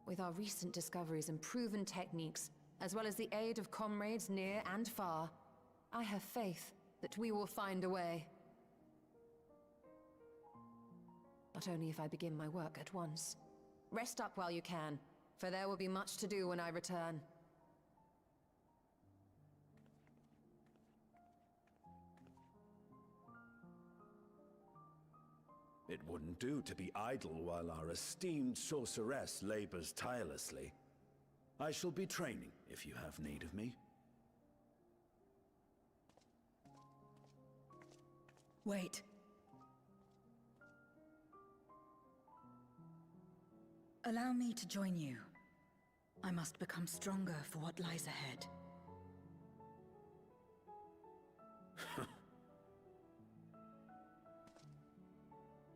S10: With our recent discoveries and proven techniques, as well as the aid of comrades near and far, I have faith that we will find a way. Not only if I begin my work at once. Rest up while you can, for there will be much to do when I return.
S16: It wouldn't do to be idle while our esteemed sorceress labors tirelessly. I shall be training if you have need of me.
S4: Wait. Allow me to join you. I must become stronger for what lies ahead.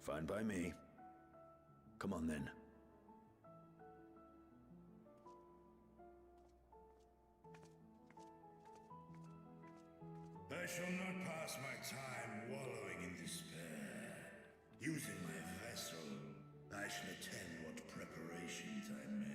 S16: Fine by me. Come on then.
S14: I shall not pass my time wallowing in despair. Using my vessel, I shall attend what preparations I may.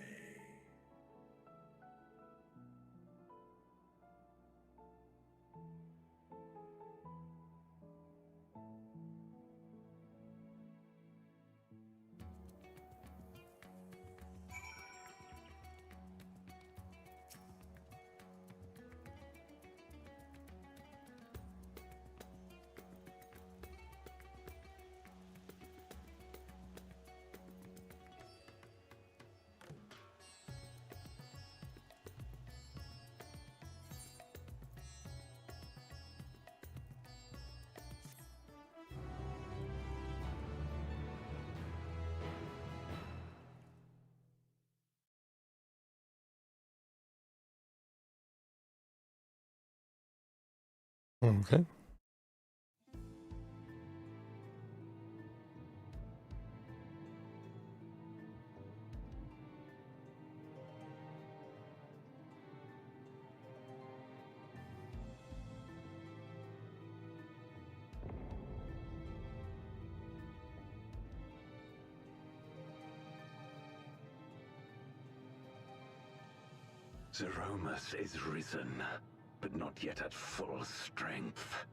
S1: Okay.
S15: Zeromus is risen, but not yet at full strength.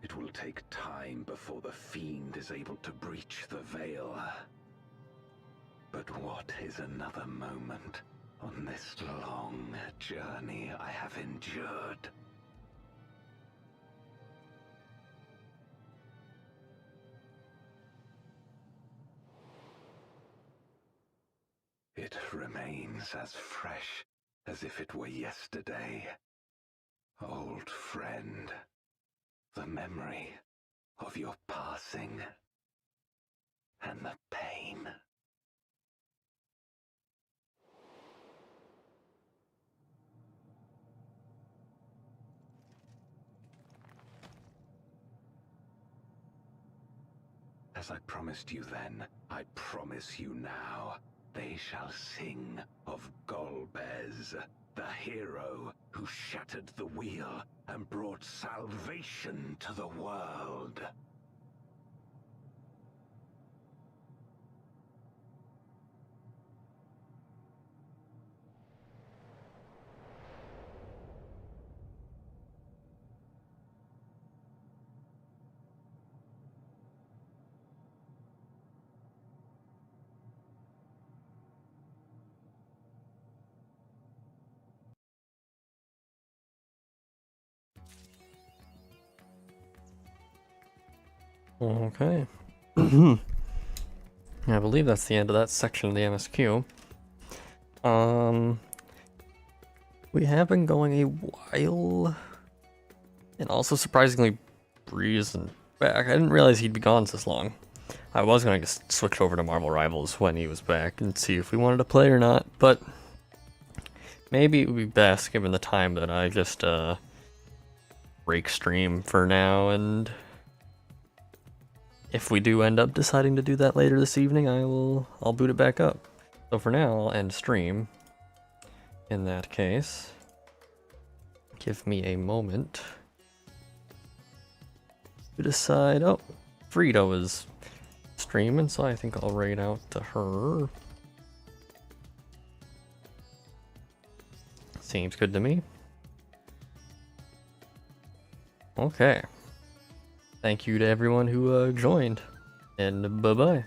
S15: It will take time before the fiend is able to breach the veil. But what is another moment on this long journey I have endured? It remains as fresh as if it were yesterday. Old friend, the memory of your passing and the pain. As I promised you then, I promise you now. They shall sing of Golbez, the hero who shattered the wheel and brought salvation to the world.
S1: Okay. I believe that's the end of that section of the MSQ. We have been going a while, and also surprisingly, Bree isn't back. I didn't realize he'd be gone this long. I was gonna just switch over to Marvel Rivals when he was back and see if we wanted to play or not, but maybe it would be best given the time that I just break stream for now, and if we do end up deciding to do that later this evening, I'll boot it back up. So for now, I'll end stream. In that case, give me a moment to decide. Oh, Frito is streaming, so I think I'll raid out to her. Seems good to me. Okay. Thank you to everyone who joined, and bye-bye.